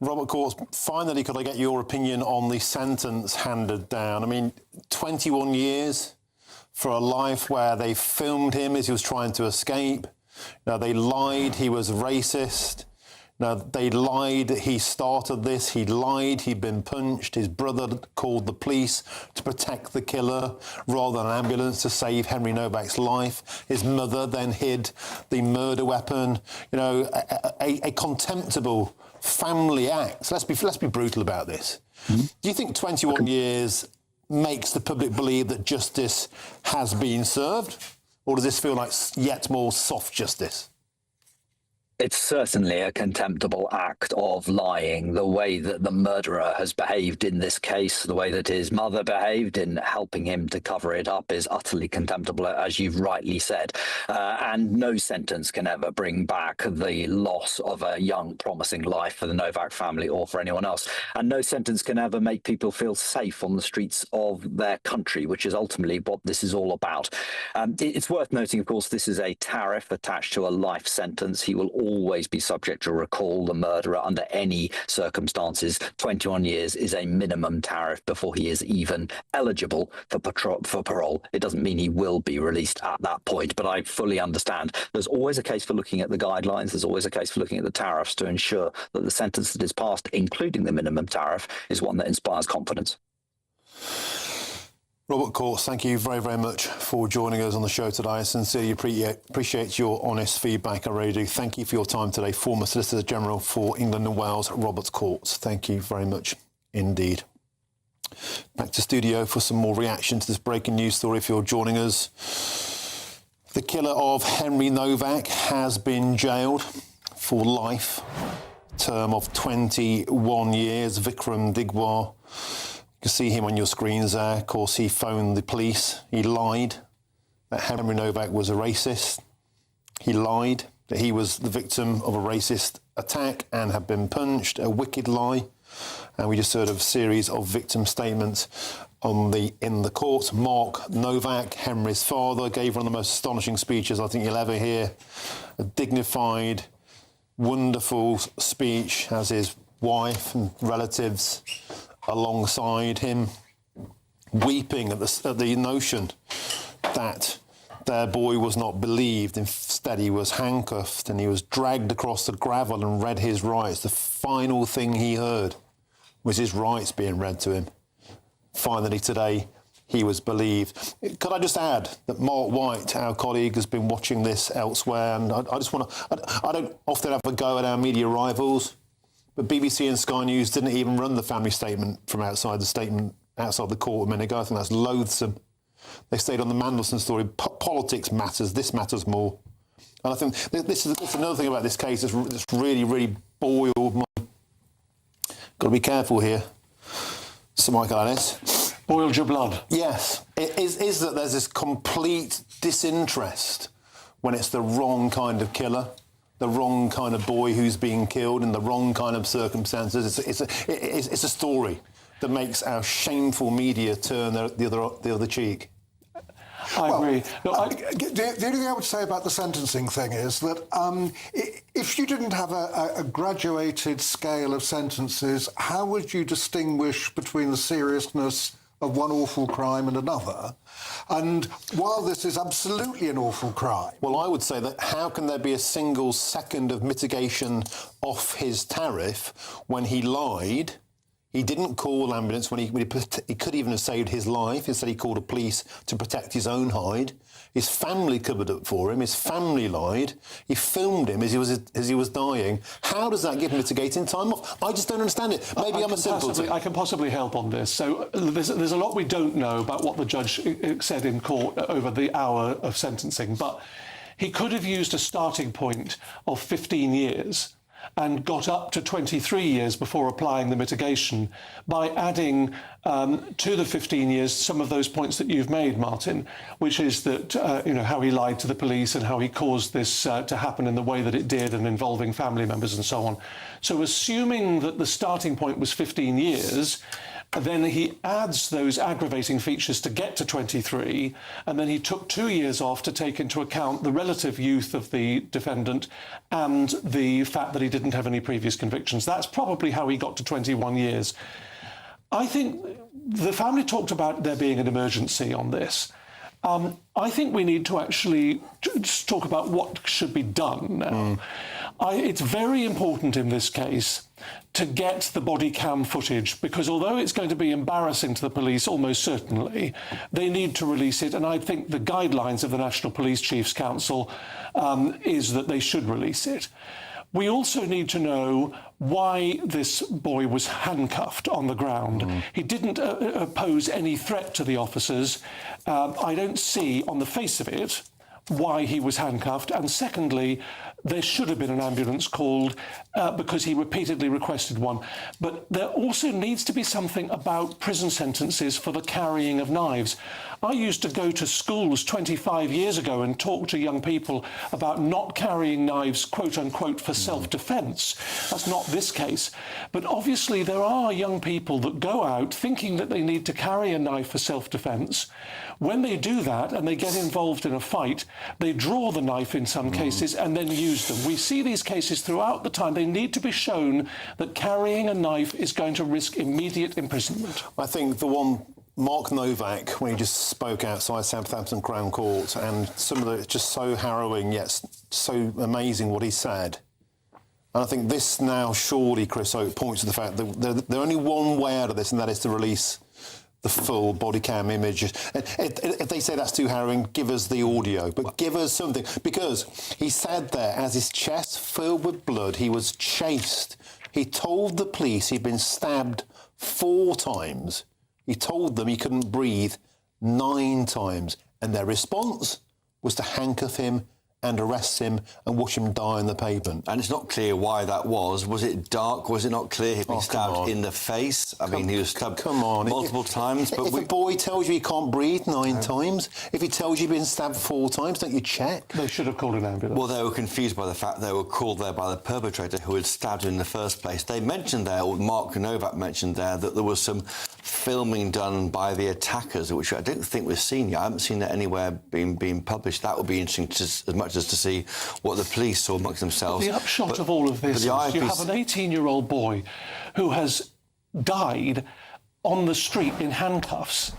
Robert Courts, finally, could I get your opinion on the sentence handed down? I mean, 21 years for a life where they filmed him as he was trying to escape. Now, they lied he was racist. Now, they lied he started this. He lied he'd been punched. His brother called the police to protect the killer rather than an ambulance to save Henry Novak's life. His mother then hid the murder weapon. You know, a contemptible family act. So let's be brutal about this. Do you think 21 years makes the public believe that justice has been served? Or does this feel like yet more soft justice? It's certainly a contemptible act of lying. The way that the murderer has behaved in this case, the way that his mother behaved in helping him to cover it up, is utterly contemptible, as you've rightly said. And no sentence can ever bring back the loss of a young, promising life for the Novak family or for anyone else. And no sentence can ever make people feel safe on the streets of their country, which is ultimately what this is all about. It's worth noting, of course, this is a tariff attached to a life sentence. He will always be subject to recall, the murderer, under any circumstances. 21 years is a minimum tariff before he is even eligible for parole. It doesn't mean he will be released at that point, but I fully understand. There's always a case for looking at the guidelines. There's always a case for looking at the tariffs to ensure that the sentence that is passed, including the minimum tariff, is one that inspires confidence. Robert Courts, thank you very, very much for joining us on the show today. I sincerely appreciate your honest feedback. I really do. Thank you for your time today. Former Solicitor General for England and Wales, Robert Courts. Thank you very much indeed. Back to studio for some more reaction to this breaking news story if you're joining us. The killer of Henry Novak has been jailed for life, term of 21 years. Vikram Digwar. You can see him on your screens there. Of course, he phoned the police. He lied that Henry Novak was a racist. He lied that he was the victim of a racist attack and had been punched, a wicked lie. And we just heard a series of victim statements in the court. Mark Novak, Henry's father, gave one of the most astonishing speeches I think you'll ever hear. A dignified, wonderful speech as his wife and relatives alongside him, weeping at the notion that their boy was not believed. Instead, he was handcuffed and he was dragged across the gravel and read his rights. The final thing he heard was his rights being read to him. Finally, today, he was believed. Could I just add that Mark White, our colleague, has been watching this elsewhere, and I just want to... I don't often have a go at our media rivals, but BBC and Sky News didn't even run the family statement from outside the court a minute ago. I think that's loathsome. They stayed on the Mandelson story. Politics matters. This matters more. And I think this is another thing about this case that's really, really boiled my... Got to be careful here, Sir Michael Ellis. Boiled your blood. Yes. It is that there's this complete disinterest when it's the wrong kind of killer, the wrong kind of boy who's being killed in the wrong kind of circumstances. It's a story that makes our shameful media turn the other cheek. I agree. No, the only thing I would say about the sentencing thing is that if you didn't have a graduated scale of sentences, how would you distinguish between the seriousness of one awful crime and another? And while this is absolutely an awful crime... Well, I would say that how can there be a single second of mitigation off his tariff when he lied? He didn't call ambulance when he could even have saved his life. Instead, he called the police to protect his own hide. His family covered up for him. His family lied. He filmed him as he was dying. How does that give mitigating time off? I just don't understand it. Maybe I'm a simpleton. I can possibly help on this. So there's a lot we don't know about what the judge said in court over the hour of sentencing, but he could have used a starting point of 15 years and got up to 23 years before applying the mitigation by adding to the 15 years some of those points that you've made, Martin, which is that, how he lied to the police and how he caused this to happen in the way that it did and involving family members and so on. So assuming that the starting point was 15 years, then he adds those aggravating features to get to 23, and then he took 2 years off to take into account the relative youth of the defendant and the fact that he didn't have any previous convictions. That's probably how he got to 21 years. I think the family talked about there being an emergency on this. I think we need to actually just talk about what should be done now. It's very important in this case to get the body cam footage, because although it's going to be embarrassing to the police, almost certainly, they need to release it. And I think the guidelines of the National Police Chiefs Council is that they should release it. We also need to know why this boy was handcuffed on the ground. He didn't pose any threat to the officers. I don't see on the face of it why he was handcuffed. And secondly, there should have been an ambulance called because he repeatedly requested one. But there also needs to be something about prison sentences for the carrying of knives. I used to go to schools 25 years ago and talk to young people about not carrying knives, quote unquote, for self-defense. That's not this case. But obviously there are young people that go out thinking that they need to carry a knife for self-defense. When they do that and they get involved in a fight, they draw the knife in some cases and then use them. We see these cases throughout the time. They need to be shown that carrying a knife is going to risk immediate imprisonment. I think the one, Mark Novak, when he just spoke outside Southampton Crown Court, and some of it's just so harrowing yet so amazing what he said. And I think this now surely, Chris Oak, points to the fact that there's only one way out of this, and that is to release the full body cam image. If they say that's too harrowing, give us the audio, but give us something. Because he said there, as his chest filled with blood, he was chased. He told the police he'd been stabbed 4 times. He told them he couldn't breathe 9 times. And their response was to handcuff him and arrest him and watch him die on the pavement. And it's not clear why that was. Was it dark? Was it not clear he'd been stabbed in the face? I mean, he was stabbed multiple times. But if a boy tells you he can't breathe 9 times, if he tells you you've been stabbed 4 times, don't you check? They should have called an ambulance. Well, they were confused by the fact they were called there by the perpetrator who had stabbed him in the first place. They mentioned there, or Mark Novak mentioned there, that there was some filming done by the attackers, which I don't think we've seen yet. I haven't seen that anywhere being published. That would be interesting as much as to see what the police saw amongst themselves. But the upshot of all of this is you have an 18-year-old boy who has died on the street in handcuffs,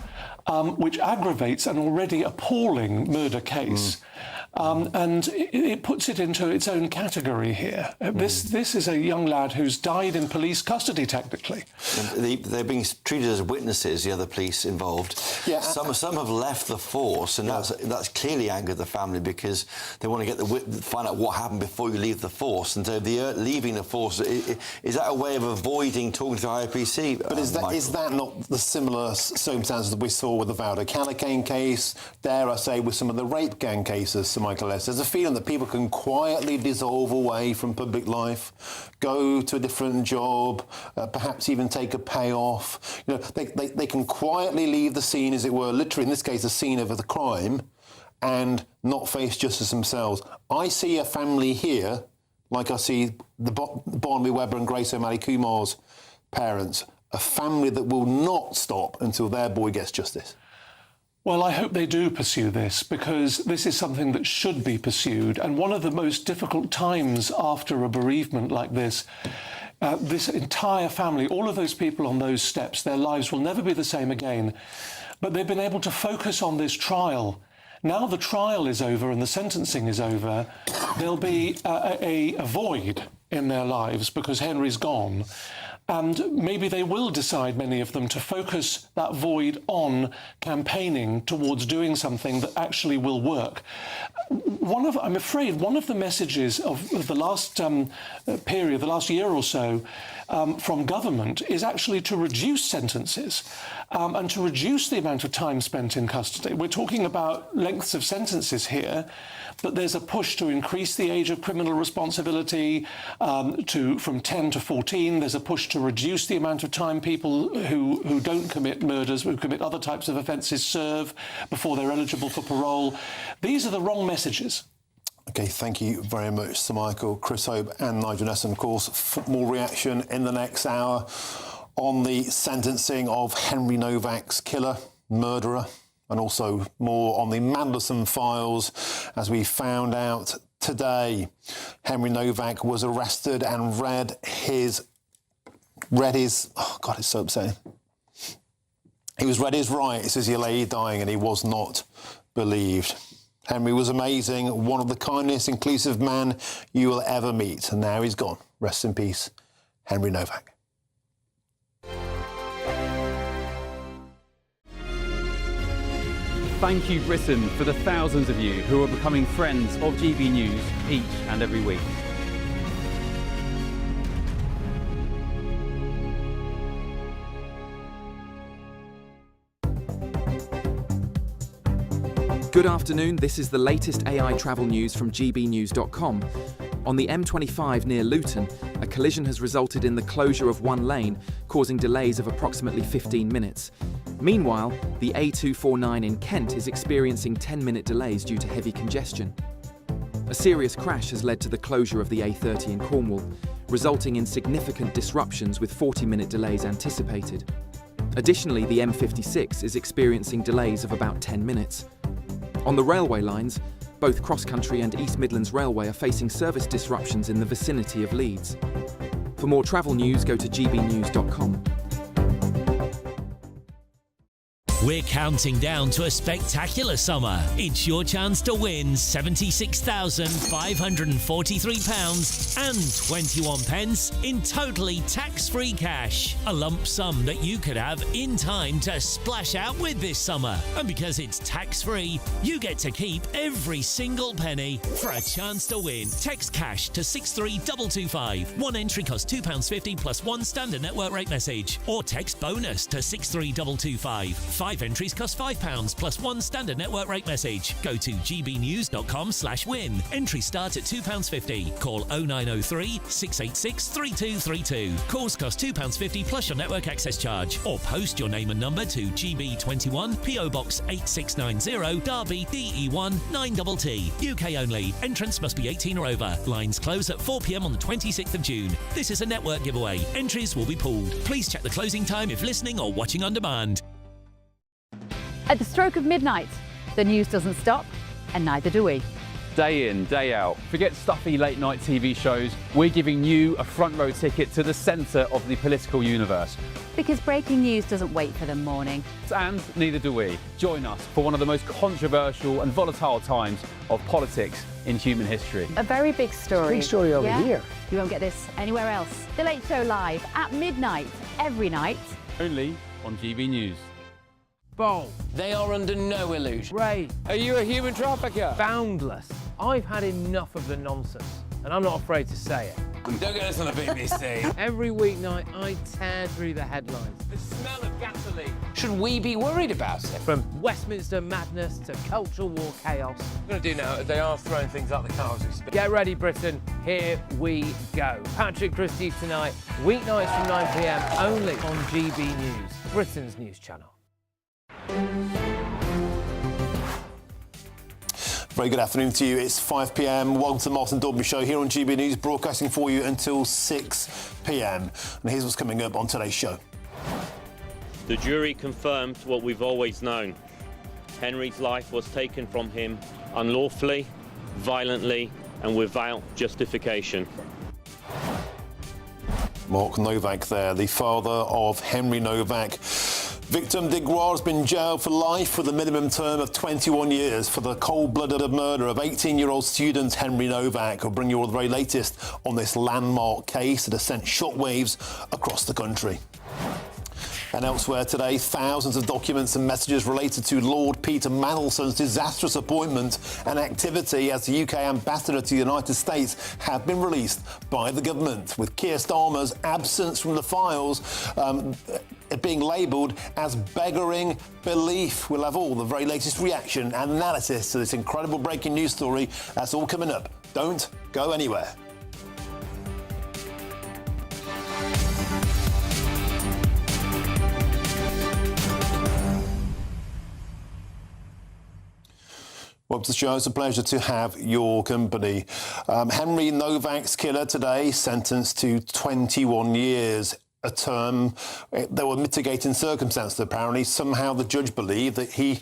which aggravates an already appalling murder case. And it puts it into its own category here. This is a young lad who's died in police custody, technically. They're being treated as witnesses, the other police involved. Yeah, some have left the force, and that's clearly angered the family because they want to find out what happened before you leave the force. And so leaving the force, is that a way of avoiding talking to IOPC? But is that not the similar circumstances that we saw with the Valdo Callaghan case, dare I say, with some of the rape gang cases, Sir Michael S? There's a feeling that people can quietly dissolve away from public life, go to a different job, perhaps even take a payoff. They can quietly leave the scene, as it were, literally in this case, the scene of the crime, and not face justice themselves. I see a family here, like I see the Barnaby Webber and Grace O'Malley Kumar's parents, a family that will not stop until their boy gets justice. Well, I hope they do pursue this, because this is something that should be pursued. And one of the most difficult times after a bereavement like this, this entire family, all of those people on those steps, their lives will never be the same again. But they've been able to focus on this trial. Now the trial is over and the sentencing is over, there'll be a void in their lives because Henry's gone. And maybe they will decide, many of them, to focus that void on campaigning towards doing something that actually will work. I'm afraid one of the messages of the last period, the last year or so, from government is actually to reduce sentences and to reduce the amount of time spent in custody. We're talking about lengths of sentences here, but there's a push to increase the age of criminal responsibility from 10 to 14. There's a push to reduce the amount of time people who don't commit murders, who commit other types of offences, serve before they're eligible for parole. These are the wrong messages. OK, thank you very much, Sir Michael, Chris Hope and Nigel Nesson. Of course, more reaction in the next hour on the sentencing of Henry Novak's killer, murderer, and also more on the Mandelson files. As we found out today, Henry Novak was arrested and read his, oh God, it's so upsetting. He was read his rights as he lay dying, and he was not believed. Henry was amazing, one of the kindest, inclusive men you will ever meet. And now he's gone. Rest in peace, Henry Novak. Thank you, Britain, for the thousands of you who are becoming friends of GB News each and every week. Good afternoon, this is the latest AI travel news from GBNews.com. On the M25 near Luton, a collision has resulted in the closure of one lane, causing delays of approximately 15 minutes. Meanwhile, the A249 in Kent is experiencing 10-minute delays due to heavy congestion. A serious crash has led to the closure of the A30 in Cornwall, resulting in significant disruptions with 40-minute delays anticipated. Additionally, the M56 is experiencing delays of about 10 minutes. On the railway lines, both Cross Country and East Midlands Railway are facing service disruptions in the vicinity of Leeds. For more travel news, go to gbnews.com. We're counting down to a spectacular summer. It's your chance to win £76,543 and 21 pence in totally tax-free cash. A lump sum that you could have in time to splash out with this summer. And because it's tax-free, you get to keep every single penny. For a chance to win, text cash to 63225. One entry costs £2.50 plus one standard network rate message. Or text bonus to 63225. 5 entries cost £5 plus one standard network rate message. Go to gbnews.com/win. Entries start at £2.50. Call 0903 686 3232. Calls cost £2.50 plus your network access charge. Or post your name and number to GB21 PO Box 8690 Derby DE1 9TT. UK only. Entrance must be 18 or over. Lines close at 4 p.m. on the 26th of June. This is a network giveaway. Entries will be pooled. Please check the closing time if listening or watching on demand. At the stroke of midnight, the news doesn't stop, and neither do we. Day in, day out. Forget stuffy late night TV shows. We're giving you a front row ticket to the centre of the political universe. Because breaking news doesn't wait for the morning. And neither do we. Join us for one of the most controversial and volatile times of politics in human history. A very big story. Big story over here. You won't get this anywhere else. The Late Show live at midnight, every night. Only on GB News. Bold. They are under no illusion. Ray, Are you a human trafficker? boundless. I've had enough of the nonsense, and I'm not afraid to say it. Don't get us on the BBC. Every weeknight, I tear through the headlines. The smell of gasoline. Should we be worried about it? From Westminster madness to cultural war chaos. What we're going to do now, they are throwing things out the car as we speak. Get ready, Britain. Here we go. Patrick Christie's tonight, weeknights from 9 p.m. only on GB News, Britain's news channel. Very good afternoon to you. It's 5 p.m. Welcome to the Martin Daubney Show here on GB News, broadcasting for you until 6 p.m. And here's what's coming up on today's show. The jury confirmed what we've always known. Henry's life was taken from him unlawfully, violently, and without justification. Mark Novak there, the father of Henry Novak. Victim Digwar has been jailed for life with a minimum term of 21 years for the cold-blooded murder of 18-year-old student Henry Novak. We'll bring you all the very latest on this landmark case that has sent shockwaves across the country. And elsewhere today, thousands of documents and messages related to Lord Peter Mandelson's disastrous appointment and activity as the UK ambassador to the United States have been released by the government, with Keir Starmer's absence from the files being labelled as beggaring belief. We'll have all the very latest reaction and analysis to this incredible breaking news story. That's all coming up. Don't go anywhere. Welcome to the show. It's a pleasure to have your company. Henry Novak's killer today sentenced to 21 years. A term. There were mitigating circumstances, apparently. Somehow the judge believed that he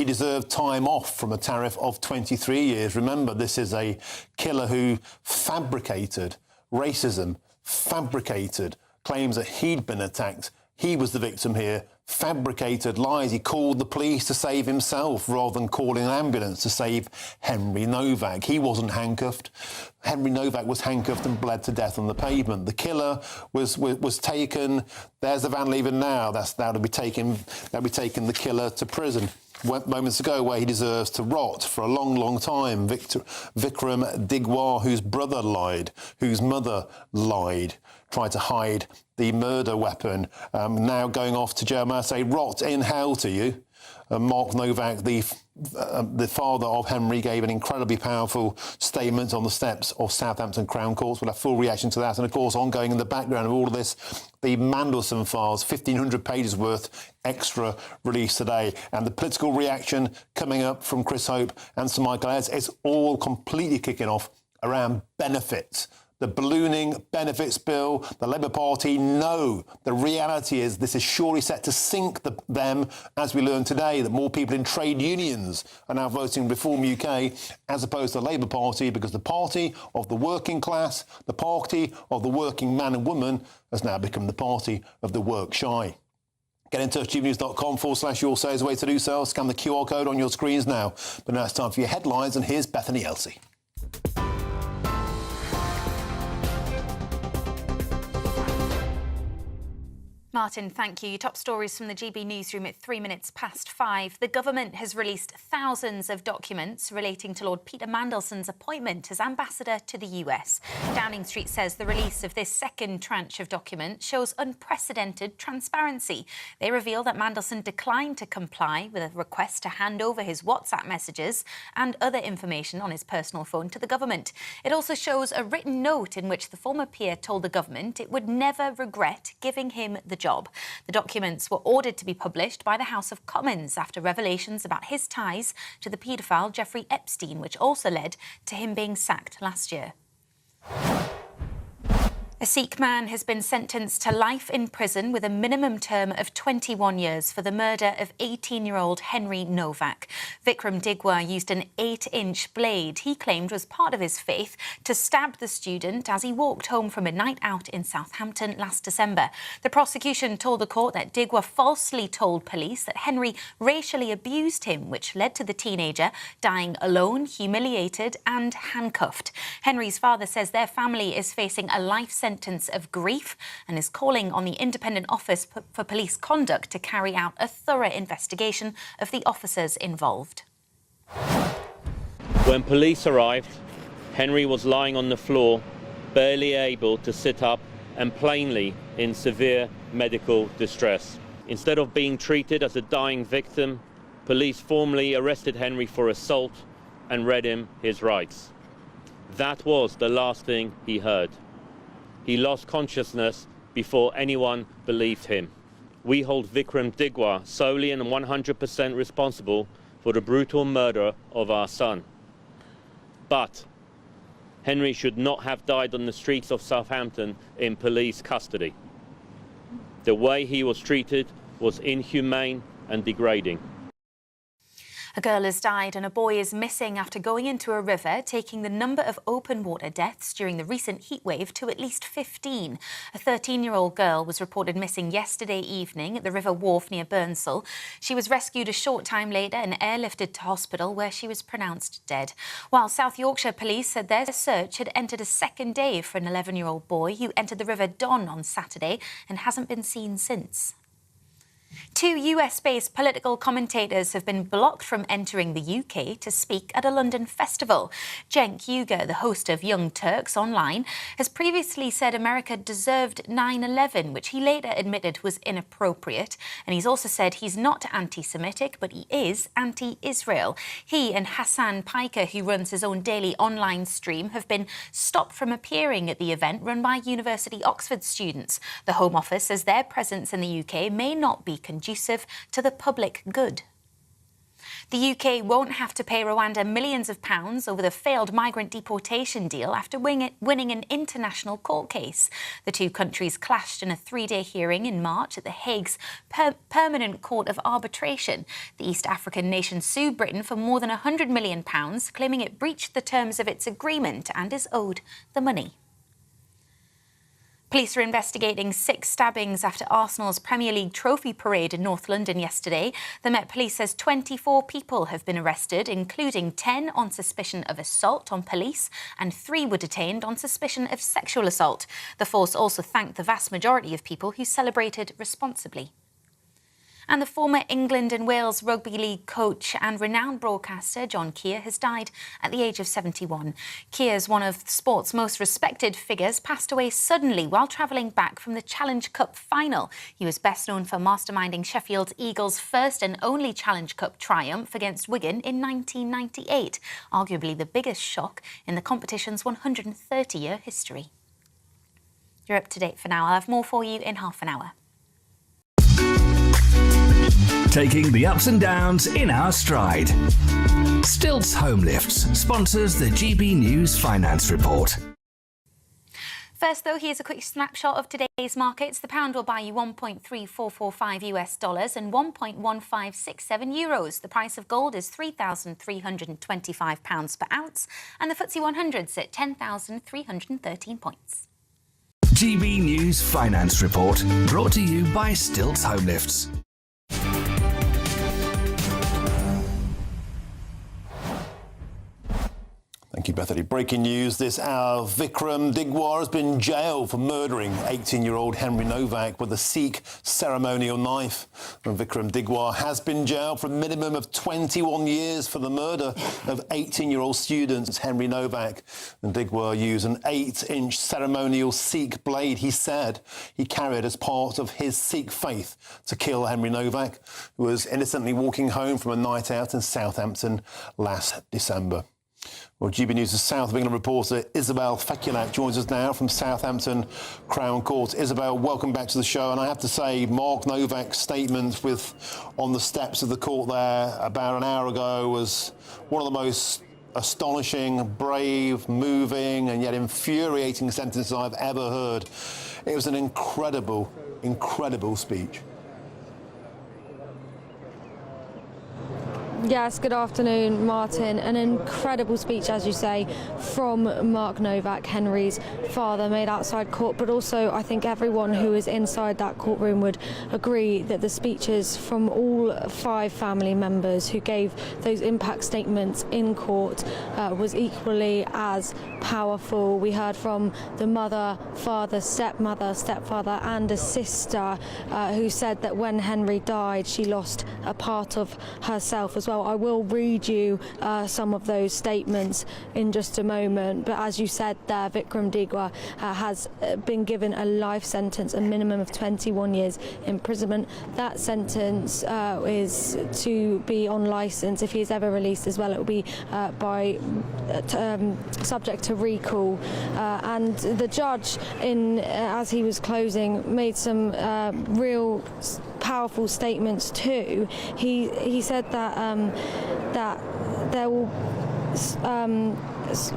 deserved time off from a tariff of 23 years. Remember, this is a killer who fabricated racism, fabricated claims that he'd been attacked. He was the victim here. Fabricated lies. He called the police to save himself rather than calling an ambulance to save Henry Novak. He wasn't handcuffed. Henry Novak was handcuffed and bled to death on the pavement. The killer was taken. There's the van leaving now. That'll be taking the killer to prison. Moments ago, where he deserves to rot for a long, long time. Vikram Digwar, whose brother lied, whose mother lied, tried to hide the murder weapon, now going off to jail. I say, rot in hell to you. Mark Novak, the father of Henry, gave an incredibly powerful statement on the steps of Southampton Crown Courts. We'll have full reaction to that. And, of course, ongoing in the background of all of this, the Mandelson files, 1,500 pages worth extra released today. And the political reaction coming up from Chris Hope and Sir Michael Ayres is all completely kicking off around benefits. The ballooning benefits bill, the Labour Party know the reality is this is surely set to sink them, as we learned today, that more people in trade unions are now voting Reform UK as opposed to the Labour Party, because the party of the working class, the party of the working man and woman has now become the party of the work shy. Get in touch, gbnews.com/your say is the way to do so. Scan the QR code on your screens now. But now it's time for your headlines, and here's Bethany Elsey. Martin, thank you. Your top stories from the GB newsroom at 5:03. The government has released thousands of documents relating to Lord Peter Mandelson's appointment as ambassador to the US. Downing Street says the release of this second tranche of documents shows unprecedented transparency. They reveal that Mandelson declined to comply with a request to hand over his WhatsApp messages and other information on his personal phone to the government. It also shows a written note in which the former peer told the government it would never regret giving him the job. The documents were ordered to be published by the House of Commons after revelations about his ties to the paedophile Jeffrey Epstein, which also led to him being sacked last year. A Sikh man has been sentenced to life in prison with a minimum term of 21 years for the murder of 18-year-old Henry Novak. Vikram Digwar used an 8-inch blade he claimed was part of his faith to stab the student as he walked home from a night out in Southampton last December. The prosecution told the court that Digwar falsely told police that Henry racially abused him, which led to the teenager dying alone, humiliated and handcuffed. Henry's father says their family is facing a life sentence of grief and is calling on the Independent Office for Police Conduct to carry out a thorough investigation of the officers involved. When police arrived, Henry was lying on the floor, barely able to sit up and plainly in severe medical distress. Instead of being treated as a dying victim, police formally arrested Henry for assault and read him his rights. That was the last thing he heard. He lost consciousness before anyone believed him. We hold Vikram Digwar solely and 100% responsible for the brutal murder of our son. But Henry should not have died on the streets of Southampton in police custody. The way he was treated was inhumane and degrading. A girl has died and a boy is missing after going into a river, taking the number of open water deaths during the recent heatwave to at least 15. A 13-year-old girl was reported missing yesterday evening at the River Wharfe near Burnsall. She was rescued a short time later and airlifted to hospital, where she was pronounced dead. While South Yorkshire police said their search had entered a second day for an 11-year-old boy who entered the River Don on Saturday and hasn't been seen since. Two US-based political commentators have been blocked from entering the UK to speak at a London festival. Cenk Uygur, the host of Young Turks Online, has previously said America deserved 9/11, which he later admitted was inappropriate. And he's also said he's not anti-Semitic, but he is anti-Israel. He and Hassan Piker, who runs his own daily online stream, have been stopped from appearing at the event run by University Oxford students. The Home Office says their presence in the UK may not be conducive to the public good. The UK won't have to pay Rwanda millions of pounds over the failed migrant deportation deal after winning an international court case. The two countries clashed in a 3-day hearing in March at The Hague's Permanent Court of Arbitration. The East African nation sued Britain for more than £100 million, claiming it breached the terms of its agreement and is owed the money. Police are investigating 6 stabbings after Arsenal's Premier League trophy parade in North London yesterday. The Met Police says 24 people have been arrested, including 10 on suspicion of assault on police, and 3 were detained on suspicion of sexual assault. The force also thanked the vast majority of people who celebrated responsibly. And the former England and Wales Rugby League coach and renowned broadcaster John Keir has died at the age of 71. Keir's one of sport's most respected figures passed away suddenly while travelling back from the Challenge Cup final. He was best known for masterminding Sheffield Eagles' first and only Challenge Cup triumph against Wigan in 1998, arguably the biggest shock in the competition's 130-year history. You're up to date for now. I'll have more for you in half an hour. Taking the ups and downs in our stride. Stilts Home Lifts sponsors the GB News Finance Report. First, though, here's a quick snapshot of today's markets. The pound will buy you $1.3445 US dollars and 1.1567 euros. The price of gold is £3,325 per ounce, and the FTSE 100 is at 10,313 points. GB News Finance Report, brought to you by Stilts Home Lifts. Thank you, Bethany. Breaking news this hour. Vikram Digwar has been jailed for murdering 18-year-old Henry Novak with a Sikh ceremonial knife. And Vikram Digwar has been jailed for a minimum of 21 years for the murder of 18-year-old student Henry Novak. And Digwar used an 8-inch ceremonial Sikh blade, he said, he carried as part of his Sikh faith to kill Henry Novak, who was innocently walking home from a night out in Southampton last December. Well, GB News' South of England reporter Isabel Fekulak joins us now from Southampton Crown Court. Isabel, welcome back to the show. And I have to say, Mark Novak's statement on the steps of the court there about an hour ago was one of the most astonishing, brave, moving and yet infuriating sentences I've ever heard. It was an incredible, incredible speech. Yes, good afternoon, Martin. An incredible speech, as you say, from Mark Novak, Henry's father, made outside court, but also I think everyone who is inside that courtroom would agree that the speeches from all 5 family members who gave those impact statements in court was equally as powerful. We heard from the mother, father, stepfather and a sister who said that when Henry died, she lost a part of herself as well. I will read you some of those statements in just a moment, but as you said there, Vikram Digwar has been given a life sentence, a minimum of 21 years imprisonment. That sentence is to be on licence. If he is ever released as well, it will be subject to recall. And the judge, as he was closing, made some real powerful statements too. He said that there will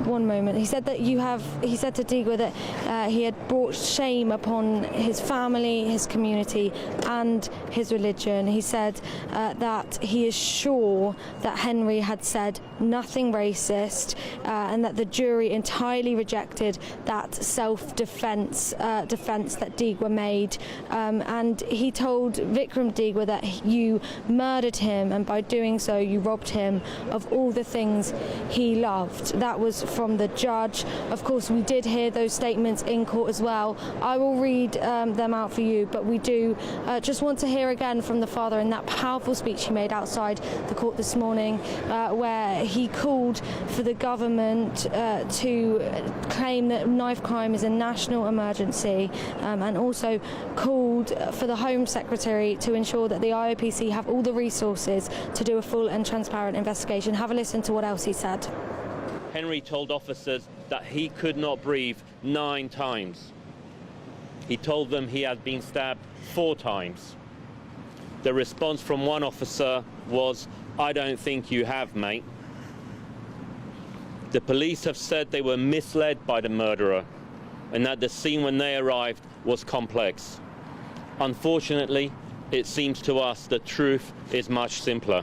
one moment. He said that he said to Digwar that he had brought shame upon his family, his community and his religion. He said that he is sure that Henry had said nothing racist and that the jury entirely rejected that self-defense defense that Digwar made. And he told Vikram Digwar that you murdered him, and by doing so you robbed him of all the things he loved. That that was from the judge. Of course, we did hear those statements in court as well. I will read them out for you, but we do just want to hear again from the father in that powerful speech he made outside the court this morning, where he called for the government to claim that knife crime is a national emergency, and also called for the Home Secretary to ensure that the IOPC have all the resources to do a full and transparent investigation. Have a listen to what else he said. Henry told officers that he could not breathe 9 times. He told them he had been stabbed 4 times. The response from one officer was, "I don't think you have, mate." The police have said they were misled by the murderer and that the scene when they arrived was complex. Unfortunately, it seems to us the truth is much simpler.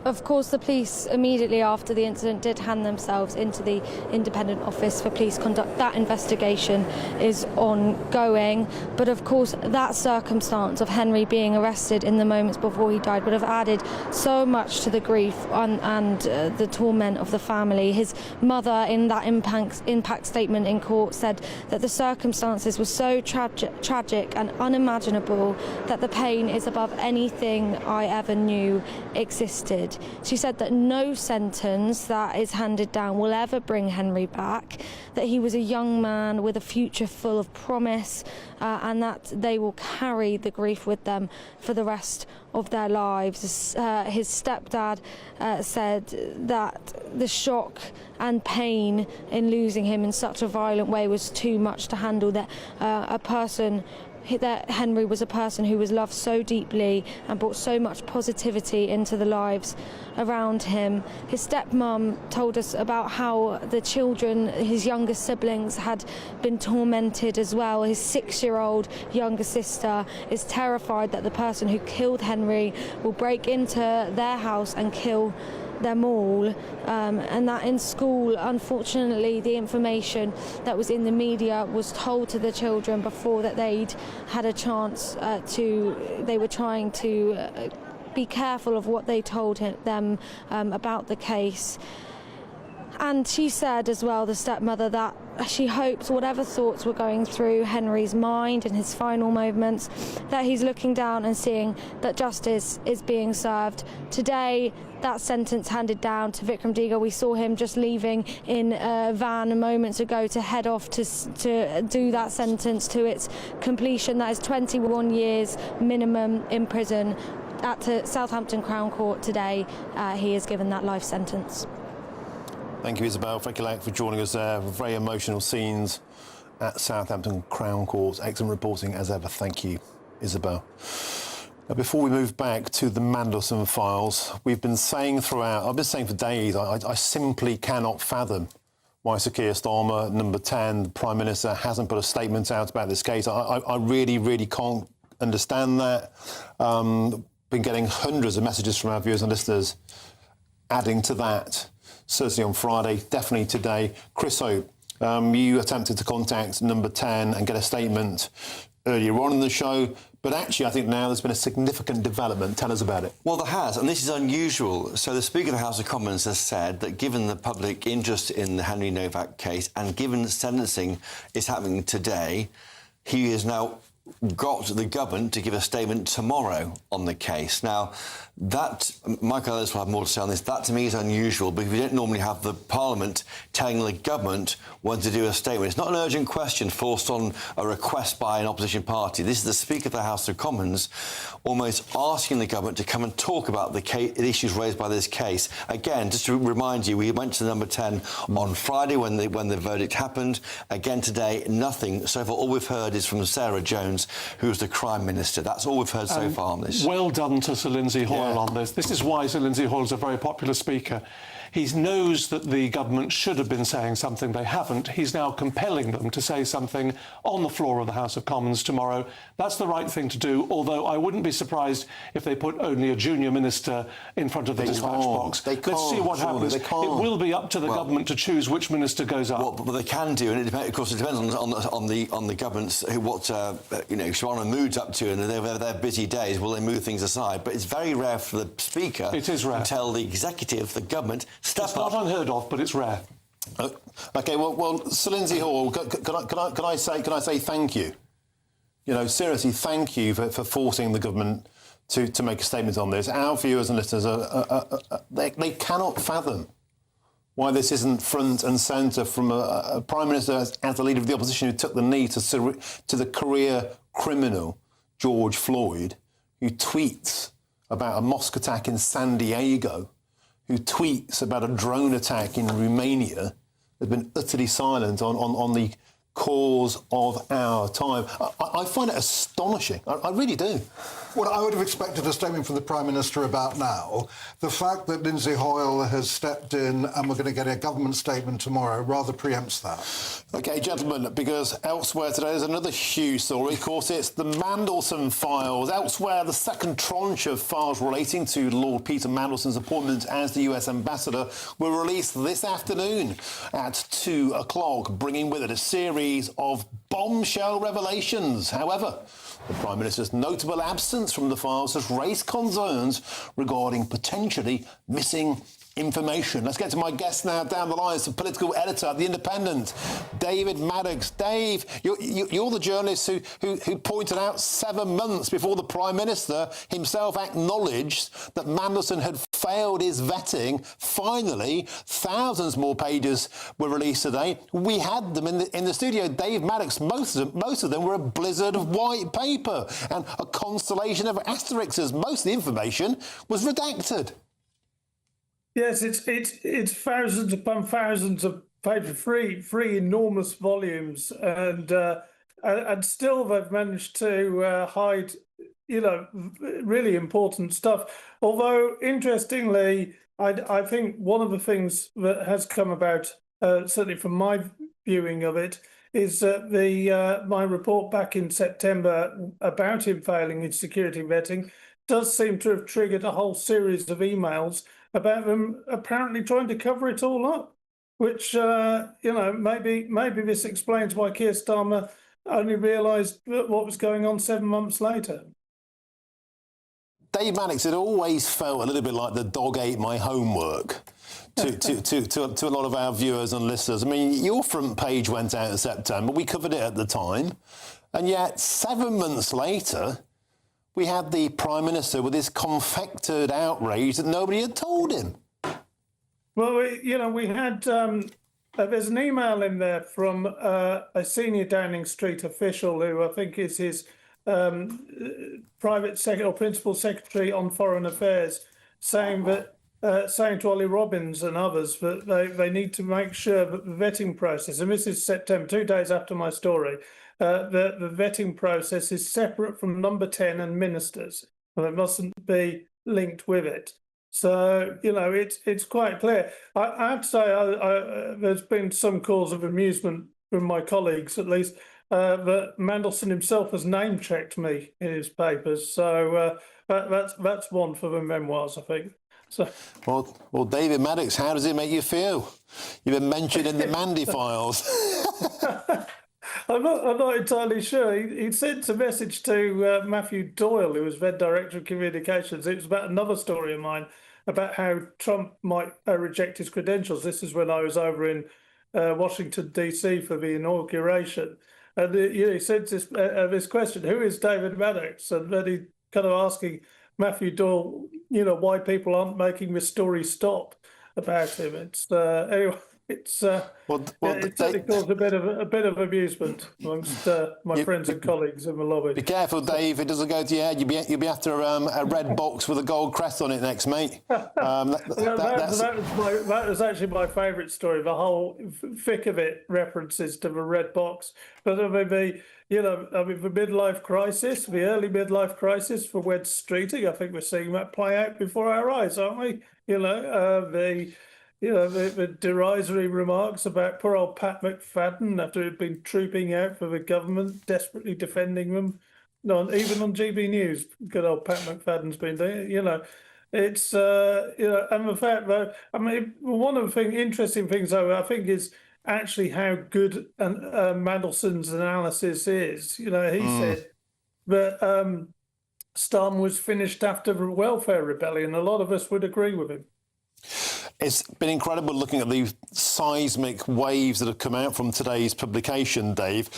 Of course, the police immediately after the incident did hand themselves into the Independent Office for Police Conduct. That investigation is ongoing, but of course that circumstance of Henry being arrested in the moments before he died would have added so much to the grief and the torment of the family. His mother, in that impact statement in court, said that the circumstances were so tragic and unimaginable that the pain is above anything I ever knew existed. She said that no sentence that is handed down will ever bring Henry back, that he was a young man with a future full of promise, and that they will carry the grief with them for the rest of their lives. His stepdad said that the shock and pain in losing him in such a violent way was too much to handle, that that Henry was a person who was loved so deeply and brought so much positivity into the lives around him. His stepmom told us about how the children, his younger siblings, had been tormented as well. His 6-year-old younger sister is terrified that the person who killed Henry will break into their house and kill them all, and that in school, unfortunately, the information that was in the media was told to the children before that they'd had a chance they were trying to be careful of what they told them about the case. And she said as well, the stepmother, that she hopes whatever thoughts were going through Henry's mind in his final moments, that he's looking down and seeing that justice is being served. Today, that sentence handed down to Vikram Diga. We saw him just leaving in a van moments ago to head off to do that sentence to its completion. That is 21 years minimum in prison. At Southampton Crown Court today, he is given that life sentence. Thank you, Isabel. Thank you for joining us there. Very emotional scenes at Southampton Crown Court. Excellent reporting as ever. Thank you, Isabel. Now, before we move back to the Mandelson files, I've been saying for days, I simply cannot fathom why Sir Keir Starmer, number 10, the Prime Minister, hasn't put a statement out about this case. I really, really can't understand that. Been getting hundreds of messages from our viewers and listeners adding to that. Certainly on Friday, definitely today. Chris Hope, you attempted to contact number 10 and get a statement earlier on in the show, but actually I think now there's been a significant development. Tell us about it. Well, there has, and this is unusual. So the Speaker of the House of Commons has said that given the public interest in the Henry Novak case and given sentencing is happening today, he has now got the government to give a statement tomorrow on the case. Now, that, Michael Ellis will have more to say on this, that to me is unusual because we don't normally have the Parliament telling the government when to do a statement. It's not an urgent question forced on a request by an opposition party. This is the Speaker of the House of Commons almost asking the government to come and talk about the issues raised by this case. Again, just to remind you, we went to number 10 on Friday when the verdict happened. Again today, nothing. So far, all we've heard is from Sarah Jones, who's the Crime Minister. That's all we've heard so far on this. Well done to Sir Lindsay Hoyle on this. This is why Sir Lindsay Hoyle is a very popular speaker. He knows that the government should have been saying something. They haven't. He's now compelling them to say something on the floor of the House of Commons tomorrow. That's the right thing to do, although I wouldn't be surprised if they put only a junior minister in front of the dispatch box. Let's see what happens. It will be up to the government to choose which minister goes up. Well, but they can do, and of course it depends on the government's Sharona Mood's up to, and their busy days. Will they move things aside? But it's very rare for the Speaker to tell the executive, the government, step up. It's not unheard of, but it's rare. OK, well, Sir Lindsay Hall, can I say thank you? You know, seriously, thank you for forcing the government to make a statement on this. Our viewers and listeners they cannot fathom why this isn't front and centre from a Prime Minister as the leader of the opposition who took the knee to the career criminal George Floyd, who tweets about a mosque attack in San Diego, who tweets about a drone attack in Romania, has been utterly silent on the cause of our time. I find it astonishing. I really do. Well, I would have expected a statement from the Prime Minister about now. The fact that Lindsay Hoyle has stepped in and we're going to get a government statement tomorrow rather preempts that. OK, gentlemen, because elsewhere today there's another huge story. Of course, it's the Mandelson files. Elsewhere, the second tranche of files relating to Lord Peter Mandelson's appointment as the US ambassador were released this afternoon at 2 o'clock, bringing with it a series of bombshell revelations. However, the Prime Minister's notable absence from the files has raised concerns regarding potentially missing information. Let's get to my guest now down the line. It's the political editor at The Independent, David Maddox. Dave, you're the journalist who pointed out 7 months before the Prime Minister himself acknowledged that Mandelson had failed his vetting. Finally, thousands more pages were released today. We had them in the studio. Dave Maddox, most of them were a blizzard of white paper and a constellation of asterisks. Most of the information was redacted. Yes, it's thousands upon thousands of pages, three enormous volumes, and still they've managed to hide, really important stuff. Although interestingly, I think one of the things that has come about, certainly from my viewing of it, is that my report back in September about him failing in security vetting does seem to have triggered a whole series of emails about them apparently trying to cover it all up, which, maybe this explains why Keir Starmer only realised what was going on 7 months later. Dave Maddox, it always felt a little bit like the dog ate my homework to a lot of our viewers and listeners. I mean, your front page went out in September. We covered it at the time. And yet 7 months later, we had the Prime Minister with his confected outrage that nobody had told him. Well, we had... there's an email in there from a senior Downing Street official who I think is his private secretary or principal secretary on foreign affairs, saying to Ollie Robbins and others that they need to make sure that the vetting process, and this is September, 2 days after my story, the vetting process is separate from number 10 and ministers, and it mustn't be linked with it. So, it's quite clear. I have to say there's been some cause of amusement from my colleagues, at least, that Mandelson himself has name-checked me in his papers. So that's one for the memoirs, I think. So. Well, David Maddox, how does it make you feel? You've been mentioned in the Mandy files. I'm not entirely sure. He sent a message to Matthew Doyle, who was then Director of Communications. It was about another story of mine about how Trump might reject his credentials. This is when I was over in Washington, D.C. for the inauguration. And he sent this question, who is David Maddox? And then he kind of asking Matthew Doyle, why people aren't making this story stop about him. It's anyway. It certainly caused a bit of amusement amongst my friends and colleagues in the lobby. Be careful, Dave. It doesn't go to your head. You'll be after a red box with a gold crest on it next, mate. That was actually my favourite story. The whole thick of it references to the red box. But I mean, the midlife crisis, the early midlife crisis for Wed Streeting, I think we're seeing that play out before our eyes, aren't we? the derisory remarks about poor old Pat McFadden after he'd been trooping out for the government, desperately defending them. No, even on GB News, good old Pat McFadden's been there. It's and the fact that one of the interesting things though I think is actually how good Mandelson's analysis is. He said that Starmer was finished after the welfare rebellion. A lot of us would agree with him. It's been incredible looking at the seismic waves that have come out from today's publication, Dave.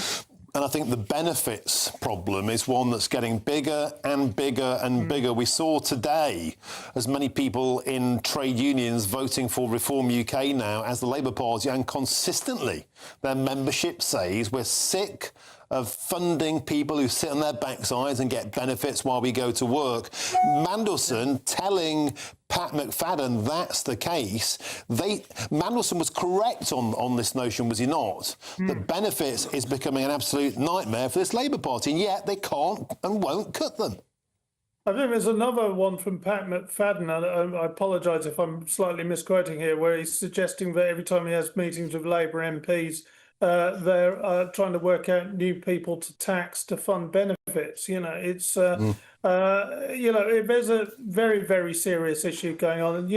And I think the benefits problem is one that's getting bigger and bigger and bigger. We saw today as many people in trade unions voting for Reform UK now as the Labour Party, and consistently their membership says we're sick of funding people who sit on their backsides and get benefits while we go to work. Mandelson telling Pat McFadden that's the case. Mandelson was correct on this notion, was he not? That benefits is becoming an absolute nightmare for this Labour Party, and yet they can't and won't cut them. I think there's another one from Pat McFadden, and I apologise if I'm slightly misquoting here, where he's suggesting that every time he has meetings with Labour MPs, they're trying to work out new people to tax to fund benefits. It's there's a very, very serious issue going on, and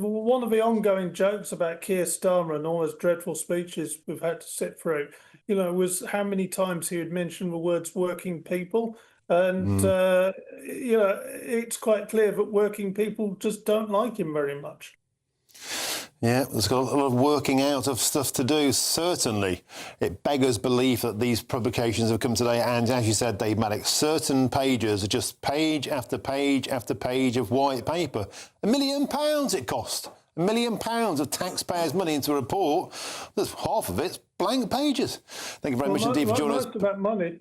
one of the ongoing jokes about Keir Starmer and all those dreadful speeches we've had to sit through, was how many times he would mention the words "working people," and it's quite clear that working people just don't like him very much. Yeah, there's got a lot of working out of stuff to do, certainly. It beggars belief that these publications have come today, and as you said, Dave Maddox, certain pages are just page after page after page of white paper. £1 million it cost. £1 million of taxpayers' money into a report. There's half of it's blank pages. Thank you very much indeed for joining us.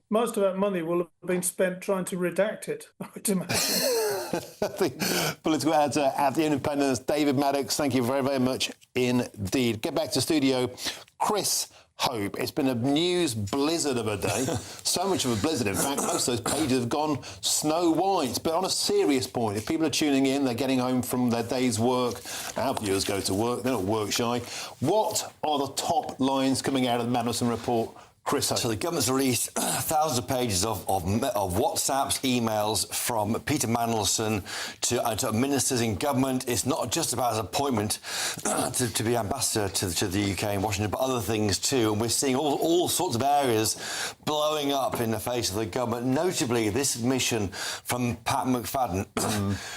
Most of that money will have been spent trying to redact it, I would imagine. The political editor at The Independent, David Maddox, thank you very, very much indeed. Get back to studio. Chris Hope. It's been a news blizzard of a day. So much of a blizzard, in fact, most of those pages have gone snow white. But on a serious point, if people are tuning in, they're getting home from their day's work, our viewers go to work, they're not work shy. What are the top lines coming out of the Mandelson report? Chris Hope. So the government's released thousands of pages of WhatsApps, emails from Peter Mandelson to ministers in government. It's not just about his appointment to be ambassador to the UK in Washington, but other things too. And we're seeing all sorts of areas blowing up in the face of the government. Notably, this admission from Pat McFadden,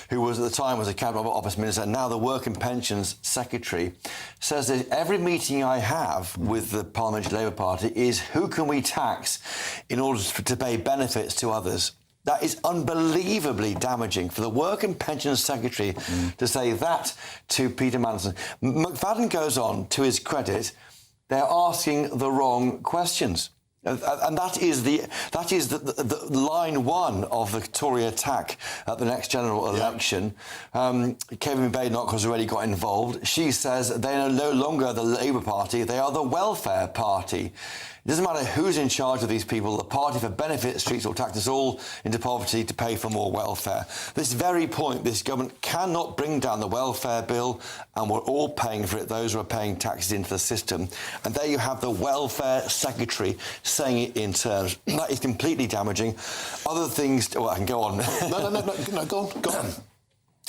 who was at the time was a Cabinet Office Minister and now the Work and Pensions Secretary, says that every meeting I have with the Parliamentary Labour Party is who can we tax in order to pay benefits to others? That is unbelievably damaging for the Work and Pensions Secretary to say that to Peter Mandelson. McFadden goes on, to his credit, they're asking the wrong questions. And that is the line one of the Tory attack at the next general election. Kevin Badenoch has already got involved. She says they are no longer the Labour Party, they are the Welfare Party. It doesn't matter who's in charge of these people. The party for benefits treats will tax us all into poverty to pay for more welfare. This very point, this government cannot bring down the welfare bill, and we're all paying for it, those who are paying taxes into the system. And there you have the Welfare Secretary saying it in terms. That is completely damaging. Other things... Well, I can go on. No, go on.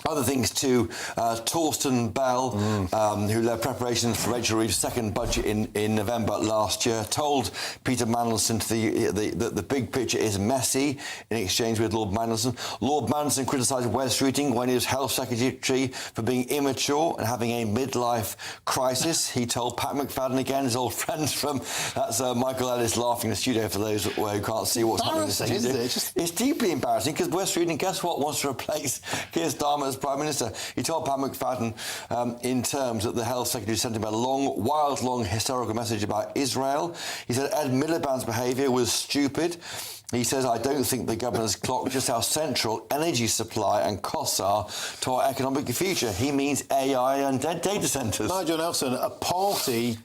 Other things too, Torsten Bell, who led preparations for Rachel Reeves' second budget in November last year, told Peter Mandelson the big picture is messy in exchange with Lord Mandelson. Lord Mandelson criticised Wes Streeting when he was Health Secretary for being immature and having a midlife crisis. He told Pat McFadden again, his old friends from... That's Michael Ellis laughing in the studio for those who can't see what's happening. It's deeply embarrassing because Wes Streeting, guess what, wants to replace Keir Starmer as Prime Minister. He told Pat McFadden in terms that the Health Secretary sent him a long historical message about Israel. He said Ed Miliband's behaviour was stupid. He says, I don't think the government has clocked just how central energy supply and costs are to our economic future. He means AI and data centres. Nigel Nelson, a party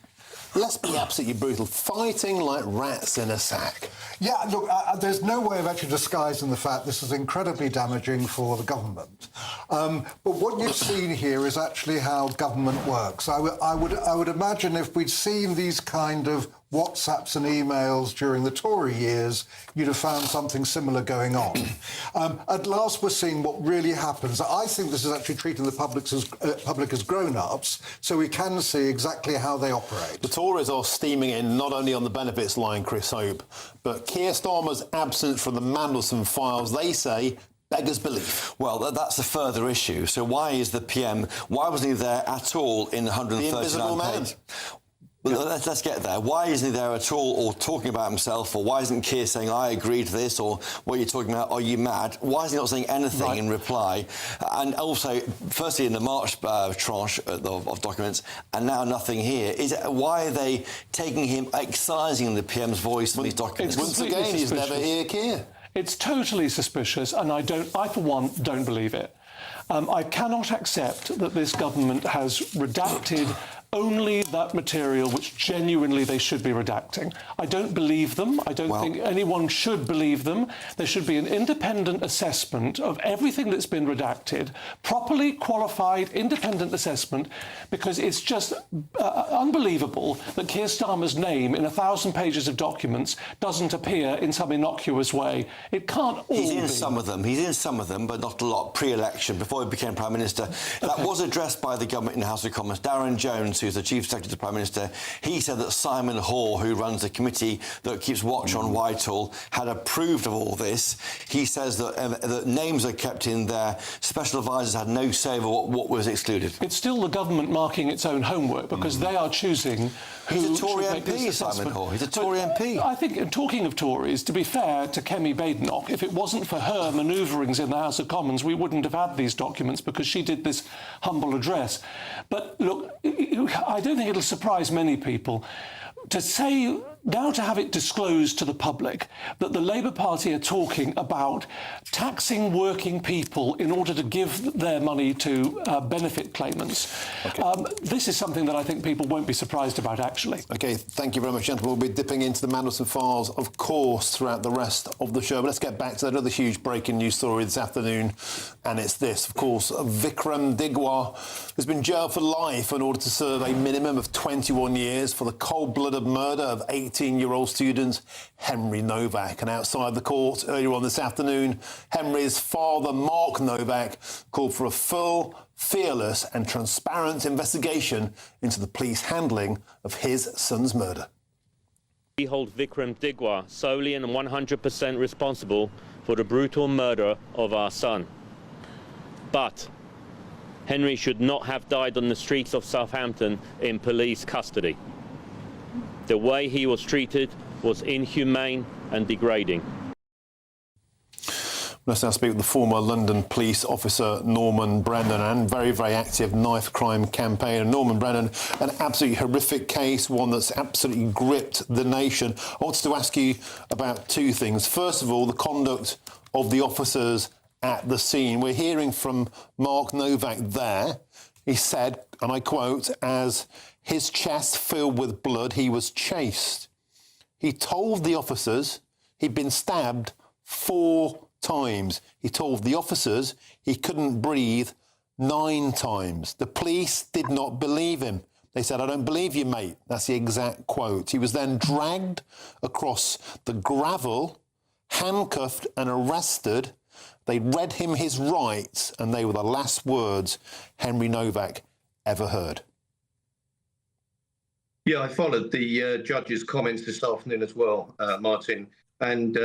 let's be absolutely brutal, fighting like rats in a sack. Yeah, look, there's no way of actually disguising the fact this is incredibly damaging for the government. But what you've seen here is actually how government works. I would imagine if we'd seen these kind of WhatsApps and emails during the Tory years, you'd have found something similar going on. At last, we're seeing what really happens. I think this is actually treating the public as grown-ups, so we can see exactly how they operate. The Tories are steaming in not only on the benefits line, Chris Hope, but Keir Starmer's absence from the Mandelson files, they say, beggars belief. Well, that's a further issue. So why is the PM, why wasn't he there at all in 139 The invisible man. pages? Well, let's get there. Why isn't he there at all, or talking about himself, or why isn't Keir saying, I agree to this, or what are you talking about, are you mad? Why is he not saying anything in reply? And also, firstly, in the March tranche of documents, and now nothing here. Why are they taking him, excising the PM's voice from these documents? Once again, he's never here, Keir. It's totally suspicious, and I, for one, don't believe it. I cannot accept that this government has redacted only that material which genuinely they should be redacting. I don't believe them. I don't think anyone should believe them. There should be an independent assessment of everything that's been redacted, properly qualified independent assessment, because it's just unbelievable that Keir Starmer's name in 1,000 pages of documents doesn't appear in some innocuous way. It can't all be. He's in some of them. He's in some of them, but not a lot. Pre-election, before he became Prime Minister. That was addressed by the government in the House of Commons. Darren Jones, who's the Chief Secretary to the Prime Minister, he said that Simon Hoare, who runs the committee that keeps watch on Whitehall, had approved of all this. He says that names are kept in there. Special advisors had no say over what was excluded. It's still the government marking its own homework, because they are choosing who He's a Tory should make this MP, Simon assessment. Hoare. He's a Tory MP. I think, talking of Tories, to be fair to Kemi Badenoch, if it wasn't for her manoeuvrings in the House of Commons, we wouldn't have had these documents, because she did this humble address. But look, I don't think it'll surprise many people to say, now to have it disclosed to the public, that the Labour Party are talking about taxing working people in order to give their money to benefit claimants. This is something that I think people won't be surprised about, actually. OK, thank you very much, gentlemen. We'll be dipping into the Mandelson files, of course, throughout the rest of the show. But let's get back to another huge breaking news story this afternoon, and it's this. Of course, Vikram Digwa has been jailed for life in order to serve a minimum of 21 years for the cold-blooded murder of 18-year-old student Henry Novak. And outside the court earlier on this afternoon, Henry's father, Mark Novak, called for a full, fearless and transparent investigation into the police handling of his son's murder. We hold Vikram Digwa solely and 100% responsible for the brutal murder of our son. But Henry should not have died on the streets of Southampton in police custody. The way he was treated was inhumane and degrading. Let's now speak with the former London police officer Norman Brennan, and very, very active knife crime campaigner. Norman Brennan, an absolutely horrific case, one that's absolutely gripped the nation. I wanted to ask you about two things. First of all, the conduct of the officers at the scene. We're hearing from Mark Novak there. He said, and I quote, as his chest filled with blood, he was chased. He told the officers he'd been stabbed 4 times. He told the officers he couldn't breathe 9 times. The police did not believe him. They said, I don't believe you, mate. That's the exact quote. He was then dragged across the gravel, handcuffed and arrested. They read him his rights, and they were the last words Henry Novak ever heard. Yeah, I followed the judge's comments this afternoon as well, Martin, and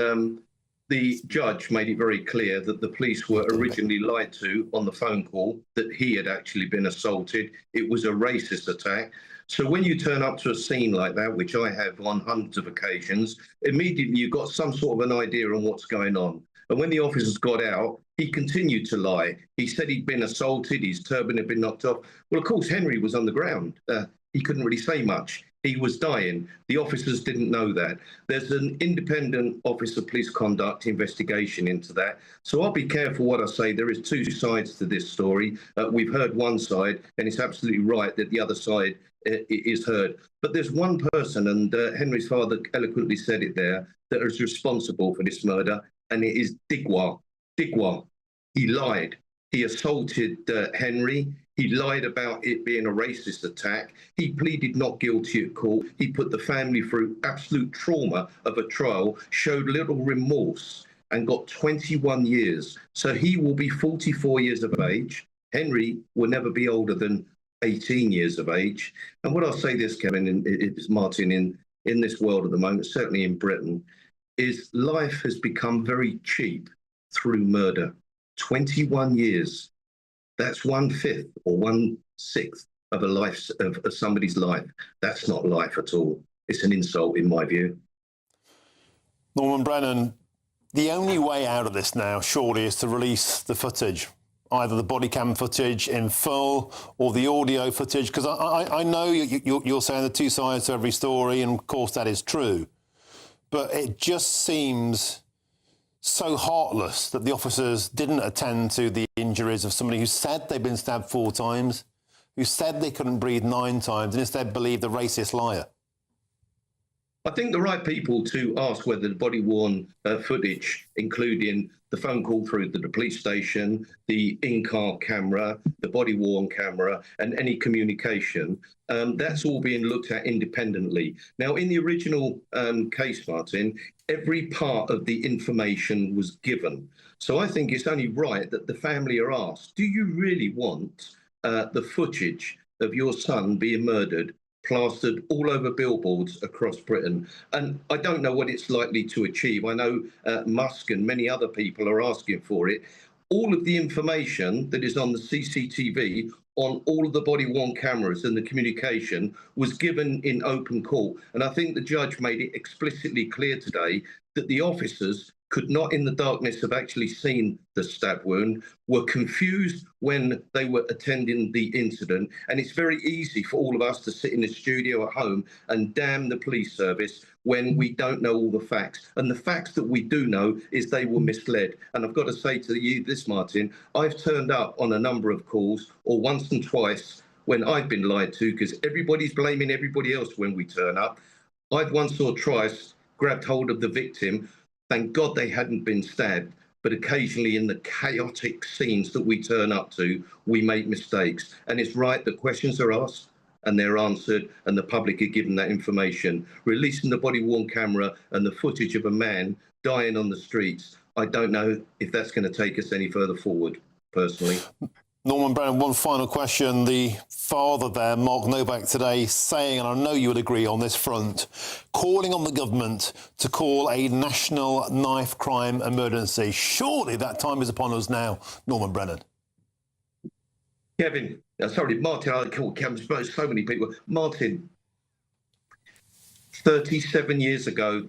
the judge made it very clear that the police were originally lied to on the phone call, that he had actually been assaulted. It was a racist attack. So when you turn up to a scene like that, which I have on hundreds of occasions, immediately you've got some sort of an idea on what's going on. And when the officers got out, he continued to lie. He said he'd been assaulted, his turban had been knocked off. Well, of course, Henry was on the ground. He couldn't really say much. He was dying. The officers didn't know that. There's an independent Office of Police Conduct investigation into that. So I'll be careful what I say. There is two sides to this story. We've heard one side, and it's absolutely right that the other side is heard. But there's one person, and Henry's father eloquently said it there, that is responsible for this murder, and it is Digwa. Digwa. He lied. He assaulted Henry. He lied about it being a racist attack. He pleaded not guilty at court. He put the family through absolute trauma of a trial, showed little remorse, and got 21 years. So he will be 44 years of age. Henry will never be older than 18 years of age. And what I'll say this, Kevin, and it's Martin, in this world at the moment, certainly in Britain, is life has become very cheap through murder. 21 years. That's 1/5 or 1/6 of a life of somebody's life. That's not life at all. It's an insult, in my view. Norman Brennan, the only way out of this now, surely, is to release the footage, either the body cam footage in full or the audio footage, because I know you're saying the two sides to every story, and of course that is true, but it just seems so heartless that the officers didn't attend to the injuries of somebody who said they'd been stabbed 4 times, who said they couldn't breathe 9 times, and instead believed the racist liar. I think the right people to ask whether the body-worn footage, including the phone call through to the police station, the in-car camera, the body-worn camera, and any communication, that's all being looked at independently. Now, in the original case, Martin, every part of the information was given. So I think it's only right that the family are asked, do you really want the footage of your son being murdered plastered all over billboards across Britain? And I don't know what it's likely to achieve. I know Musk and many other people are asking for it. All of the information that is on the CCTV, on all of the body-worn cameras and the communication was given in open court. And I think the judge made it explicitly clear today that the officers could not, in the darkness, have actually seen the stab wound, were confused when they were attending the incident. And it's very easy for all of us to sit in the studio at home and damn the police service when we don't know all the facts. And the facts that we do know is they were misled. And I've got to say to you this, Martin, I've turned up on a number of calls, or once and twice when I've been lied to, because everybody's blaming everybody else when we turn up. I've once or twice grabbed hold of the victim. Thank God they hadn't been stabbed, but occasionally in the chaotic scenes that we turn up to, we make mistakes. And it's right that questions are asked and they're answered, and the public are given that information. Releasing the body-worn camera and the footage of a man dying on the streets, I don't know if that's going to take us any further forward, personally. Norman Brennan, one final question. The father there, Mark Novak, today saying, and I know you would agree on this front, calling on the government to call a national knife crime emergency. Surely that time is upon us now, Norman Brennan. Kevin, sorry, Martin, I call Kevin, so many people. Martin, 37 years ago,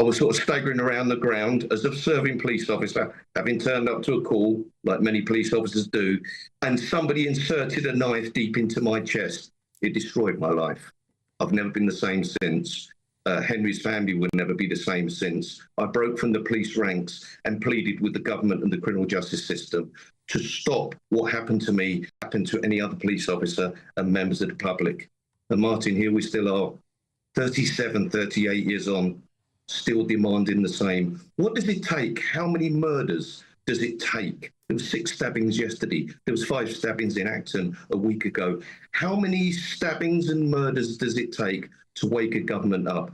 I was sort of staggering around the ground as a serving police officer, having turned up to a call, like many police officers do, and somebody inserted a knife deep into my chest. It destroyed my life. I've never been the same since. Henry's family would never be the same since. I broke from the police ranks and pleaded with the government and the criminal justice system to stop what happened to me, happen to any other police officer and members of the public. And Martin, here we still are, 37, 38 years on, still demanding the same. What does it take? How many murders does it take? There was 6 stabbings yesterday. There was 5 stabbings in Acton a week ago. How many stabbings and murders does it take to wake a government up?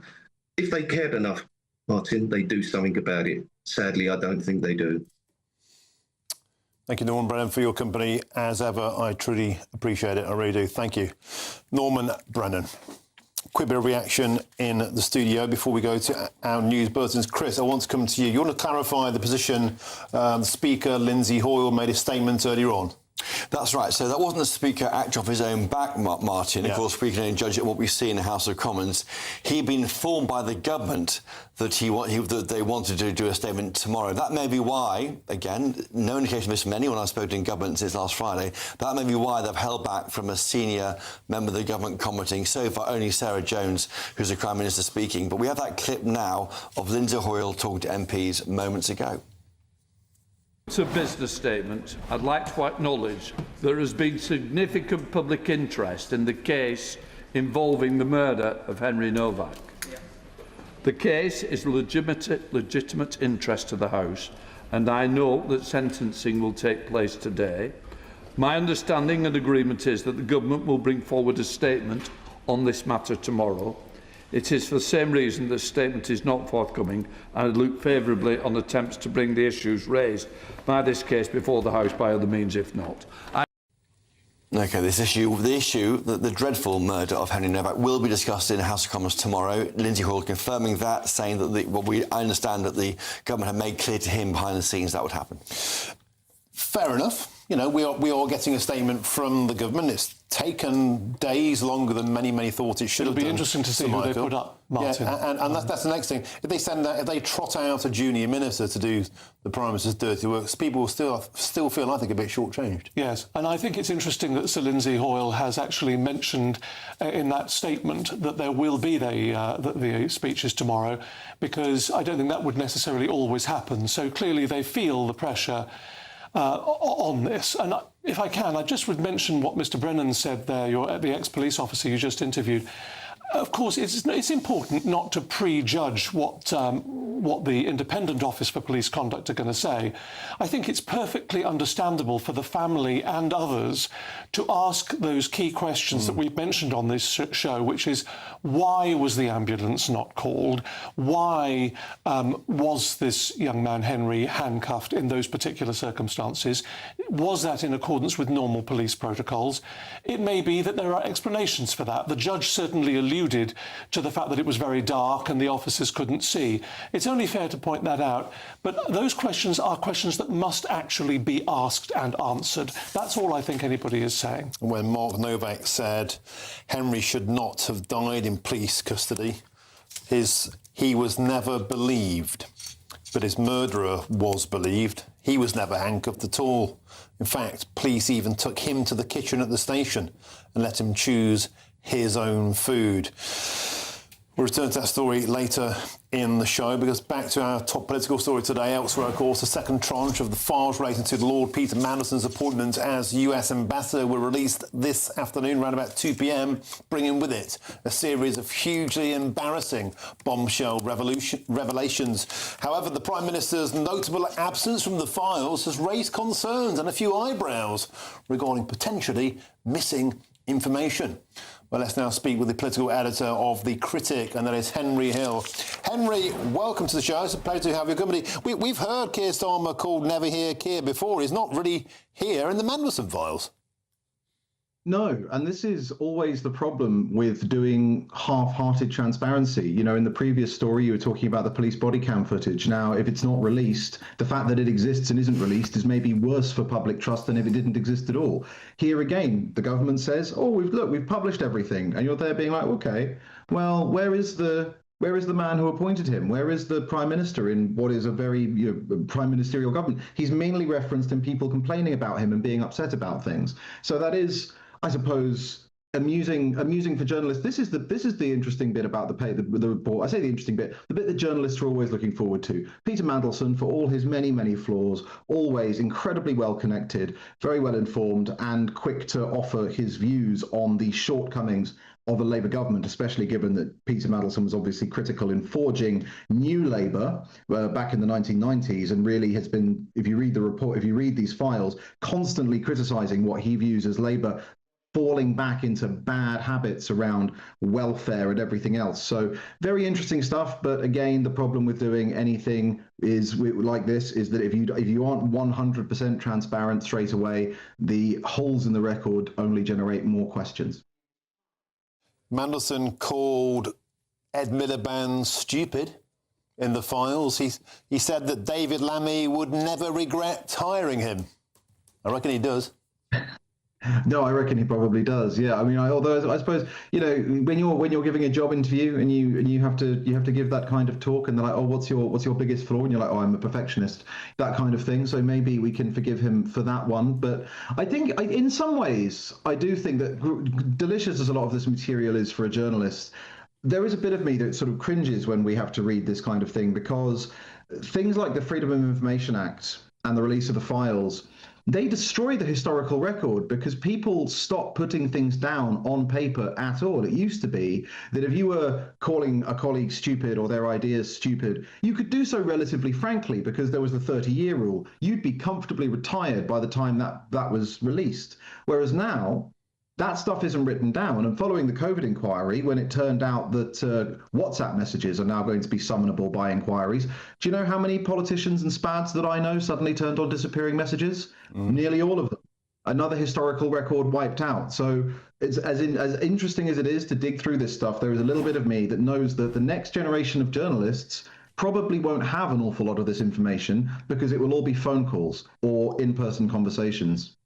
If they cared enough, Martin, they'd do something about it. Sadly, I don't think they do. Thank you, Norman Brennan, for your company. As ever, I truly appreciate it. I really do. Thank you. Norman Brennan. Quick bit of reaction in the studio before we go to our news bulletins. Chris, I want to come to you. You want to clarify the position the Speaker, Lindsay Hoyle, made a statement earlier on? That's right. So that wasn't the Speaker acting off his own back, Martin. Yeah. Of course, we can only judge what we see in the House of Commons. He'd been informed by the government that that they wanted to do a statement tomorrow. That may be why, again, no indication of this from anyone I've spoken to in government since last Friday, that may be why they've held back from a senior member of the government commenting. So far, only Sarah Jones, who's the Prime Minister, speaking. But we have that clip now of Lindsay Hoyle talking to MPs moments ago. It's a business statement. I'd like to acknowledge there has been significant public interest in the case involving the murder of Henry Novak. The case is legitimate interest to the House, and I know that sentencing will take place today. My understanding and agreement is that the Government will bring forward a statement on this matter tomorrow. It is for the same reason this statement is not forthcoming, and I look favourably on attempts to bring the issues raised by this case before the House by other means if not. OK, the dreadful murder of Henry Novak will be discussed in the House of Commons tomorrow. Lindsay Hoyle confirming that, saying that I understand that the government have made clear to him behind the scenes that would happen. Fair enough. You know, we are getting a statement from the government. It's taken days longer than many thought it should have done. It'll be interesting to see who they put up, Martin. Yeah, and that's the next thing. If they trot out a junior minister to do the Prime Minister's dirty work, people will still feel, I think, a bit shortchanged. Yes, and I think it's interesting that Sir Lindsay Hoyle has actually mentioned in that statement that there will be the speeches tomorrow, because I don't think that would necessarily always happen. So clearly they feel the pressure on this. And if I can, I just would mention what Mr Brennan said there, the ex-police officer you just interviewed. Of course, it's important not to prejudge what the Independent Office for Police Conduct are going to say. I think it's perfectly understandable for the family and others to ask those key questions that we've mentioned on this show, which is, why was the ambulance not called? Why was this young man, Henry, handcuffed in those particular circumstances? Was that in accordance with normal police protocols? It may be that there are explanations for that. The judge certainly alluded to the fact that it was very dark and the officers couldn't see. It's only fair to point that out. But those questions are questions that must actually be asked and answered. That's all I think anybody is saying. When Mark Novak said Henry should not have died in police custody, he was never believed, but his murderer was believed. He was never handcuffed at all. In fact, police even took him to the kitchen at the station and let him choose his own food. We'll return to that story later in the show, because back to our top political story today. Elsewhere, of course, the second tranche of the files relating to Lord Peter Mandelson's appointment as US ambassador were released this afternoon around about 2 p.m, bringing with it a series of hugely embarrassing bombshell revelations. However, the Prime Minister's notable absence from the files has raised concerns and a few eyebrows regarding potentially missing information. Well, let's now speak with the political editor of The Critic, and that is Henry Hill. Henry, welcome to the show. It's a pleasure to have your company. We've heard Keir Starmer called Never Hear Keir before. He's not really here in the Mandelson files. No, and this is always the problem with doing half-hearted transparency. You know, in the previous story, you were talking about the police body cam footage. Now, if it's not released, the fact that it exists and isn't released is maybe worse for public trust than if it didn't exist at all. Here again, the government says, oh, we've published everything. And you're there being like, OK, well, where is the man who appointed him? Where is the Prime Minister in what is a very prime ministerial government? He's mainly referenced in people complaining about him and being upset about things. So that is, I suppose, amusing for journalists. This is the interesting bit about the report. I say the interesting bit, the bit that journalists are always looking forward to. Peter Mandelson, for all his many flaws, always incredibly well connected, very well informed, and quick to offer his views on the shortcomings of a Labour government, especially given that Peter Mandelson was obviously critical in forging new Labour back in the 1990s, and really has been, if you read the report, if you read these files, constantly criticising what he views as Labour falling back into bad habits around welfare and everything else. So very interesting stuff. But again, the problem with doing anything like this is that if you aren't 100% transparent straight away, the holes in the record only generate more questions. Mandelson called Ed Miliband stupid in the files. He said that David Lammy would never regret hiring him. I reckon he does. No, I reckon he probably does. Yeah, I mean, although I suppose when you're giving a job interview and you have to give that kind of talk, and they're like, oh, what's your biggest flaw? And you're like, oh, I'm a perfectionist, that kind of thing. So maybe we can forgive him for that one. But I think in some ways, I do think that delicious as a lot of this material is for a journalist, there is a bit of me that sort of cringes when we have to read this kind of thing, because things like the Freedom of Information Act and the release of the files, they destroy the historical record because people stop putting things down on paper at all. It used to be that if you were calling a colleague stupid or their ideas stupid, you could do so relatively frankly because there was the 30-year rule. You'd be comfortably retired by the time that was released. Whereas now, that stuff isn't written down. And following the COVID inquiry, when it turned out that WhatsApp messages are now going to be summonable by inquiries, do you know how many politicians and spads that I know suddenly turned on disappearing messages? Nearly all of them. Another historical record wiped out. So it's as interesting as it is to dig through this stuff, there is a little bit of me that knows that the next generation of journalists probably won't have an awful lot of this information because it will all be phone calls or in-person conversations.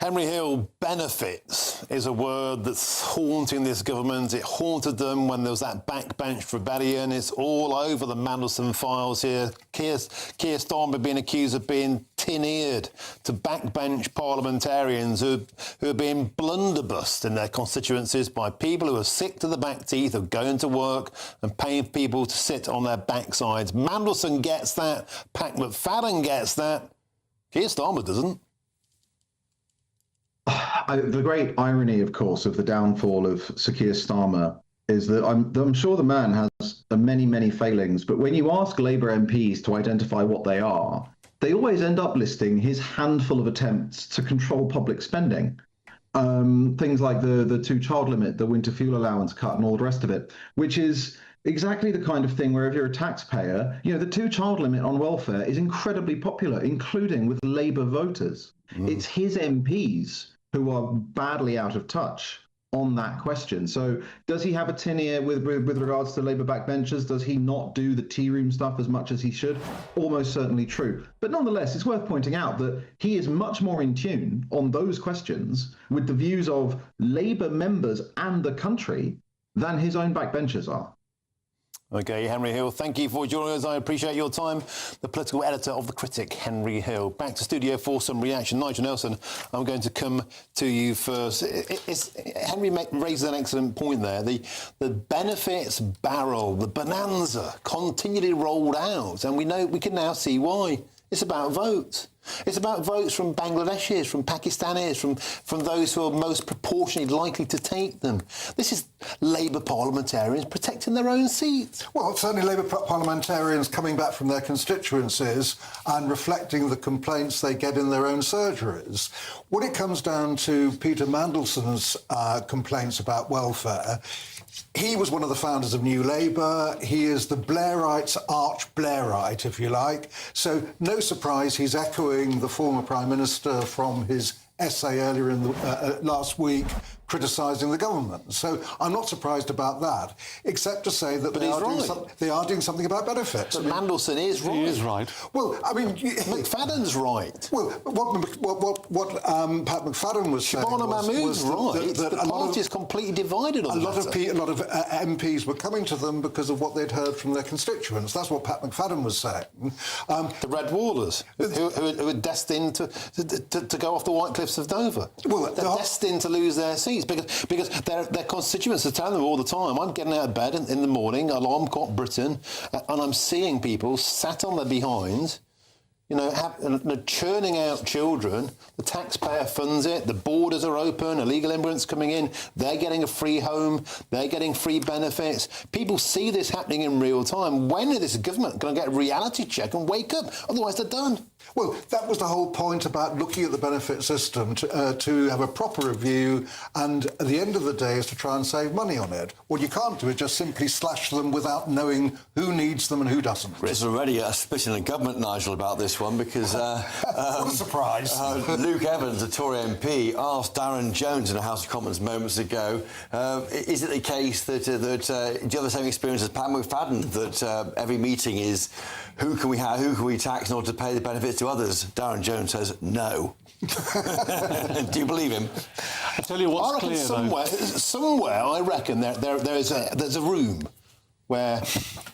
Henry Hill, benefits is a word that's haunting this government. It haunted them when there was that backbench rebellion. It's all over the Mandelson files here. Keir Starmer being accused of being tin-eared to backbench parliamentarians who are being blunderbussed in their constituencies by people who are sick to the back teeth of going to work and paying people to sit on their backsides. Mandelson gets that. Pat McFadden gets that. Keir Starmer doesn't. The great irony, of course, of the downfall of Sir Keir Starmer is that I'm sure the man has many, many failings, but when you ask Labour MPs to identify what they are, they always end up listing his handful of attempts to control public spending. Things like the two-child limit, the winter fuel allowance cut and all the rest of it, which is exactly the kind of thing where if you're a taxpayer, the two-child limit on welfare is incredibly popular, including with Labour voters. It's his MPs who are badly out of touch on that question. So does he have a tin ear with regards to Labour backbenchers? Does he not do the tea room stuff as much as he should? Almost certainly true. But nonetheless, it's worth pointing out that he is much more in tune on those questions with the views of Labour members and the country than his own backbenchers are. OK, Henry Hill, thank you for joining us. I appreciate your time. The political editor of The Critic, Henry Hill. Back to studio for some reaction. Nigel Nelson, I'm going to come to you first. Henry raises an excellent point there. The benefits barrel, the bonanza, continually rolled out. And we can now see why. It's about votes. It's about votes from Bangladeshis, from Pakistanis, from those who are most proportionally likely to take them. This is Labour parliamentarians protecting their own seats. Well, certainly Labour parliamentarians coming back from their constituencies and reflecting the complaints they get in their own surgeries. When it comes down to Peter Mandelson's complaints about welfare, he was one of the founders of New Labour. He is the Blairite's arch-Blairite, if you like. So no surprise he's echoing the former Prime Minister from his essay earlier in the last week criticising the government. So I'm not surprised about that, except to say that they are doing something about benefits. But Mandelson is right. He is right. Well, I mean... McFadden's right. Well, what Pat McFadden was saying was that the party is completely divided on a lot of MPs were coming to them because of what they'd heard from their constituents. That's what Pat McFadden was saying. The Red Wallers, who are destined to go off the White Cliffs of Dover. Well, they're destined to lose their seats because their constituents are telling them all the time, I'm getting out of bed in the morning, alarm clock Britain, and I'm seeing people sat on their behinds, churning out children. The taxpayer funds it. The borders are open. Illegal immigrants coming in. They're getting a free home. They're getting free benefits. People see this happening in real time. When is this government going to get a reality check and wake up? Otherwise, they're done. Well, that was the whole point about looking at the benefit system to have a proper review, and at the end of the day is to try and save money on it. What you can't do is just simply slash them without knowing who needs them and who doesn't. There's already a split in the government, Nigel, about this this one because what a surprise! Luke Evans, a Tory MP, asked Darren Jones in a House of Commons moments ago, is it the case that do you have the same experience as Pat McFadden, that every meeting is who can we tax in order to pay the benefits to others? Darren Jones says no. Do you believe him? I tell you what's clear, somewhere I reckon there's a room where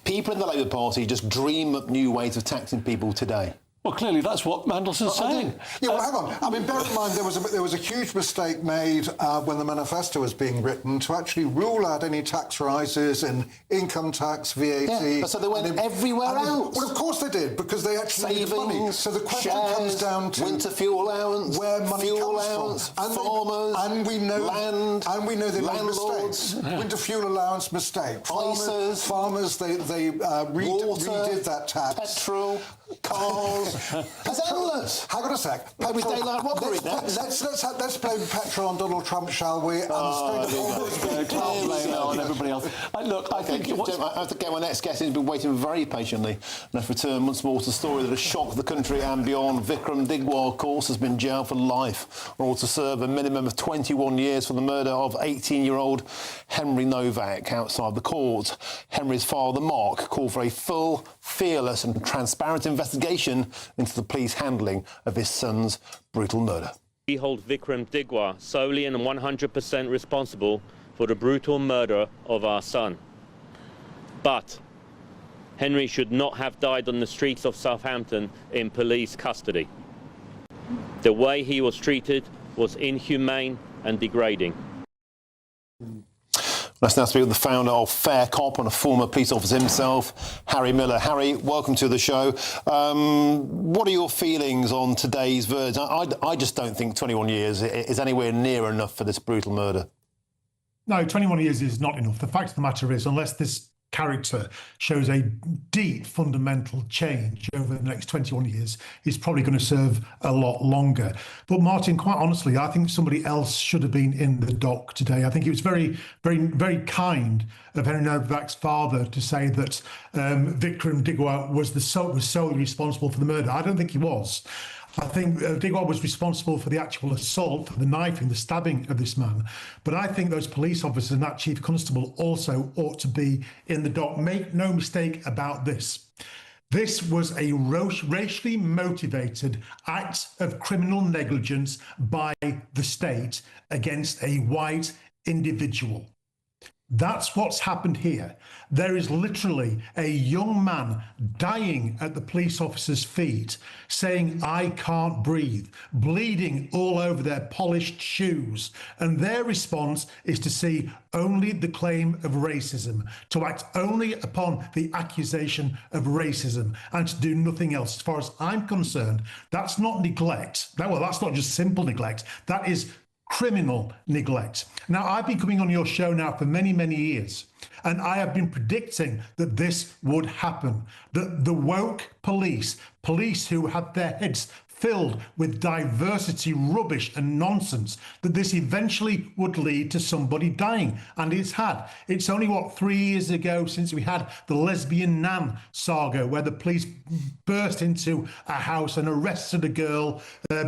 people in the Labour Party just dream up new ways of taxing people today. Well, clearly that's what Mandelson's saying. Yeah, well, hang on. I mean, bear in mind there was a huge mistake made when the manifesto was being written to actually rule out any tax rises in income tax, VAT. Yeah, so they went everywhere else. Well, of course they did, because they actually savings, needed money. So the question shares, comes down to winter fuel allowance, where money fuel comes allowance, from, farmers, and we know land, and we know they made landlords, mistakes. Winter fuel allowance mistake. Farmers they redid that tax. Petrol, cars. It's endless. Hang on a sec. Maybe daylight robbery next. Let's blame petrol on Donald Trump, shall we? Can't blame it on everybody else. Look, I think I have to get my next guest. He's been waiting very patiently. Let's return once more to the story that has shocked the country and beyond. Vikram Digwal, of course, has been jailed for life, or to serve a minimum of 21 years for the murder of 18-year-old Henry Novak outside the court. Henry's father, Mark, called for a full, fearless and transparent investigation into the police handling of his son's brutal murder. We hold Vikram Digwal solely and 100% responsible for the brutal murder of our son. But Henry should not have died on the streets of Southampton in police custody. The way he was treated was inhumane and degrading. Let's now speak with the founder of Fair Cop and a former police officer himself, Harry Miller. Harry, welcome to the show. What are your feelings on today's verdict? I just don't think 21 years is anywhere near enough for this brutal murder. No, 21 years is not enough. The fact of the matter is, unless this character shows a deep fundamental change over the next 21 years, he's probably going to serve a lot longer. But Martin, quite honestly, I think somebody else should have been in the dock today. I think it was very, very, very kind of Henry Novak's father to say that Vikram Digwal was solely responsible for the murder. I don't think he was. I think Digwal was responsible for the actual assault, for the knifing, the stabbing of this man. But I think those police officers and that chief constable also ought to be in the dock. Make no mistake about this. This was a racially motivated act of criminal negligence by the state against a white individual. That's what's happened here. There is literally a young man dying at the police officer's feet, saying, "I can't breathe," bleeding all over their polished shoes. And their response is to see only the claim of racism, to act only upon the accusation of racism, and to do nothing else. As far as I'm concerned, that's not neglect. That's not just simple neglect. That is criminal neglect. Now, I've been coming on your show now for many, many years, and I have been predicting that this would happen, that the woke police who had their heads filled with diversity, rubbish and nonsense, that this eventually would lead to somebody dying. And it's had. It's only, 3 years ago since we had the lesbian Nan saga, where the police burst into a house and arrested a girl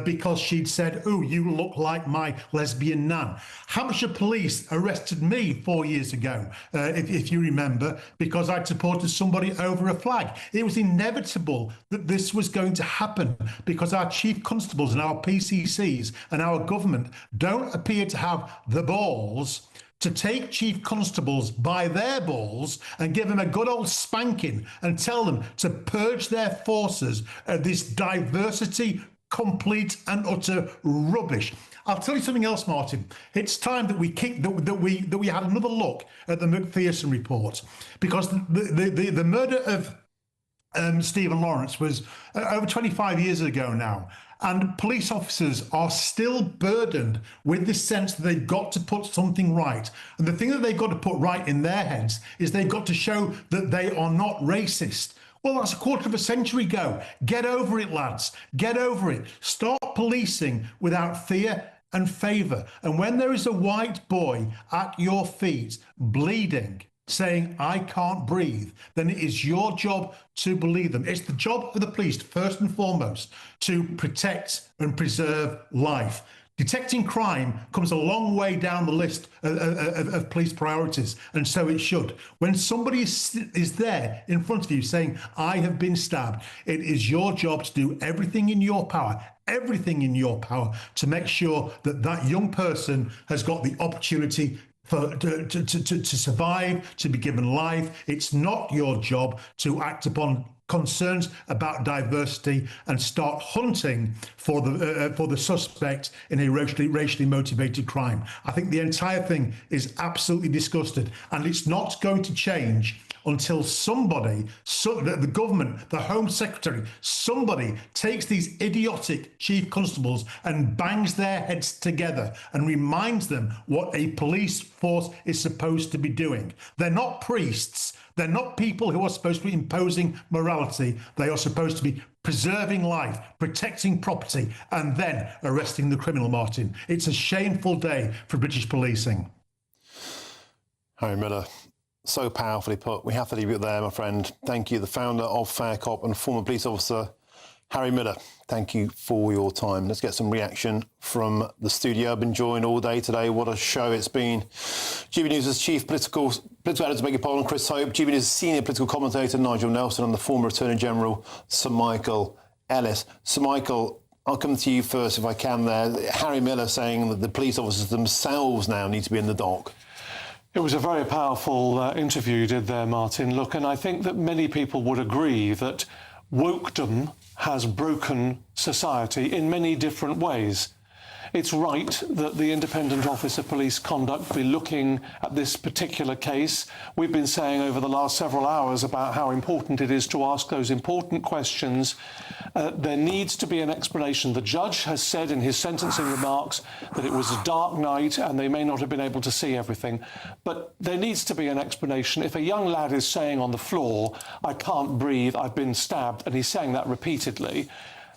because she'd said, "Oh, you look like my lesbian Nan." Hampshire police arrested me 4 years ago, if you remember, because I'd supported somebody over a flag. It was inevitable that this was going to happen because our chief constables and our PCCs and our government don't appear to have the balls to take chief constables by their balls and give them a good old spanking and tell them to purge their forces of this diversity, complete and utter rubbish. I'll tell you something else, Martin. It's time that we had another look at the McPherson report, because the murder of Stephen Lawrence was over 25 years ago now, and police officers are still burdened with this sense that they've got to put something right. And the thing that they've got to put right in their heads is they've got to show that they are not racist. Well, that's a quarter of a century ago. Get over it, lads. Get over it. Start policing without fear and favour. And when there is a white boy at your feet bleeding, saying, I can't breathe, then it is your job to believe them. It's the job of the police, first and foremost, to protect and preserve life. Detecting crime comes a long way down the list of police priorities, and so it should. When somebody is there in front of you saying, I have been stabbed, it is your job to do everything in your power to make sure that that young person has got the opportunity to survive, to be given life. It's not your job to act upon concerns about diversity and start hunting for the suspect in a racially motivated crime. I think the entire thing is absolutely disgusting, and it's not going to change until somebody, the government, the Home Secretary, somebody takes these idiotic chief constables and bangs their heads together and reminds them what a police force is supposed to be doing. They're not priests. They're not people who are supposed to be imposing morality. They are supposed to be preserving life, protecting property, and then arresting the criminal, Martin. It's a shameful day for British policing. Harry Miller, so powerfully put. We have to leave it there, my friend. Thank you. The founder of Fair Cop and former police officer, Harry Miller, thank you for your time. Let's get some reaction from the studio. I've been joined all day today. What a show it's been. GBNews' chief political editor, beg your pardon, Chris Hope, GBNews' senior political commentator, Nigel Nelson, and the former Attorney General, Sir Michael Ellis. Sir Michael, I'll come to you first if I can there. Harry Miller saying that the police officers themselves now need to be in the dock. It was a very powerful interview you did there, Martin. Look, and I think that many people would agree that wokedom has broken society in many different ways. It's right that the Independent Office of Police Conduct be looking at this particular case. We've been saying over the last several hours about how important it is to ask those important questions. There needs to be an explanation. The judge has said in his sentencing remarks that it was a dark night and they may not have been able to see everything. But there needs to be an explanation. If a young lad is saying on the floor, I can't breathe, I've been stabbed, and he's saying that repeatedly,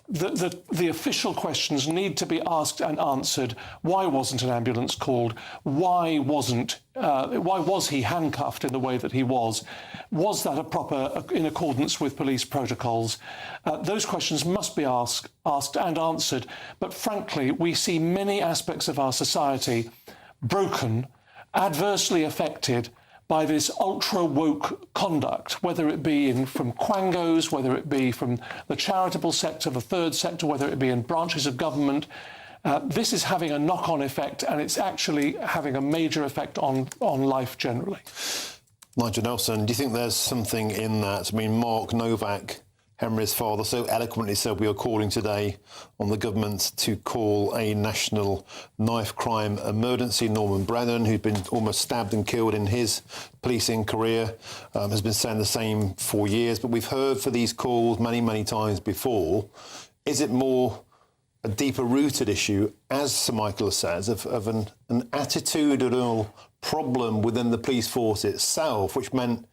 the official questions need to be asked and answered. Why wasn't an ambulance called? Why was he handcuffed in the way that he was? Was that in accordance with police protocols? Those questions must be asked and answered. But frankly, we see many aspects of our society broken, adversely affected by this ultra-woke conduct, whether it be from quangos, whether it be from the charitable sector, the third sector, whether it be in branches of government. This is having a knock-on effect, and it's actually having a major effect on life generally. Nigel Nelson, do you think there's something in that? I mean, Mark Novak, Henry's father, so eloquently said we are calling today on the government to call a national knife crime emergency. Norman Brennan, who's been almost stabbed and killed in his policing career, has been saying the same for years. But we've heard for these calls many, many times before. Is it more a deeper-rooted issue, as Sir Michael says, of an attitudinal problem within the police force itself, which meant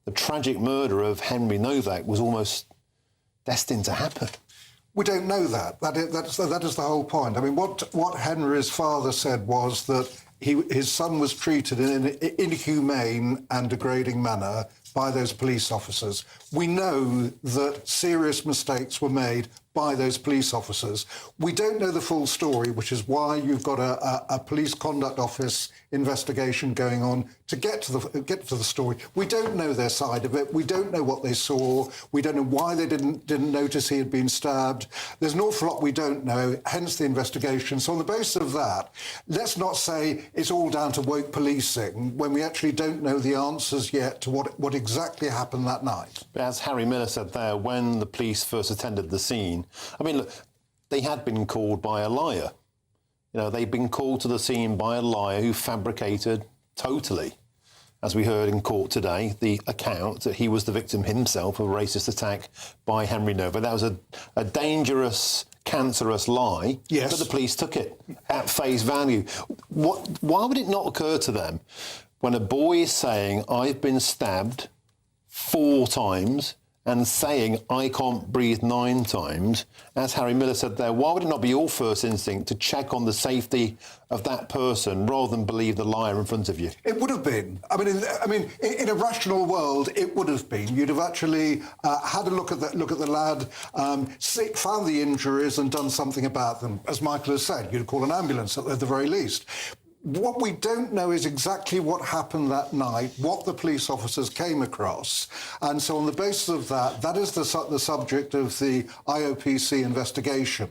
the tragic murder of Henry Novak was almost destined to happen? We don't know that. That is the whole point. I mean, what Henry's father said was that his son was treated in an inhumane and degrading manner by those police officers. We know that serious mistakes were made by those police officers. We don't know the full story, which is why you've got a police conduct office investigation going on to get to the story. We don't know their side of it. We don't know what they saw. We don't know why they didn't notice he had been stabbed. There's an awful lot we don't know, hence the investigation. So on the basis of that, let's not say it's all down to woke policing when we actually don't know the answers yet to what exactly happened that night. As Harry Miller said there, when the police first attended the scene, I mean, look, they had been called by a liar. You know, they'd been called to the scene by a liar who fabricated totally, as we heard in court today, the account that he was the victim himself of a racist attack by Henry Novak. That was a dangerous, cancerous lie, yes, but the police took it at face value. Why would it not occur to them when a boy is saying, I've been stabbed 4 times and saying, I can't breathe 9 times, as Harry Miller said there, why would it not be your first instinct to check on the safety of that person rather than believe the liar in front of you? It would have been. I mean, in a rational world, it would have been. You'd have actually had a look at the lad, found the injuries and done something about them. As Michael has said, you'd call an ambulance at the very least. What we don't know is exactly what happened that night, what the police officers came across. And so on the basis of that, that is the subject of the IOPC investigation.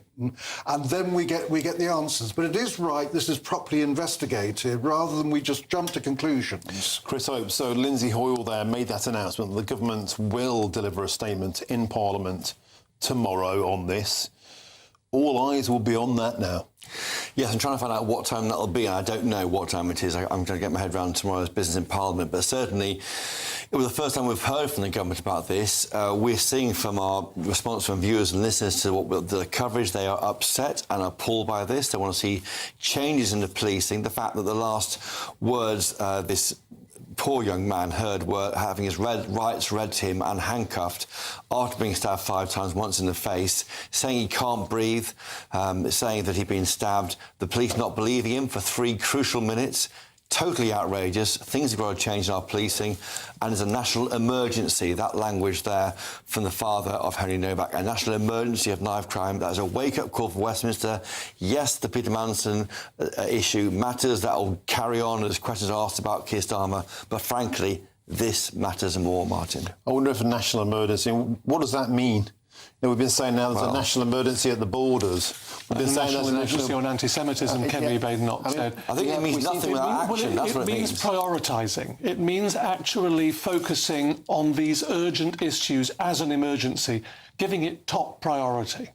And then we get the answers. But it is right, this is properly investigated, rather than we just jump to conclusions. Chris Hope, so Lindsay Hoyle there made that announcement. The government will deliver a statement in Parliament tomorrow on this. All eyes will be on that now. Yes, I'm trying to find out what time that'll be, and I don't know what time it is. I'm going to get my head around tomorrow's business in Parliament, but certainly it was the first time we've heard from the government about this. We're seeing from our response from viewers and listeners to the coverage, they are upset and appalled by this. They want to see changes in the policing. The fact that the last words this poor young man heard were having his rights read to him and handcuffed after being stabbed 5 times, once in the face, saying he can't breathe, saying that he'd been stabbed, the police not believing him for 3 crucial minutes. Totally outrageous. Things have got to change in our policing, and there's a national emergency. That language there from the father of Henry Novak, a national emergency of knife crime. That is a wake-up call for Westminster. Yes, the Peter Mandelson issue matters. That will carry on as questions are asked about Keir Starmer, but frankly, this matters more, Martin. I wonder if a national emergency, what does that mean? You know, we've been saying now there's a national emergency at the borders. We've been saying there's a emergency on anti-Semitism, Kemi Badenoch said. I think it means nothing without action. That's what it means. It means prioritising. It means actually focusing on these urgent issues as an emergency, giving it top priority.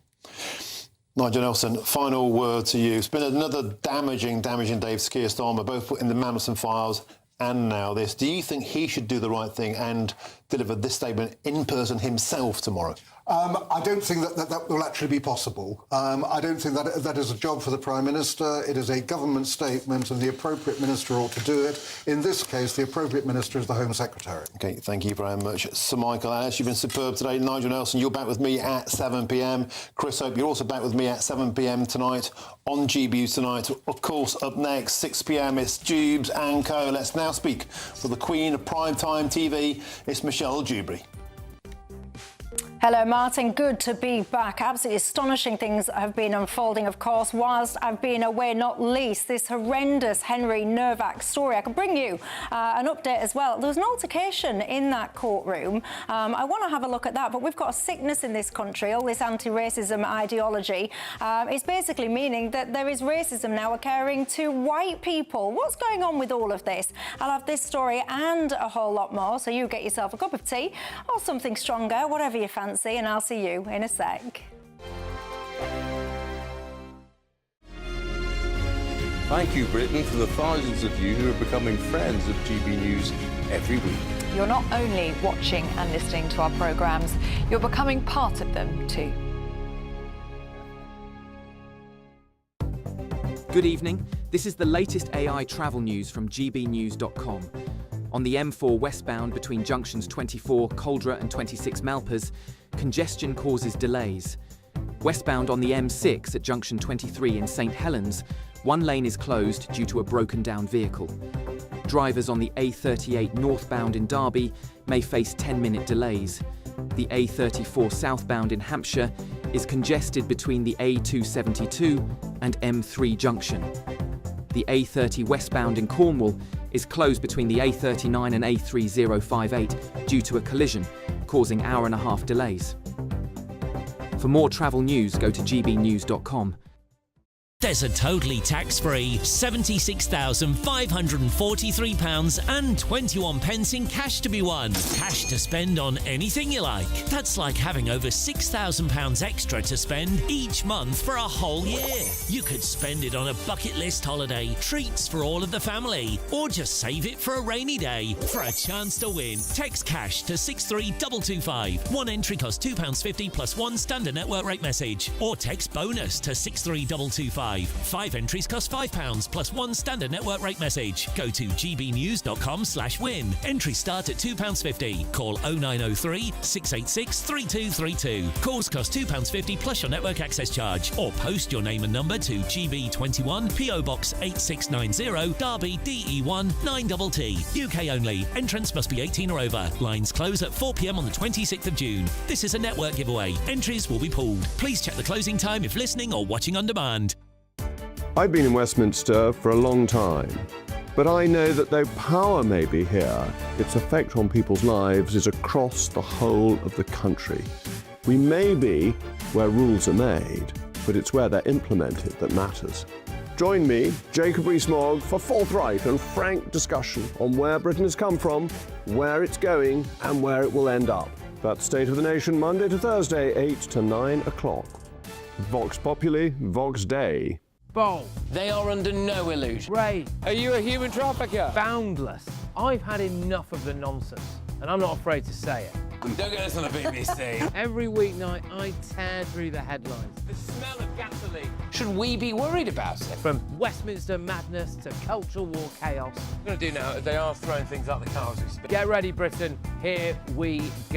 Nigel Nelson, final word to you. It's been another damaging day for Keir Starmer, both in the Mandelson files and now this. Do you think he should do the right thing and deliver this statement in person himself tomorrow? I don't think that will actually be possible. I don't think that is a job for the Prime Minister. It is a government statement, and the appropriate minister ought to do it. In this case, the appropriate minister is the Home Secretary. OK, thank you very much. Sir Michael Ellis, you've been superb today. Nigel Nelson, you're back with me at 7 p.m. Chris Hope, you're also back with me at 7 p.m. tonight on GBNews Tonight. Of course, up next, 6 p.m, it's Jubes and Co. Let's now speak for the Queen of Primetime TV. It's Michelle Dewberry. Hello, Martin. Good to be back. Absolutely astonishing things have been unfolding, of course, whilst I've been away, not least this horrendous Henry Novak story. I can bring you an update as well. There was an altercation in that courtroom. I want to have a look at that, but we've got a sickness in this country, all this anti-racism ideology. It's basically meaning that there is racism now occurring to white people. What's going on with all of this? I'll have this story and a whole lot more, so you get yourself a cup of tea or something stronger, whatever you fancy. And I'll see you in a sec. Thank you, Britain, for the thousands of you who are becoming friends of GB News every week. You're not only watching and listening to our programmes, you're becoming part of them too. Good evening. This is the latest AI travel news from GBNews.com. On the M4 westbound between junctions 24 Coldra and 26 Malpas, congestion causes delays. Westbound on the M6 at junction 23 in St Helens, one lane is closed due to a broken down vehicle. Drivers on the A38 northbound in Derby may face 10-minute delays. The A34 southbound in Hampshire is congested between the A272 and M3 junction. The A30 westbound in Cornwall is closed between the A39 and A3058 due to a collision, causing hour-and-a-half delays. For more travel news, go to gbnews.com. There's a totally tax-free £76,543.21 in cash to be won. Cash to spend on anything you like. That's like having over £6,000 extra to spend each month for a whole year. You could spend it on a bucket list holiday, treats for all of the family, or just save it for a rainy day. For a chance to win, text cash to 63225. One entry costs £2.50 plus one standard network rate message. Or text bonus to 63225. 5. 5 entries cost £5 plus 1 standard network rate message. Go to gbnews.com/win. Entries start at £2.50. Call 0903 686 3232. Calls cost £2.50 plus your network access charge. Or post your name and number to GB21 PO Box 8690 Derby DE1 9TT. UK only. Entrance must be 18 or over. Lines close at 4 p.m. on the 26th of June. This is a network giveaway. Entries will be pulled. Please check the closing time if listening or watching on demand. I've been in Westminster for a long time, but I know that though power may be here, its effect on people's lives is across the whole of the country. We may be where rules are made, but it's where they're implemented that matters. Join me, Jacob Rees-Mogg, for forthright and frank discussion on where Britain has come from, where it's going, and where it will end up. That's State of the Nation, Monday to Thursday, 8 to 9 o'clock. Vox Populi, Vox Dei. Bold. They are under no illusion. Ray. Are you a human trafficker? Boundless. I've had enough of the nonsense, and I'm not afraid to say it. Don't get this on the BBC. Every weeknight, I tear through the headlines. The smell of gasoline. Should we be worried about it? From Westminster madness to cultural war chaos. What I'm going to do now, they are throwing things out the car as we speak. Get ready, Britain. Here we go.